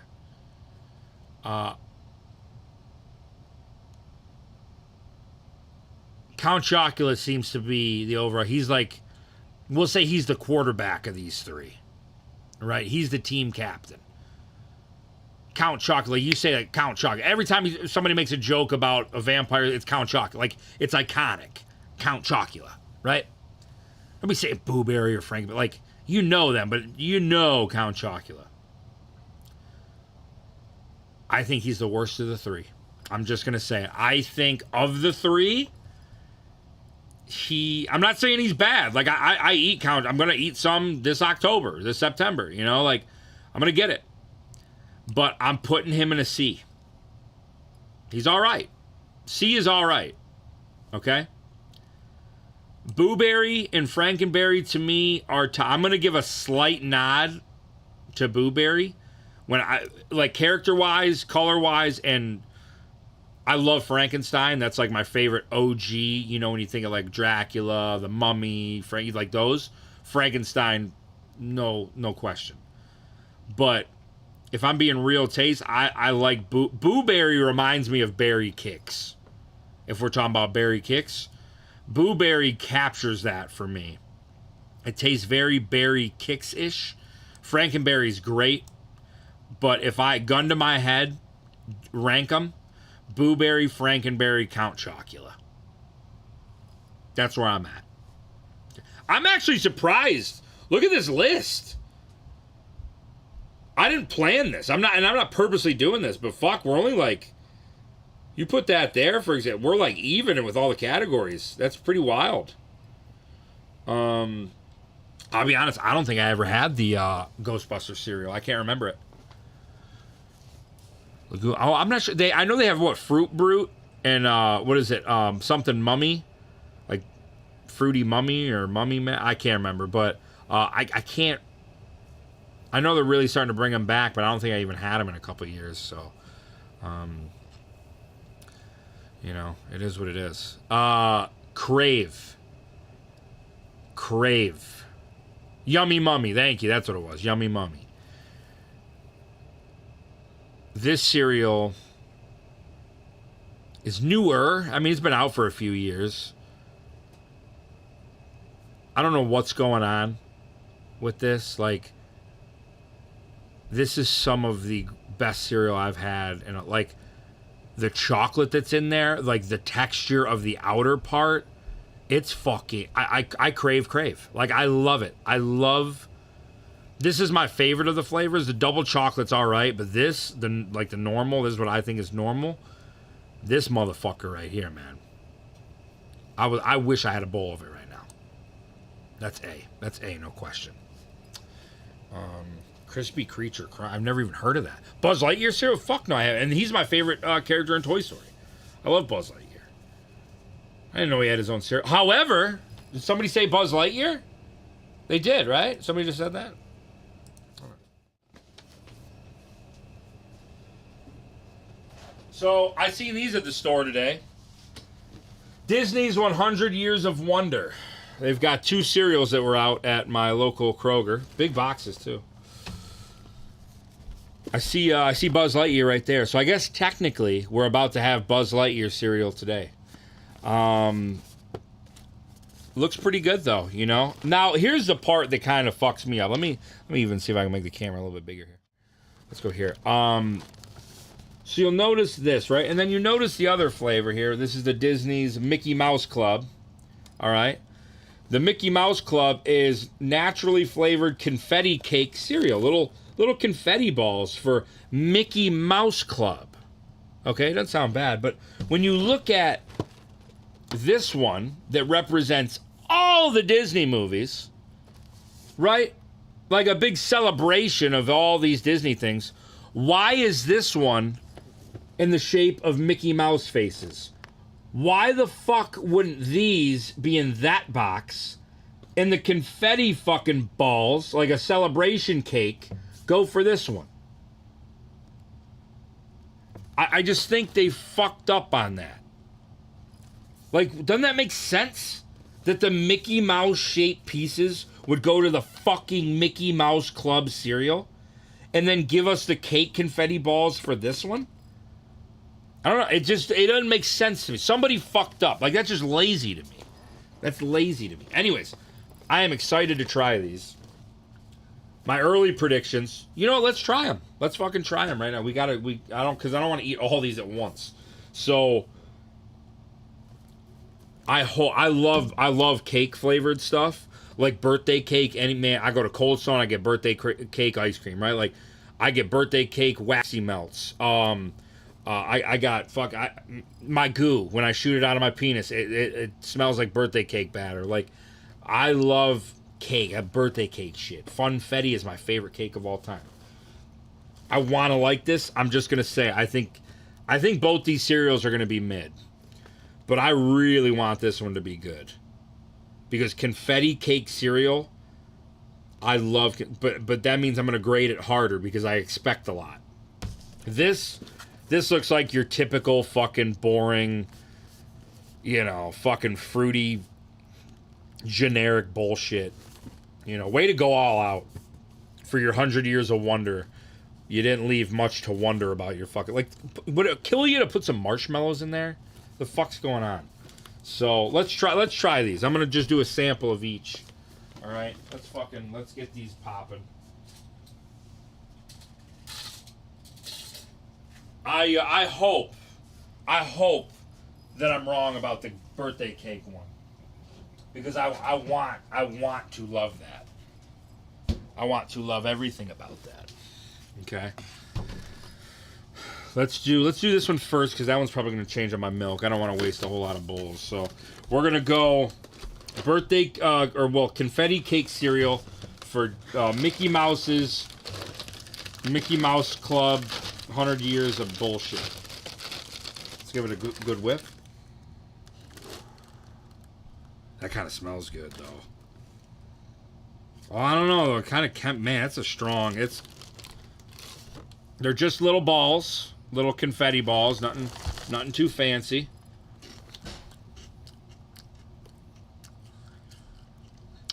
Count Chocula seems to be the overall. He's like, we'll say he's the quarterback of these three, right? He's the team captain. Count Chocula, you say that Count Chocula. Every time somebody makes a joke about a vampire, it's Count Chocula. Like, it's iconic. Count Chocula, right? Let me say Booberry or Frank, but like, you know them, but you know Count Chocula. I think he's the worst of the three. I'm just going to say it. I think of the three, I'm not saying he's bad. Like, I eat Count. I'm going to eat some this October, this September, you know? Like, I'm going to get it. But I'm putting him in a C. He's all right. C is all right. Okay? Booberry and Frankenberry, to me, are... I'm going to give a slight nod to Booberry. When I... Like, character-wise, color-wise, and... I love Frankenstein. That's, like, my favorite OG. You know, when you think of, like, Dracula, the Mummy, Frankie, like those. Frankenstein, no question. But... if I'm being real taste, I like Booberry reminds me of Berry Kicks. If we're talking about Berry Kicks, Booberry captures that for me. It tastes very Berry Kicks-ish. Frankenberry's great, but if I, gun to my head, rank them, Booberry, Frankenberry, Count Chocula. That's where I'm at. I'm actually surprised. Look at this list. I didn't plan this. I'm not purposely doing this, but fuck, we're only like, you put that there, for example, we're like even with all the categories. That's pretty wild. I'll be honest, I don't think I ever had the Ghostbuster cereal. I can't remember it. I'm not sure. I know they have what, Fruit Brute and what is it? Something Mummy, like Fruity Mummy or Mummy Man. I can't remember, but I can't. I know they're really starting to bring them back, but I don't think I even had them in a couple of years. So, you know, it is what it is. Crave. Yummy Mummy. Thank you. That's what it was. Yummy Mummy. This cereal is newer. I mean, it's been out for a few years. I don't know what's going on with this. Like, this is some of the best cereal I've had. And like the chocolate that's in there, like the texture of the outer part, it's fucking, I crave. Like, I love it. This is my favorite of the flavors. The double chocolate's all right, but this, the normal, this is what I think is normal. This motherfucker right here, man. I wish I had a bowl of it right now. That's A, no question. Crispy Creature. I've never even heard of that. Buzz Lightyear cereal? Fuck no, I haven't. And he's my favorite character in Toy Story. I love Buzz Lightyear. I didn't know he had his own cereal. However, did somebody say Buzz Lightyear? They did, right? Somebody just said that? All right. So, I see these at the store today. Disney's 100 Years of Wonder. They've got 2 cereals that were out at my local Kroger. Big boxes, too. I see Buzz Lightyear right there. So I guess technically we're about to have Buzz Lightyear cereal today. Looks pretty good though, you know. Now here's the part that kind of fucks me up. Let me even see if I can make the camera a little bit bigger here. Let's go here. So you'll notice this, right? And then you notice the other flavor here. This is the Disney's Mickey Mouse Club. All right. The Mickey Mouse Club is naturally flavored confetti cake cereal. Little confetti balls for Mickey Mouse Club. Okay, it doesn't sound bad, but when you look at this one that represents all the Disney movies, right? Like a big celebration of all these Disney things. Why is this one in the shape of Mickey Mouse faces? Why the fuck wouldn't these be in that box and the confetti fucking balls, like a celebration cake, go for this one? I just think they fucked up on that. Like, doesn't that make sense? That the Mickey Mouse shaped pieces would go to the fucking Mickey Mouse Club cereal and then give us the cake confetti balls for this one? I don't know. It doesn't make sense to me. Somebody fucked up. Like, that's just lazy to me. That's lazy to me. Anyways, I am excited to try these. My early predictions. You know what? Let's try them. Let's fucking try them right now. Because I don't want to eat all these at once. So I love cake flavored stuff, like birthday cake. I go to Cold Stone, I get birthday cake ice cream, right? Like I get birthday cake waxy melts. I got my goo when I shoot it out of my penis. It smells like birthday cake batter. Like I love cake, birthday cake shit. Funfetti is my favorite cake of all time. I want to like this. I'm just gonna say I think both these cereals are gonna be mid, but I really want this one to be good because confetti cake cereal, I love. But that means I'm gonna grade it harder because I expect a lot. This looks like your typical fucking boring, fucking fruity, generic bullshit. Way to go all out for your 100 years of wonder. You didn't leave much to wonder about your fucking... Like, would it kill you to put some marshmallows in there? The fuck's going on? So, let's try these. I'm going to just do a sample of each. Alright? Let's get these popping. I hope that I'm wrong about the birthday cake one. Because I want to love that. I want to love everything about that. Okay. Let's do this one first because that one's probably going to change on my milk. I don't want to waste a whole lot of bowls. So we're going to go confetti cake cereal for Mickey Mouse Club 100 years of bullshit. Let's give it a good whiff. That kind of smells good though. Oh, I don't know. It kind of man, that's a strong. They're just little balls, little confetti balls, nothing too fancy.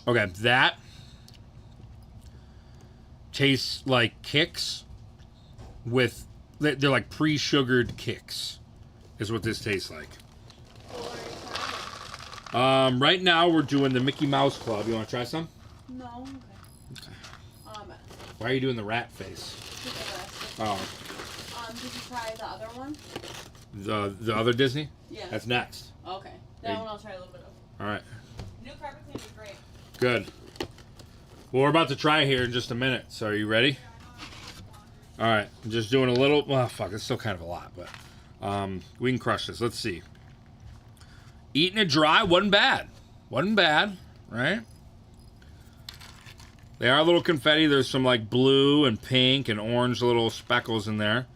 Okay, that tastes like Kix they're like pre-sugared Kix is what this tastes like. Right now we're doing the Mickey Mouse Club. You want to try some? No. Okay. Why are you doing the rat face? Oh. Did you try the other one? The other Disney? Yeah. That's next. Okay. That one I'll try a little bit of. All right. New carpet cleaner is great. Good. Well, we're about to try here in just a minute. So are you ready? All right. I'm just doing a little. Well, fuck. It's still kind of a lot, but we can crush this. Let's see. Eating it dry wasn't bad. Wasn't bad, right? They are a little confetti. There's some like blue and pink and orange little speckles in there.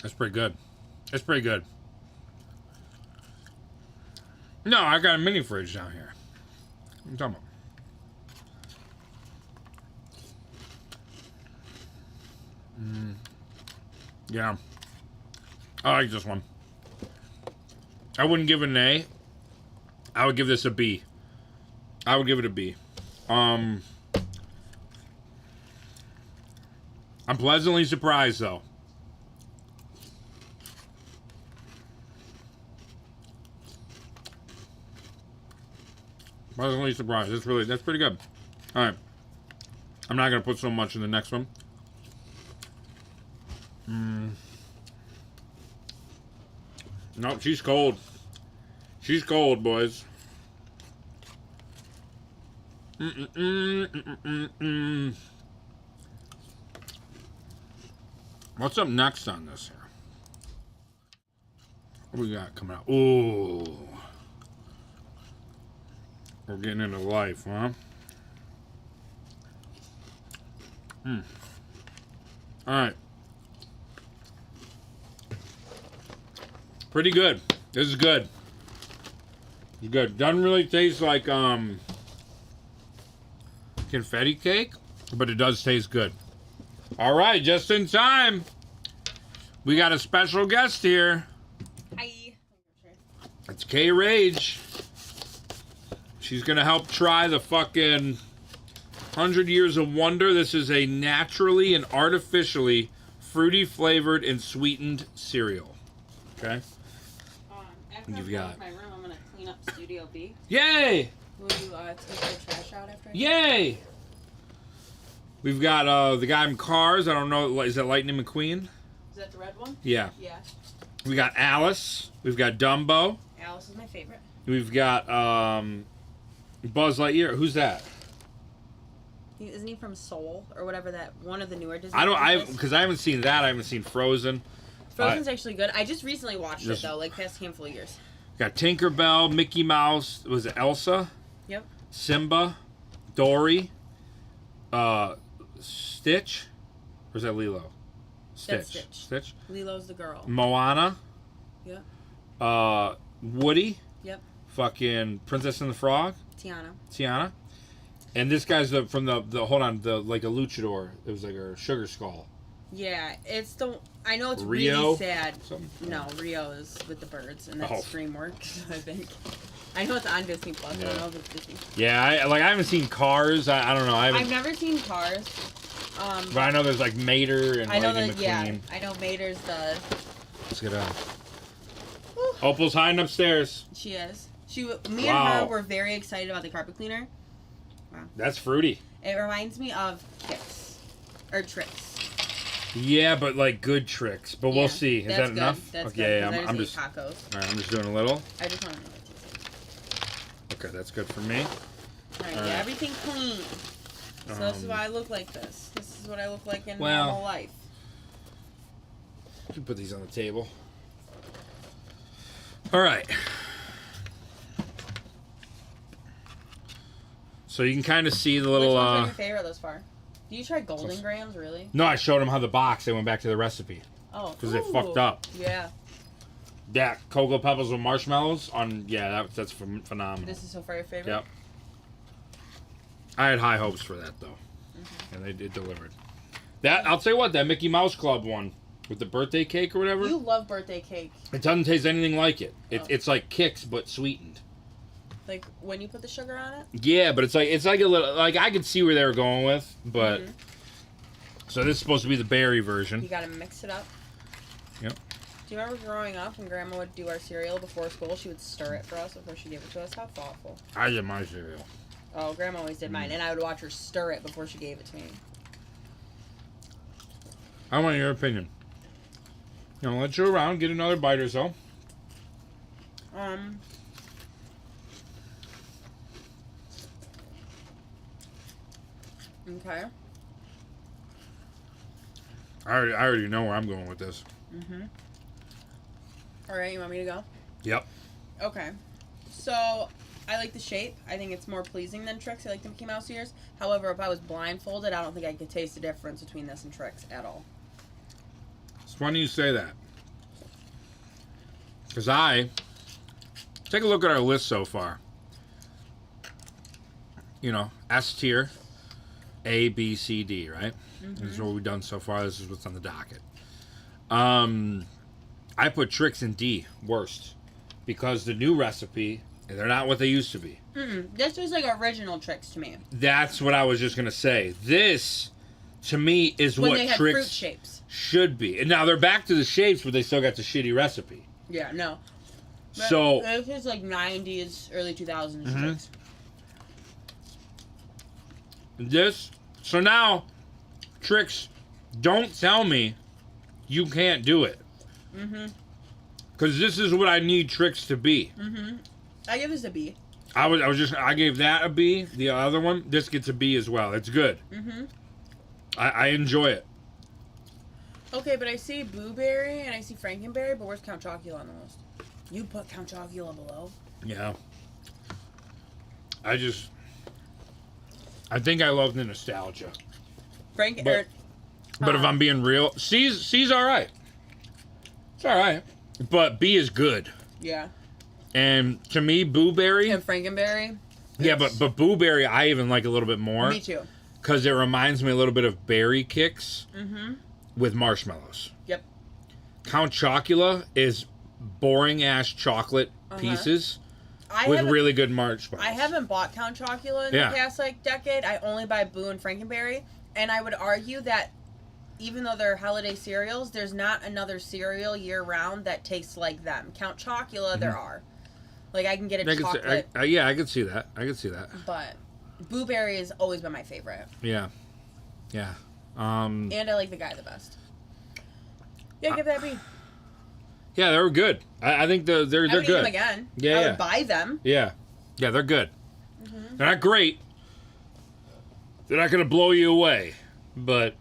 That's pretty good. That's pretty good. No, I got a mini fridge down here. What are you talking about? Yeah. I like this one. I wouldn't give it an A. I would give this a B. I would give it a B. I'm pleasantly surprised, though. Pleasantly surprised. That's pretty good. All right. I'm not gonna put so much in the next one. Nope, she's cold. She's cold, boys. What's up next on this here? What we got coming out? Ooh. We're getting into life, huh? Alright. Pretty good. This is good. It's good. Doesn't really taste like confetti cake, but it does taste good. Alright, just in time. We got a special guest here. Hi. It's K Rage. She's gonna help try the fucking 100 Years of Wonder. This is a naturally and artificially fruity flavored and sweetened cereal. Okay? After You've I got- close my room, I'm gonna clean up Studio B. Yay! Will you take the trash out after? Yay! We've got the guy in Cars. I don't know. Is that Lightning McQueen? Is that the red one? Yeah. Yeah. We got Alice. We've got Dumbo. Alice is my favorite. We've got Buzz Lightyear. Who's that? Isn't he from Soul or whatever that one of the newer Disney? Because I haven't seen that. I haven't seen Frozen. Frozen's actually good. I just recently watched Just- it though, like past handful of years. Got Tinkerbell, Mickey Mouse. Was it Elsa? Yep. Simba, Dory, Stitch, or is that Lilo? That's Stitch. Stitch. Lilo's the girl. Moana. Yep. Woody. Yep. Fucking Princess and the Frog. Tiana. And this guy's from the hold on, like a luchador. It was like a sugar skull. Yeah, it's the. I know it's Rio? really sad. Something? No, Rio is with the birds, and that's Oh. DreamWorks. I think. I know it's on Disney Plus. I don't know if it's Disney. Yeah, I haven't seen Cars. I don't know. I've never seen Cars. But I know there's like Mater and I know Lightning that. Yeah, McQueen. I know Mater's the. Let's get out. Opal's hiding upstairs. She is. Me Wow. and her were very excited about the carpet cleaner. That's fruity. It reminds me of Kicks or Tricks. Yeah, but like good tricks. But Yeah, we'll see. Is that's that good. enough? That's okay, good, yeah, 'cause I I'm just just. ate tacos. All right, I'm just doing a little. I just want to know what it tastes like. Okay, that's good for me. Alright, Alright. yeah, everything clean. So this is why I look like this. This is what I look like in Well- normal life. You can put these on the table. All right. So you can kind of see the little. Which one's your favorite thus far? Do you try Golden Grams, really? No, I showed them how the box. They went back to the recipe Oh. because they fucked up. Yeah. Yeah, Cocoa Pebbles with marshmallows on. Yeah, that's phenomenal. This is so far your favorite? Yep. I had high hopes for that though, and they delivered. That I'll tell you what, that Mickey Mouse Club one with the birthday cake or whatever. You love birthday cake. It doesn't taste anything like it. Oh. It's like Kix but sweetened. Like when you put the sugar on it? Yeah, but it's like a little like I could see where they were going with, but Mhm. so this is supposed to be the berry You version. gotta mix it up. Yep. Do you remember growing up when Grandma would do our cereal before school? She would stir it for us before she gave it to us. How thoughtful. I did my cereal. Oh, Grandma always did mine, and I would watch her stir it before she gave it to me. I want your opinion. You know, let you around, get another bite or so. Okay. I already know where I'm going with this. All right, you want me to go? Yep. Okay. So, I like the shape. I think it's more pleasing than Trix. I like the Mickey Mouse ears. However, if I was blindfolded, I don't think I could taste the difference between this and Trix at all. It's funny you say that. Because take a look at our list so far. You know, S tier, A, B, C, D, right? This is what we've done so far. This is what's on the docket. I put Trix in D, worst. Because the new recipe, they're not what they used to be. This is like original Trix to me. That's what I was just going to say. This, to me, is When what they had fruit Trix shapes. should be. And now they're back to the shapes, but they still got the shitty recipe. Yeah, no. But So this is like 90s, early 2000s Trix. So now, Trix, don't tell me you can't do it. Mm-hmm. Because this is what I need Trix to be. Mm-hmm. I give this a B. I gave that a B. The other one, this gets a B as well. It's good. Mm-hmm. I enjoy it. Okay, but I see Blueberry and I see Frankenberry, but where's Count Chocula on the list? You put Count Chocula below? Yeah. I think I love the nostalgia. But if I'm being real, C's all right. It's all right. But B is good. Yeah. And to me, Blueberry. And Frankenberry. Yeah, but Blueberry I even like a little bit more. Me too. Because it reminds me a little bit of Berry Kicks with marshmallows. Yep. Count Chocula is boring ass chocolate pieces with really good marshmallows. I haven't bought Count Chocula in the past decade. I only buy Boo and Frankenberry. And I would argue that even though they're holiday cereals, there's not another cereal year round that tastes like them. Count Chocula, there are. Like, I can get a chocolate. I could see that. But Blueberry has always been my favorite. Yeah. And I like the guy the best. Yeah, give that a B. Yeah, they were good. I think they're good. I would eat them again. Yeah, I would buy them. Yeah, they're good. They're not great. They're not gonna blow you away, but.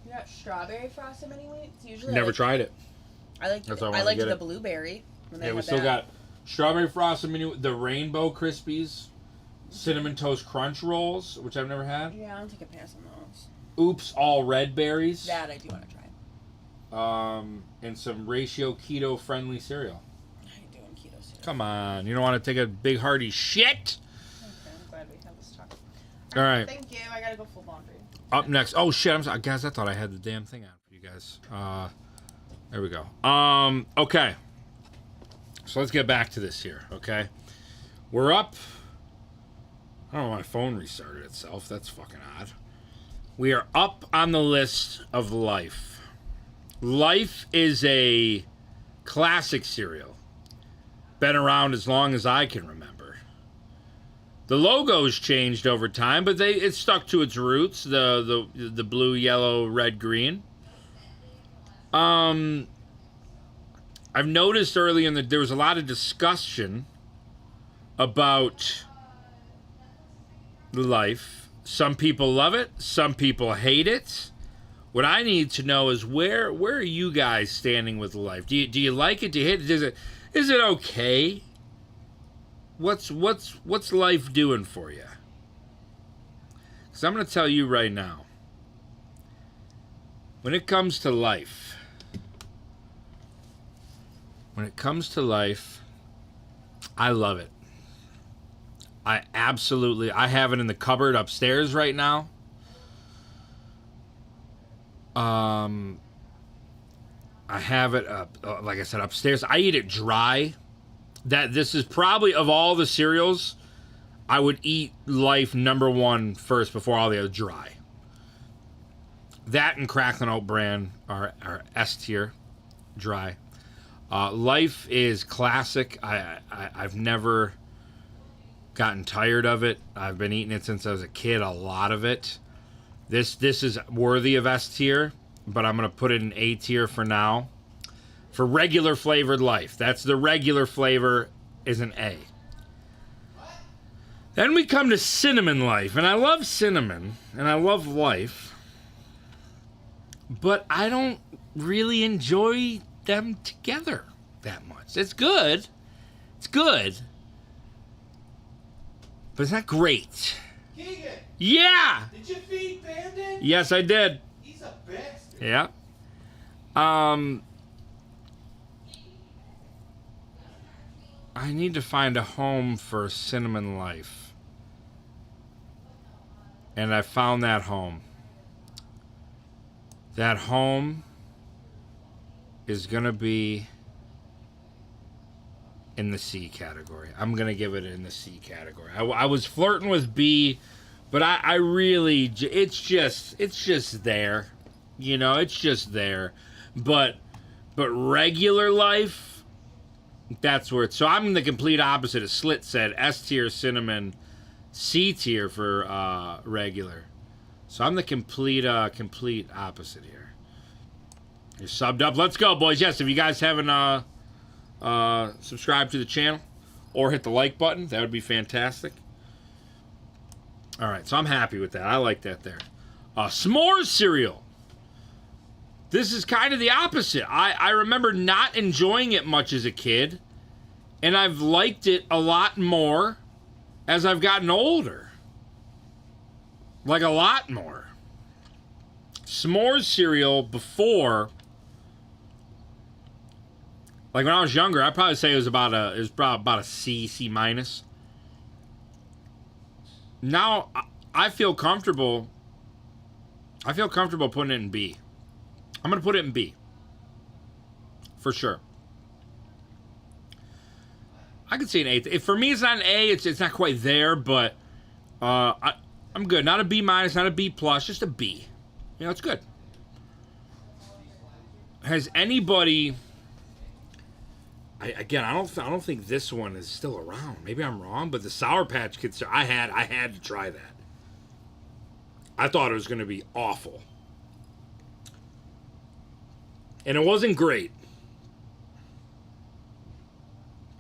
You got strawberry frosted mini wheats? Usually never tried it. I liked the blueberry. We still got strawberry frosted mini, the rainbow crispies, cinnamon toast crunch rolls, which I've never had. Yeah, I'll take a pass on those. Oops, all red berries. That I do want to try. And some ratio keto friendly cereal. I ain't doing keto cereal. Come on, you don't want to take a big hearty shit? Okay, I'm glad we have this talk. All right. Thank you. I gotta go full laundry. Up next. Oh shit! I'm sorry, guys. I thought I had the damn thing on for you guys. There we go. Okay. So let's get back to this here. Okay. We're up. I don't know. My phone restarted itself. That's fucking odd. We are up on the list of Life. Life is a classic cereal. Been around as long as I can remember. The logo's changed over time, but it stuck to its roots. The blue, yellow, red, green. I've noticed early there was a lot of discussion about Life. Some people love it. Some people hate it. What I need to know is where are you guys standing with Life? Do you like it? Do you hate it? Is it okay? What's Life doing for you? Because I'm going to tell you right now. When it comes to Life, I love it. I have it in the cupboard upstairs right now. I have it like I said, upstairs. I eat it dry. This is probably, of all the cereals, I would eat Life number one first before all the other dry. That and Cracklin' Oat Bran are S tier, dry. Life is classic. I've never gotten tired of it. I've been eating it since I was a kid, a lot of it. This is worthy of S tier, but I'm going to put it in A tier for now. For regular flavored Life. That's the regular flavor is an A. Then we come to Cinnamon Life. And I love cinnamon. And I love Life. But I don't really enjoy them together that much. It's good. It's good. But it's not great. Kegan! Yeah! Did you feed Bandit? Yes, I did. He's a bastard. Yeah. I need to find a home for Cinnamon Life. And I found that home. That home is going to be in the C category. I'm going to give it in the C category. I was flirting with B, but I really, it's just there. You know, it's just there. But regular Life, that's where it's, so I'm the complete opposite of Slit said. S tier cinnamon, C tier for regular. So I'm the complete opposite here. You're subbed up. Let's go, boys. Yes, if you guys haven't subscribed to the channel or hit the like button, that would be fantastic. All right, so I'm happy with that. I like that there. S'mores cereal. This is kind of the opposite. I remember not enjoying it much as a kid, and I've liked it a lot more as I've gotten older. Like a lot more. S'mores cereal before, like when I was younger, I'd probably say it was about a C minus. Now I feel comfortable. I feel comfortable putting it in B. I'm gonna put it in B. For sure. I could see an A. For me, it's not an A. It's not quite there, but I'm good. Not a B minus, not a B plus, just a B. You know, it's good. Has anybody? I don't think this one is still around. Maybe I'm wrong, but the Sour Patch Kids, I had to try that. I thought it was going to be awful, and it wasn't great,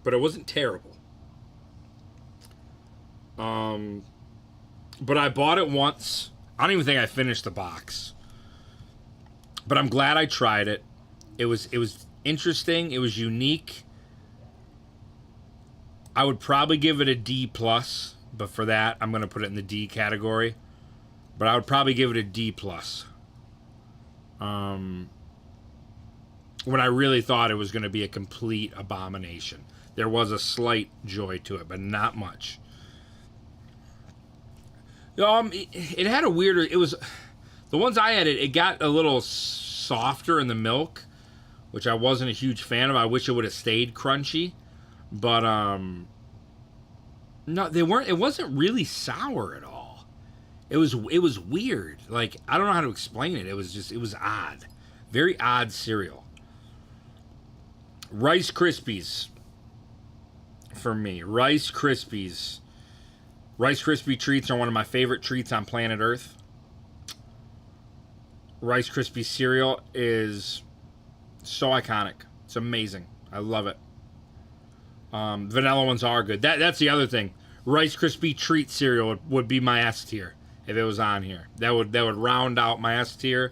but it wasn't terrible. But I bought it once. I don't even think I finished the box, but I'm glad I tried it. It was interesting. It was unique. I would probably give it a D plus, but for that, I'm going to put it in the D category. But I would probably give it a D plus. When I really thought it was going to be a complete abomination. There was a slight joy to it, but not much. It had a weirder. It was the ones I had. It got a little softer in the milk, which I wasn't a huge fan of. I wish it would have stayed crunchy, but no, they weren't. It wasn't really sour at all. It was weird. Like, I don't know how to explain it. It was odd, very odd cereal. Rice Krispies. For me, Rice Krispies. Rice Krispie treats are one of my favorite treats on planet Earth. Rice Krispie cereal is so iconic. It's amazing. I love it. Vanilla ones are good. That's the other thing. Rice Krispie treat cereal would be my S tier if it was on here. That would round out my S tier.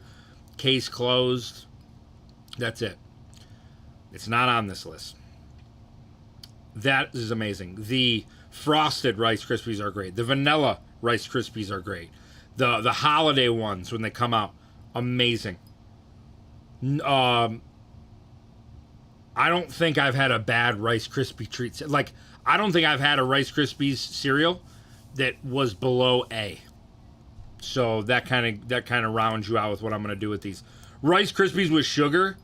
Case closed. That's it. It's not on this list. That is amazing. The frosted Rice Krispies are great. The vanilla Rice Krispies are great. The holiday ones when they come out, amazing. I don't think I've had a bad Rice Krispie treat. Like, I don't think I've had a Rice Krispies cereal that was below A. So that kind of rounds you out with what I'm going to do with these. Rice Krispies with sugar,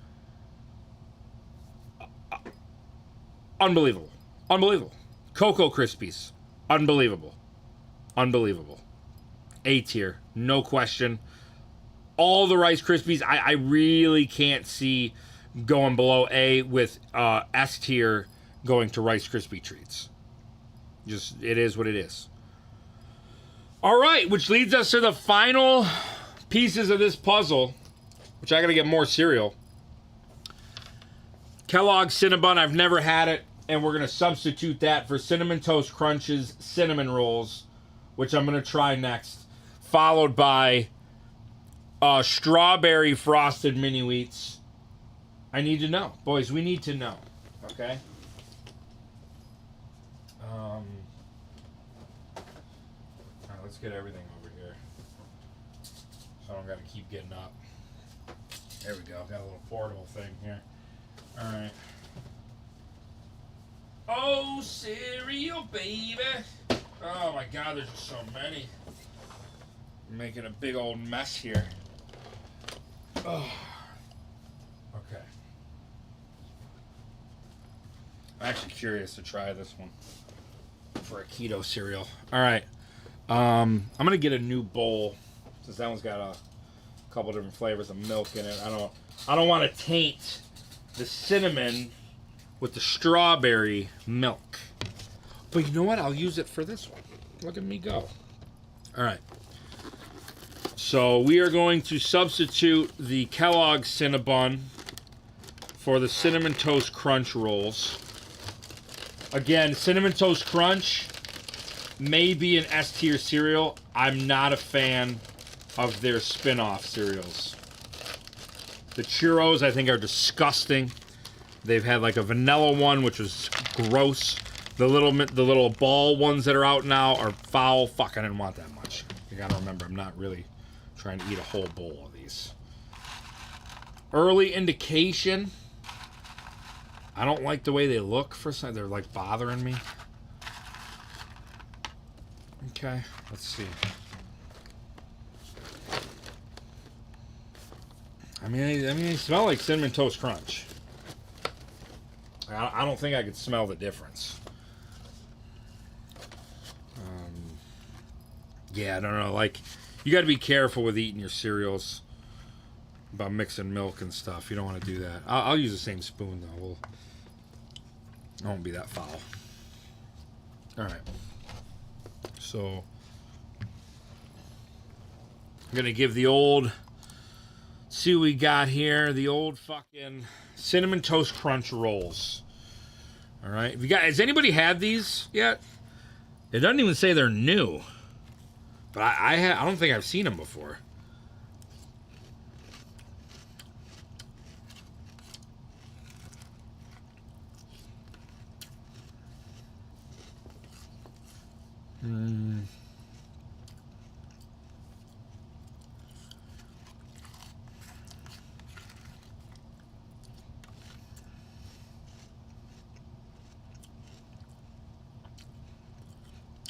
unbelievable. Unbelievable. Cocoa Krispies, unbelievable. Unbelievable. A tier, no question. All the Rice Krispies, I really can't see going below A, with S tier going to Rice Krispie treats. Just, it is what it is. All right, which leads us to the final pieces of this puzzle, which I got to get more cereal. Kellogg's Cinnabon, I've never had it, and we're going to substitute that for Cinnamon Toast Crunch's Cinnamon Rolls, which I'm going to try next, followed by Strawberry Frosted Mini Wheats. I need to know. Boys, we need to know. Okay? Alright, let's get everything over here, so I don't got to keep getting up. There we go. Got a little portable thing here. Alright. Oh, cereal, baby. Oh, my God, there's just so many. I'm making a big old mess here. Oh. Okay. I'm actually curious to try this one for a keto cereal. All right. I'm going to get a new bowl, since that one's got a couple different flavors of milk in it. I don't want to taint the cinnamon with the strawberry milk. But you know what? I'll use it for this one. Look at me go. All right. So we are going to substitute the Kellogg's Cinnabon for the Cinnamon Toast Crunch rolls. Again, Cinnamon Toast Crunch may be an S tier cereal. I'm not a fan of their spin-off cereals. The churros, I think, are disgusting. They've had like a vanilla one, which was gross. The little ball ones that are out now are foul. Fuck, I didn't want that much. You gotta remember, I'm not really trying to eat a whole bowl of these. Early indication. I don't like the way they look for some. They're like bothering me. Okay, let's see. I mean, they smell like Cinnamon Toast Crunch. I don't think I could smell the difference. Yeah, I don't know. Like, you got to be careful with eating your cereals about mixing milk and stuff. You don't want to do that. I'll use the same spoon though. I won't be that foul. All right. So I'm gonna give the old. See what we got here. The old fucking Cinnamon Toast Crunch rolls. All right. Has anybody had these yet? It doesn't even say they're new. But I don't think I've seen them before.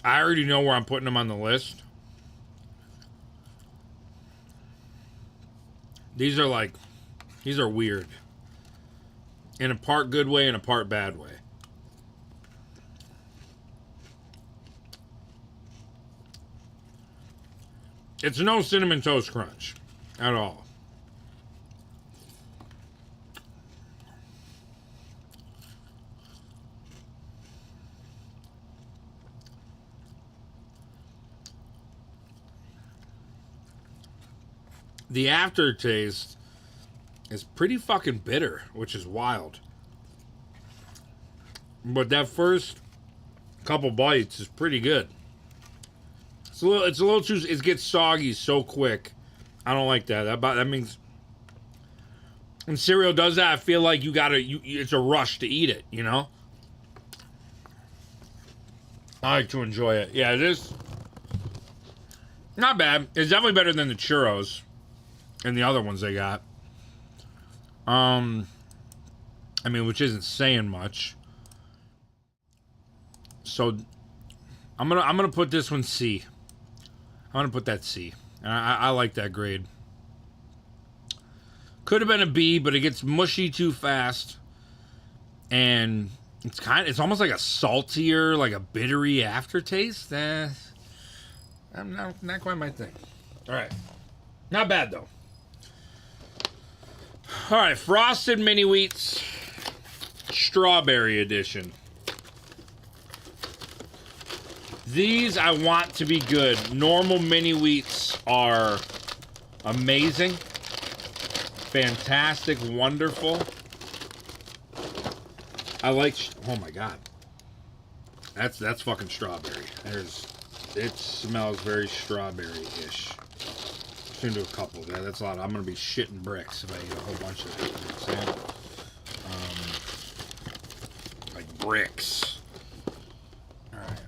I already know where I'm putting them on the list. These are weird. In a part good way and a part bad way. It's no Cinnamon Toast Crunch at all. The aftertaste is pretty fucking bitter, which is wild. But that first couple bites is pretty good. It's a little too. It gets soggy so quick. I don't like that. That means when cereal does that, I feel like it's a rush to eat it. You know. I like to enjoy it. Yeah, it is. Not bad. It's definitely better than the churros and the other ones they got. I mean, which isn't saying much. So I'm gonna put this one C. I'm gonna put that C. I like that grade. Could have been a B, but it gets mushy too fast, and it's almost like a saltier, like a bittery aftertaste. I'm not quite my thing. All right, not bad though. All right, Frosted Mini Wheats, Strawberry Edition. These I want to be good. Normal Mini Wheats are amazing, fantastic, wonderful. I like. Oh my god, that's fucking strawberry. It smells very strawberry-ish. Just gonna do a couple. That's a lot. I'm gonna be shitting bricks if I eat a whole bunch of it. You know what I'm saying? Like bricks. All right.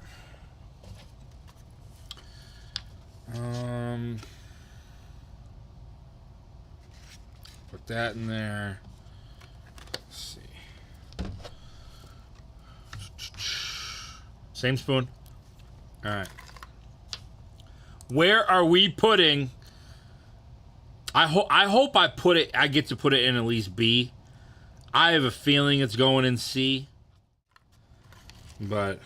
Put that in there. Let's see. Same spoon. All right. Where are we putting? I hope I get to put it in at least B. I have a feeling it's going in C. But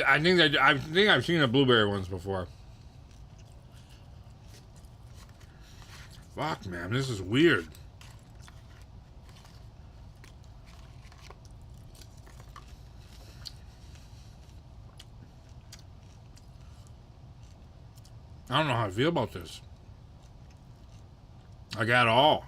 I think I've seen the blueberry ones before. Fuck, man, this is weird. I don't know how I feel about this. I got it all.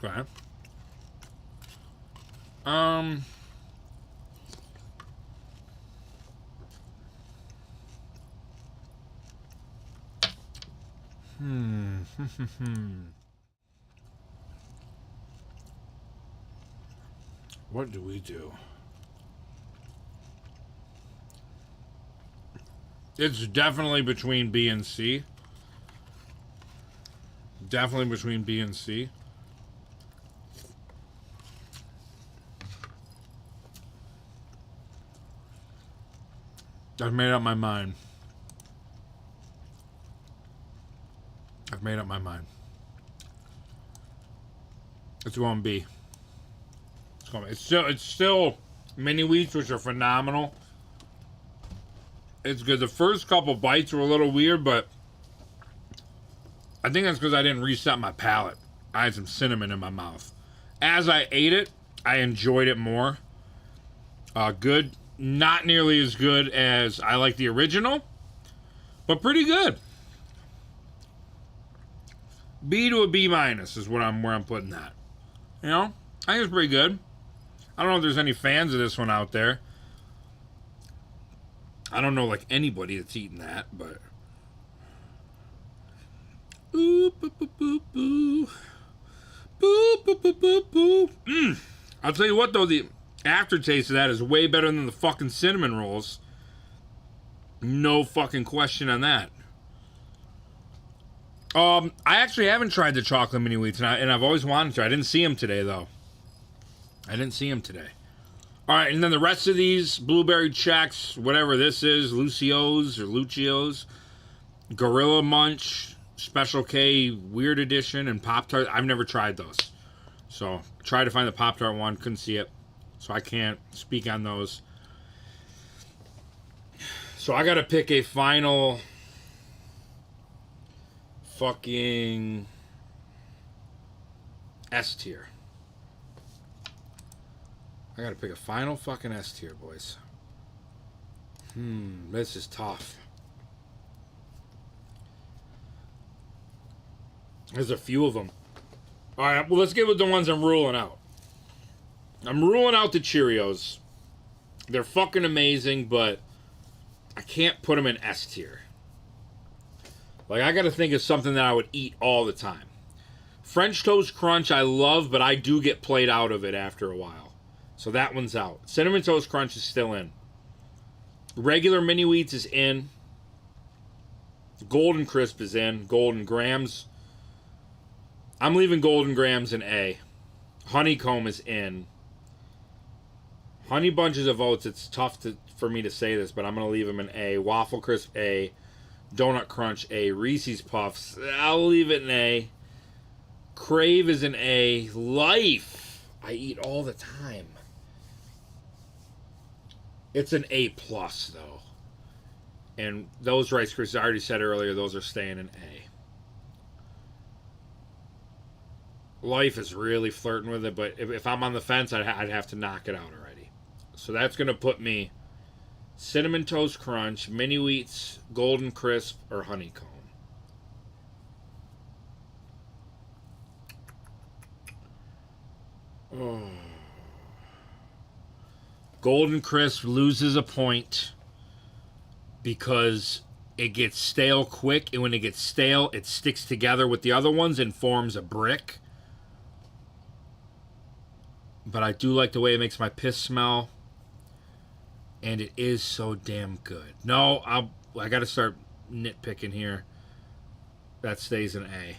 Okay. What do we do? It's definitely between B and C. Definitely between B and C. I've made up my mind. I've made up my mind. It's going B. It's still mini wheats, which are phenomenal. It's good. The first couple bites were a little weird, but I think that's because I didn't reset my palate. I had some cinnamon in my mouth. As I ate it, I enjoyed it more. Good. Not nearly as good as I like the original, but pretty good. B to a B minus is where I'm putting that. You know, I think it's pretty good. I don't know if there's any fans of this one out there. I don't know like anybody that's eaten that, but boo boo boo boo boo boo boo boo boo boo. I'll tell you what though, the aftertaste of that is way better than the fucking cinnamon rolls. No fucking question on that. I actually haven't tried the chocolate mini wheats, and I've always wanted to. I didn't see them today though. I didn't see them today. All right, and then the rest of these blueberry checks, whatever this is, Lucio's, Gorilla Munch, Special K, Weird Edition, and Pop-Tart. I've never tried those. So, tried to find the Pop-Tart one, couldn't see it. So, I can't speak on those. So, I gotta pick a final fucking S tier. I gotta pick a final fucking S tier, boys. This is tough. There's a few of them. Alright, well, let's get with the ones I'm ruling out. I'm ruling out the Cheerios. They're fucking amazing, but I can't put them in S tier. Like, I gotta think of something that I would eat all the time. French Toast Crunch I love, but I do get played out of it after a while. So that one's out. Cinnamon Toast Crunch is still in. Regular mini wheats is in. Golden Crisp is in. Golden Grams. I'm leaving Golden Grams in A. Honeycomb is in. Honey Bunches of Oats, it's tough for me to say this, but I'm going to leave them in A. Waffle Crisp A. Donut Crunch A. Reese's Puffs, I'll leave it in A. Crave is an A. Life, I eat all the time. It's an A+, though. And those Rice Krispies, I already said earlier, those are staying in A. Life is really flirting with it, but if I'm on the fence, I'd have to knock it out already. So that's going to put me Cinnamon Toast Crunch, Mini Wheats, Golden Crisp, or Honeycomb. Oh. Golden Crisp loses a point because it gets stale quick, and when it gets stale, it sticks together with the other ones and forms a brick. But I do like the way it makes my piss smell, and it is so damn good. No, I got to start nitpicking here. That stays in A.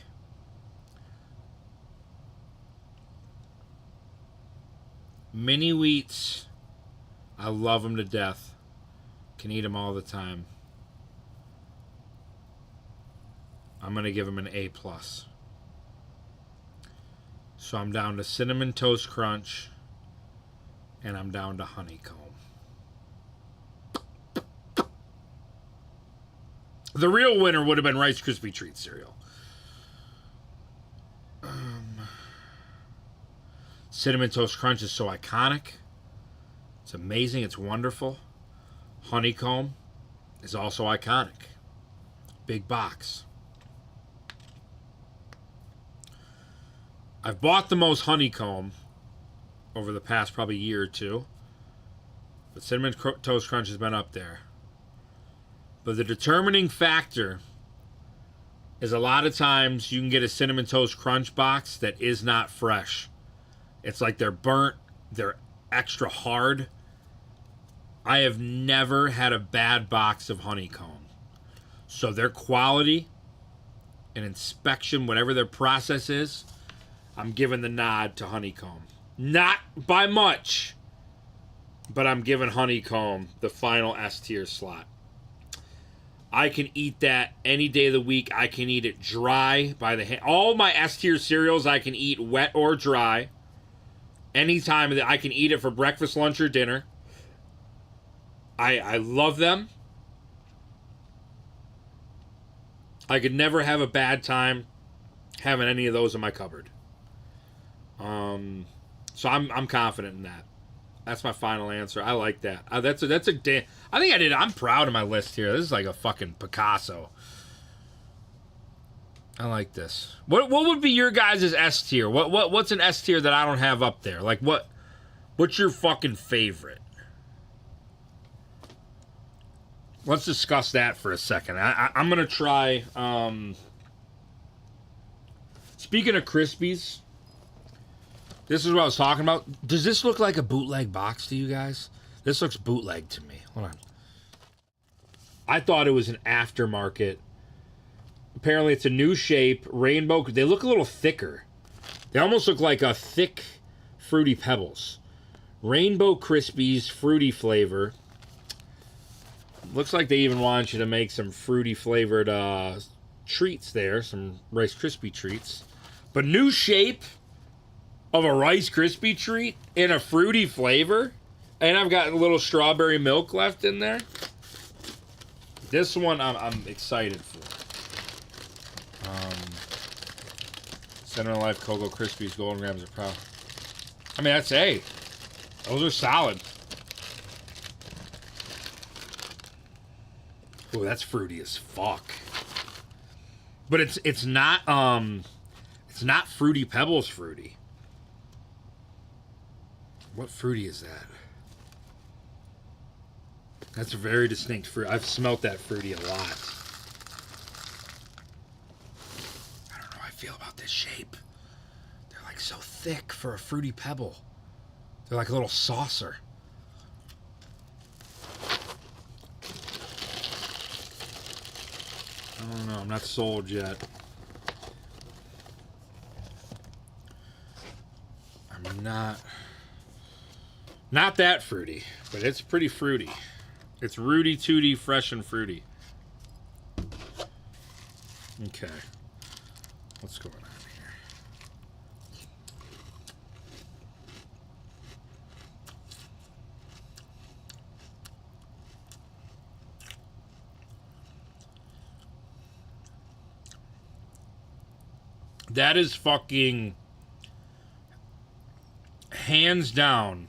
Mini Wheats, I love them to death. Can eat them all the time. I'm going to give them an A+. So I'm down to Cinnamon Toast Crunch, and I'm down to Honeycomb. The real winner would have been Rice Krispie Treat cereal. Cinnamon Toast Crunch is so iconic. It's amazing. It's wonderful. Honeycomb is also iconic. Big box. I've bought the most Honeycomb over the past probably year or two. But Cinnamon Toast Crunch has been up there. But the determining factor is a lot of times you can get a Cinnamon Toast Crunch box that is not fresh. It's like they're burnt, they're extra hard. I have never had a bad box of Honeycomb. So their quality and inspection, whatever their process is, I'm giving the nod to Honeycomb. Not by much, but I'm giving Honeycomb the final S tier slot. I can eat that any day of the week. I can eat it dry by the hand. All my S tier cereals I can eat wet or dry. Anytime that I can eat it for breakfast, lunch, or dinner. I love them. I could never have a bad time having any of those in my cupboard. So I'm confident in that. That's my final answer. I like that. That's a damn. I think I did. I'm proud of my list here. This is like a fucking Picasso. I like this. What would be your guys' S tier? What's an S tier that I don't have up there? Like what's your fucking favorite? Let's discuss that for a second. I'm gonna try. Speaking of Krispies, this is what I was talking about. Does this look like a bootleg box to you guys? This looks bootleg to me. Hold on. I thought it was an aftermarket. Apparently it's a new shape, rainbow. They look a little thicker. They almost look like a thick Fruity Pebbles. Rainbow Krispies fruity flavor. Looks like they even want you to make some fruity flavored treats there. Some Rice Krispie treats. But new shape of a Rice Krispie treat in a fruity flavor. And I've got a little strawberry milk left in there. This one I'm excited for. Center Life Cocoa Krispies Golden Grams of Proud. I mean, that's A. Those are solid. Ooh, that's fruity as fuck. But it's not Fruity Pebbles fruity. What fruity is that? That's a very distinct fruit. I've smelt that fruity a lot. I don't know how I feel about this shape. They're like so thick for a Fruity Pebble. They're like a little saucer. I don't know. I'm not sold yet. I'm not that fruity, but it's pretty fruity. It's Rudy Tooty, fresh and fruity. Okay. What's going on here? That is fucking hands down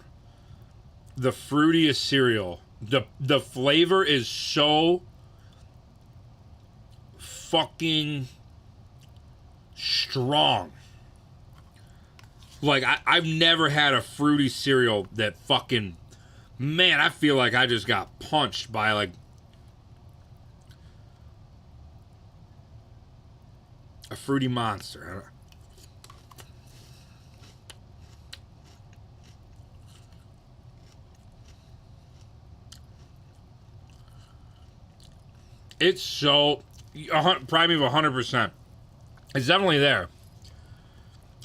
the fruitiest cereal. The flavor is so fucking strong. Like, I've never had a fruity cereal that fucking... Man, I feel like I just got punched by, like... a fruity monster. It's so... Prime of 100%. It's definitely there.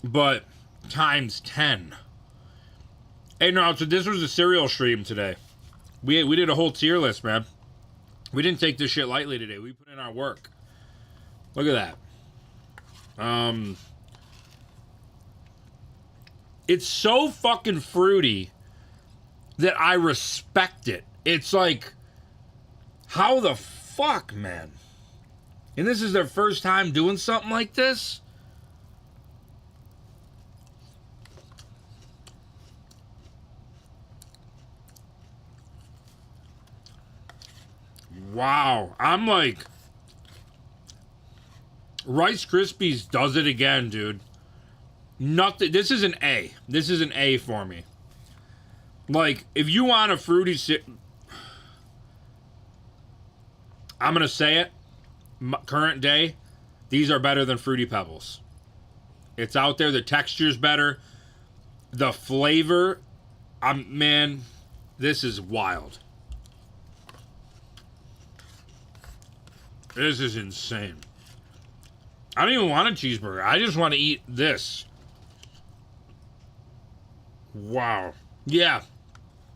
But times 10. Hey, no, so this was a cereal stream today. We did a whole tier list, man. We didn't take this shit lightly today. We put in our work. Look at that. It's so fucking fruity that I respect it. It's like, how the fuck, man? And this is their first time doing something like this? Wow. I'm like, Rice Krispies does it again, dude. Nothing. This is an A. This is an A for me. Like, if you want a fruity I'm going to say it. Current day, these are better than Fruity Pebbles. It's out there. The texture's better. The flavor, man, this is wild. This is insane. I don't even want a cheeseburger. I just want to eat this. Wow. Yeah.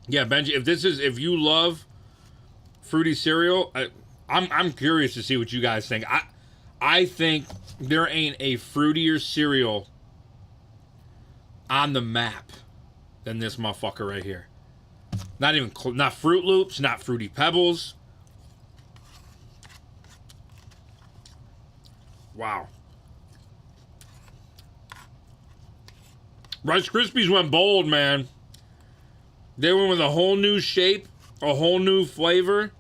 Yeah, Benji, if you love fruity cereal, I'm curious to see what you guys think. I think there ain't a fruitier cereal on the map than this motherfucker right here. Not Fruit Loops, not Fruity Pebbles. Wow. Rice Krispies went bold, man. They went with a whole new shape, a whole new flavor,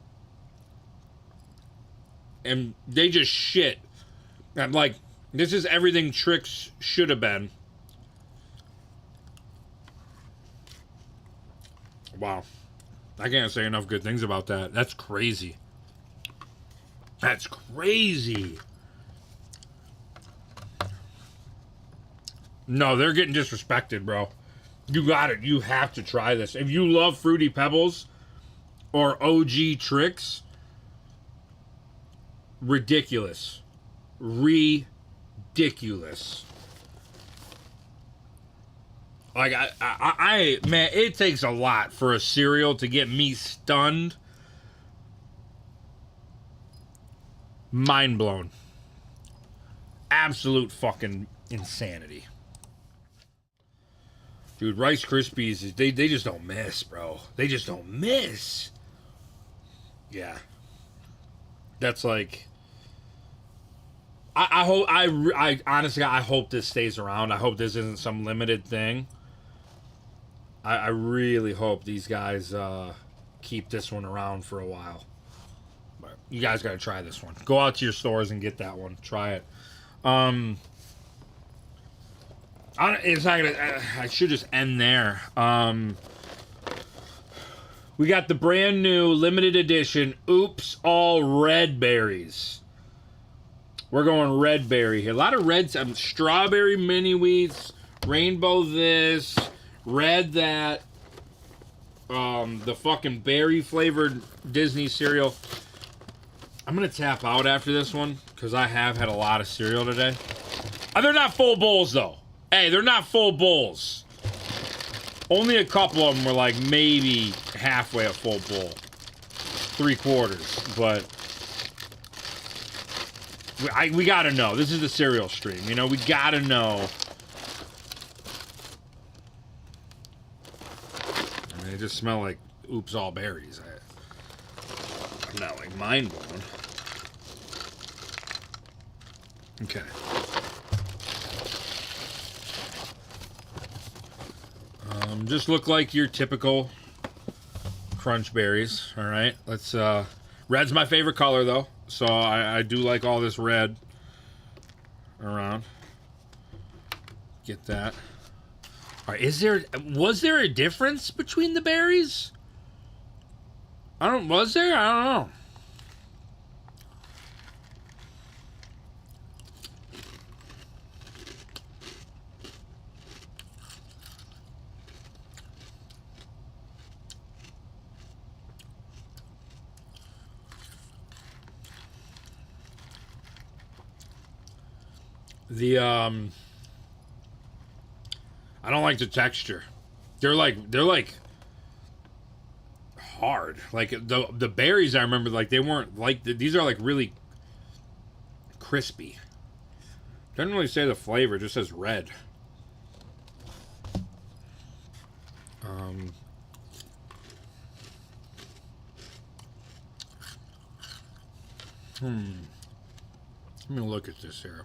and they just shit. I'm like, this is everything Trix should have been. Wow. I can't say enough good things about that. That's crazy. That's crazy. No, they're getting disrespected, bro. You got it. You have to try this. If you love Fruity Pebbles or OG Trix, ridiculous. Ridiculous. Like, I man, it takes a lot for a cereal to get me stunned. Mind blown. Absolute fucking insanity. Dude, Rice Krispies, they just don't miss, bro. They just don't miss. Yeah. That's like... I hope... I honestly, I hope this stays around. I hope this isn't some limited thing. I really hope these guys keep this one around for a while. But you guys got to try this one. Go out to your stores and get that one. Try it. It's not gonna. I should just end there. We got the brand new limited edition Oops All Red Berries. We're going red berry here. A lot of reds. Strawberry mini wheats, rainbow this, red that. The fucking berry flavored Disney cereal. I'm gonna tap out after this one because I have had a lot of cereal today. They're not full bowls though. Hey, they're not full bowls. Only a couple of them were like maybe halfway a full bowl. 3/4. But we gotta know. This is the cereal stream. You know, we gotta know. I mean, they just smell like Oops All Berries. I'm not like mind blown. Okay. Just look like your typical crunch berries. All right, let's. Red's my favorite color though, so I do like all this red around. Get that. All right, was there a difference between the berries? Was there? I don't know. I don't like the texture. They're like hard. Like the berries, I remember, like they weren't like these are like really crispy. Doesn't really say the flavor, it just says red. Let me look at this here.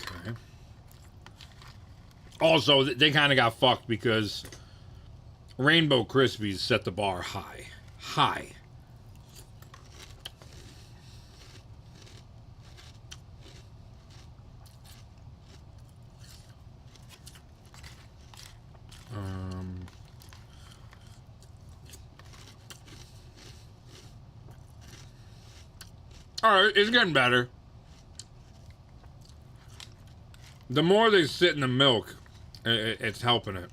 Okay. Also, they kind of got fucked because Rainbow Krispies set the bar high. High. Alright, it's getting better. The more they sit in the milk, it's helping it.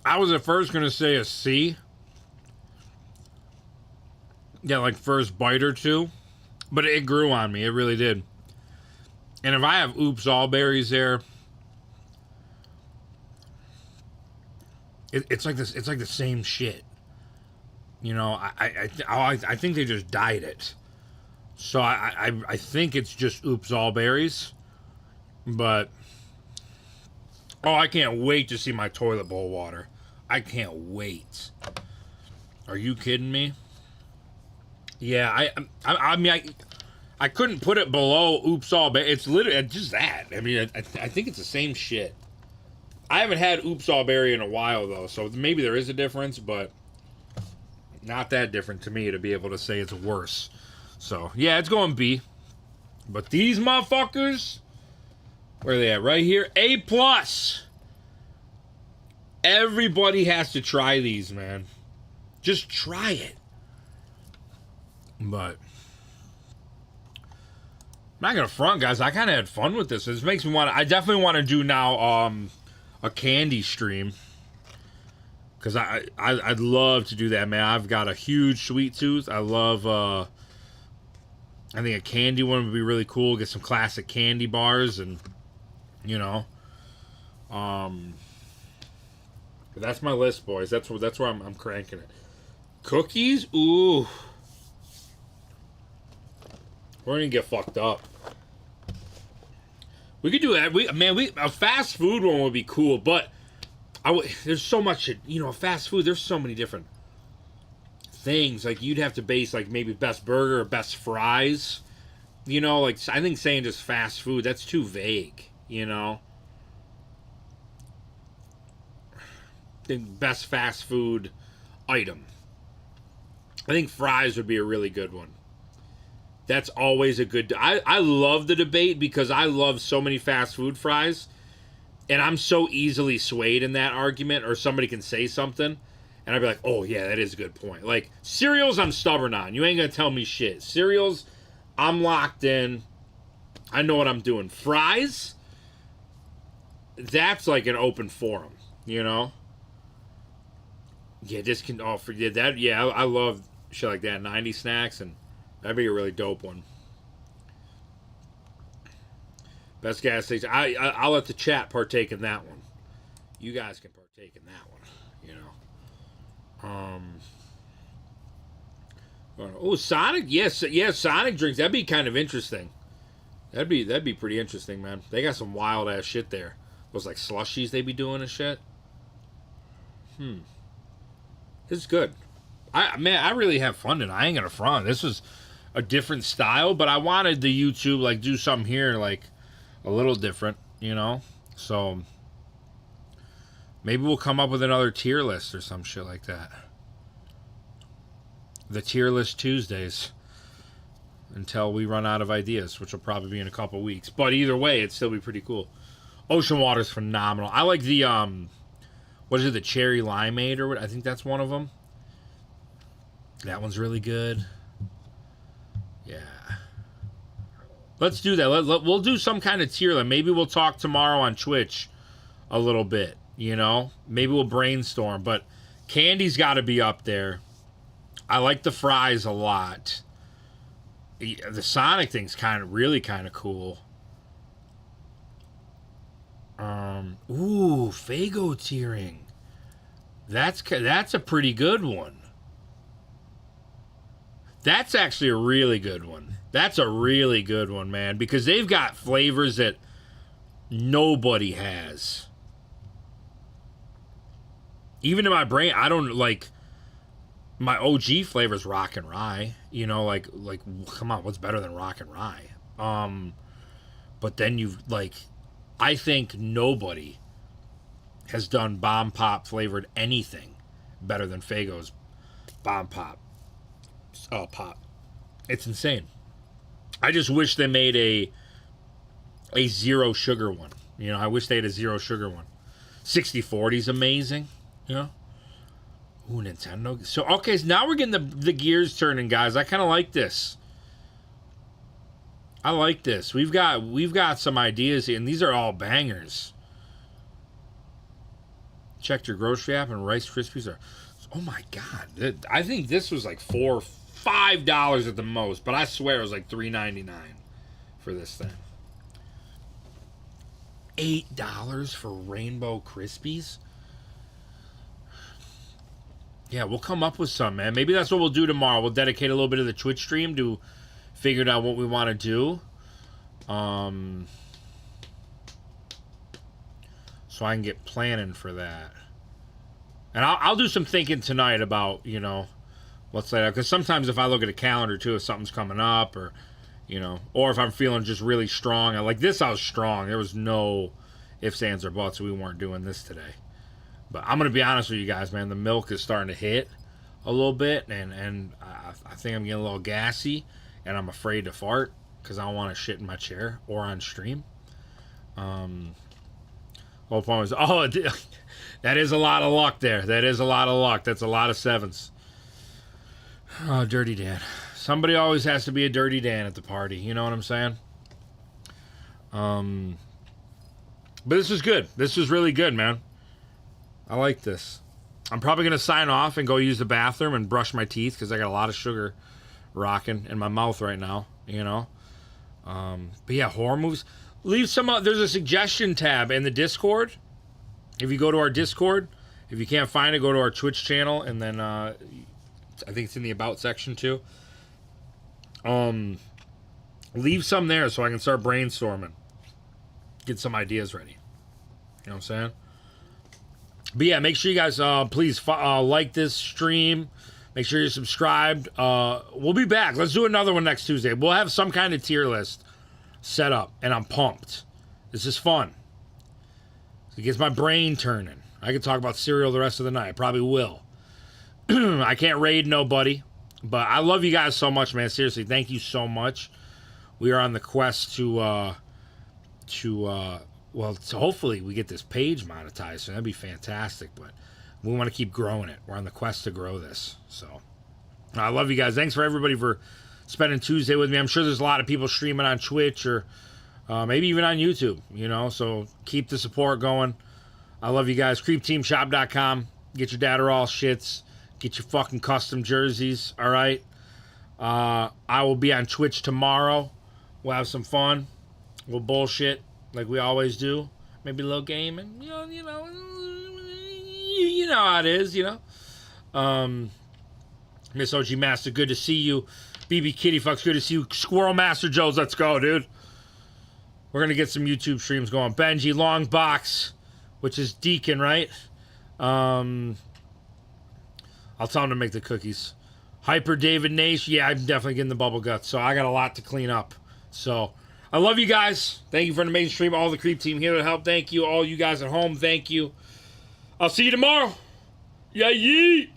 I was at first going to say a C. Yeah, like first bite or two. But it grew on me. It really did. And if I have Oops All Berries there, it's like this. It's like the same shit. You know, I think they just dyed it. So I think it's just Oops All Berries. But oh, I can't wait to see my toilet bowl water. I can't wait. Are you kidding me? Yeah, I mean, I couldn't put it below Oops All Berries. It's literally just that. I mean, I think it's the same shit. I haven't had Oops All Berry in a while, though, so maybe there is a difference, but not that different to me to be able to say it's worse. So, yeah, it's going B. But these motherfuckers, where are they at? Right here. A+. Everybody has to try these, man. Just try it. But I'm not gonna front, guys. I kind of had fun with this. This makes me want. I definitely want to do now a candy stream, because I'd love to do that, man. I've got a huge sweet tooth. I love. I think a candy one would be really cool. Get some classic candy bars, and you know, but that's my list, boys. That's where I'm cranking it. Cookies, ooh. We're gonna get fucked up. We could do that. A fast food one would be cool, but there's so much, fast food. There's so many different things. Like you'd have to base like maybe best burger or best fries. Like I think saying just fast food, that's too vague. The best fast food item. I think fries would be a really good one. That's always a good... I love the debate because I love so many fast food fries. And I'm so easily swayed in that argument, or somebody can say something and I'd be like, oh yeah, that is a good point. Like cereals, I'm stubborn on. You ain't gonna tell me shit. Cereals, I'm locked in. I know what I'm doing. Fries, that's like an open forum, Yeah, this can... Oh, forget that. Yeah, I love shit like that. 90 snacks, and that'd be a really dope one. Best gas station. I'll let the chat partake in that one. You guys can partake in that one. Oh, Sonic. Yes, Sonic drinks. That'd be kind of interesting. That'd be pretty interesting, man. They got some wild ass shit there. Those like slushies they be doing and shit. This is good. I really have fun tonight. I ain't gonna front. This was a different style, but I wanted the YouTube like do something here like a little different, So maybe we'll come up with another tier list or some shit like that. The tier list Tuesdays until we run out of ideas, which will probably be in a couple weeks. But either way, it'd still be pretty cool. Ocean water's phenomenal. I like the what is it, the cherry limeade or what? I think that's one of them. That one's really good. Yeah. Let's do that. We'll do some kind of tier list. Maybe we'll talk tomorrow on Twitch a little bit, you know? Maybe we'll brainstorm. But candy's got to be up there. I like the fries a lot. The Sonic thing's really kind of cool. Ooh, Faygo tiering. That's a pretty good one. That's actually a really good one. That's a really good one, man, because they've got flavors that nobody has. Even in my brain, I don't like my OG flavors rock and rye. You know, like come on, what's better than rock and rye? But then you've I think nobody has done Bomb Pop flavored anything better than Faygo's Bomb Pop. Oh, pop. It's insane. I just wish they made a zero sugar one. You know, I wish they had a zero sugar one. 60/40 is amazing. You know? Ooh, Nintendo. So, okay, so now we're getting the gears turning, guys. I kind of like this. I like this. We've got some ideas here, and these are all bangers. Checked your grocery app, and Rice Krispies are... Oh, my God. I think this was like $5 at the most, but I swear it was like $3.99 for this thing. $8 for Rainbow Krispies? Yeah, we'll come up with some, man. Maybe that's what we'll do tomorrow. We'll dedicate a little bit of the Twitch stream to figure out what we want to do. So I can get planning for that. And I'll do some thinking tonight about, you know, what's that? Because sometimes if I look at a calendar, too, if something's coming up or, you know, or if I'm feeling just really strong. Like this, I was strong. There was no ifs, ands, or buts. We weren't doing this today. But I'm going to be honest with you guys, man. The milk is starting to hit a little bit, and I think I'm getting a little gassy, and I'm afraid to fart because I don't want to shit in my chair or on stream. Whole point was, that is a lot of luck there. That is a lot of luck. That's a lot of sevens. Oh, Dirty Dan. Somebody always has to be a Dirty Dan at the party. You know what I'm saying? But this is good. This is really good, man. I like this. I'm probably going to sign off and go use the bathroom and brush my teeth because I got a lot of sugar rocking in my mouth right now, you know? But yeah, horror movies. Leave some there's a suggestion tab in the Discord. If you go to our Discord, if you can't find it, go to our Twitch channel, and then I think it's in the About section too. Leave some there so I can start brainstorming. Get some ideas ready. You know what I'm saying? But yeah, make sure you guys please like this stream. Make sure you're subscribed. We'll be back. Let's do another one next Tuesday. We'll have some kind of tier list set up, and I'm pumped. This is fun. It gets my brain turning. I could talk about cereal the rest of the night. I probably will. I can't raid nobody, but I love you guys so much, man. Seriously, thank you so much. We are on the quest to hopefully we get this page monetized, so that'd be fantastic, but we want to keep growing it. We're on the quest to grow this, so I love you guys. Thanks for everybody for spending Tuesday with me. I'm sure there's a lot of people streaming on Twitch or maybe even on YouTube, you know, so keep the support going. I love you guys. CreepTeamShop.com. Get your Datterall shits. Get your fucking custom jerseys, all right? I will be on Twitch tomorrow. We'll have some fun. We'll bullshit like we always do. Maybe a little game, and you know how it is, you know. Miss OG Master, good to see you. BB Kitty Fucks, good to see you. Squirrel Master Joes, let's go, dude. We're gonna get some YouTube streams going. Benji Longbox, which is Deacon, right? I'll tell him to make the cookies. Hyper David Nash, yeah, I'm definitely getting the bubble guts, so I got a lot to clean up. So I love you guys. Thank you for an amazing stream. All the Creep Team here to help. Thank you. All you guys at home, thank you. I'll see you tomorrow. Yeah, yeet.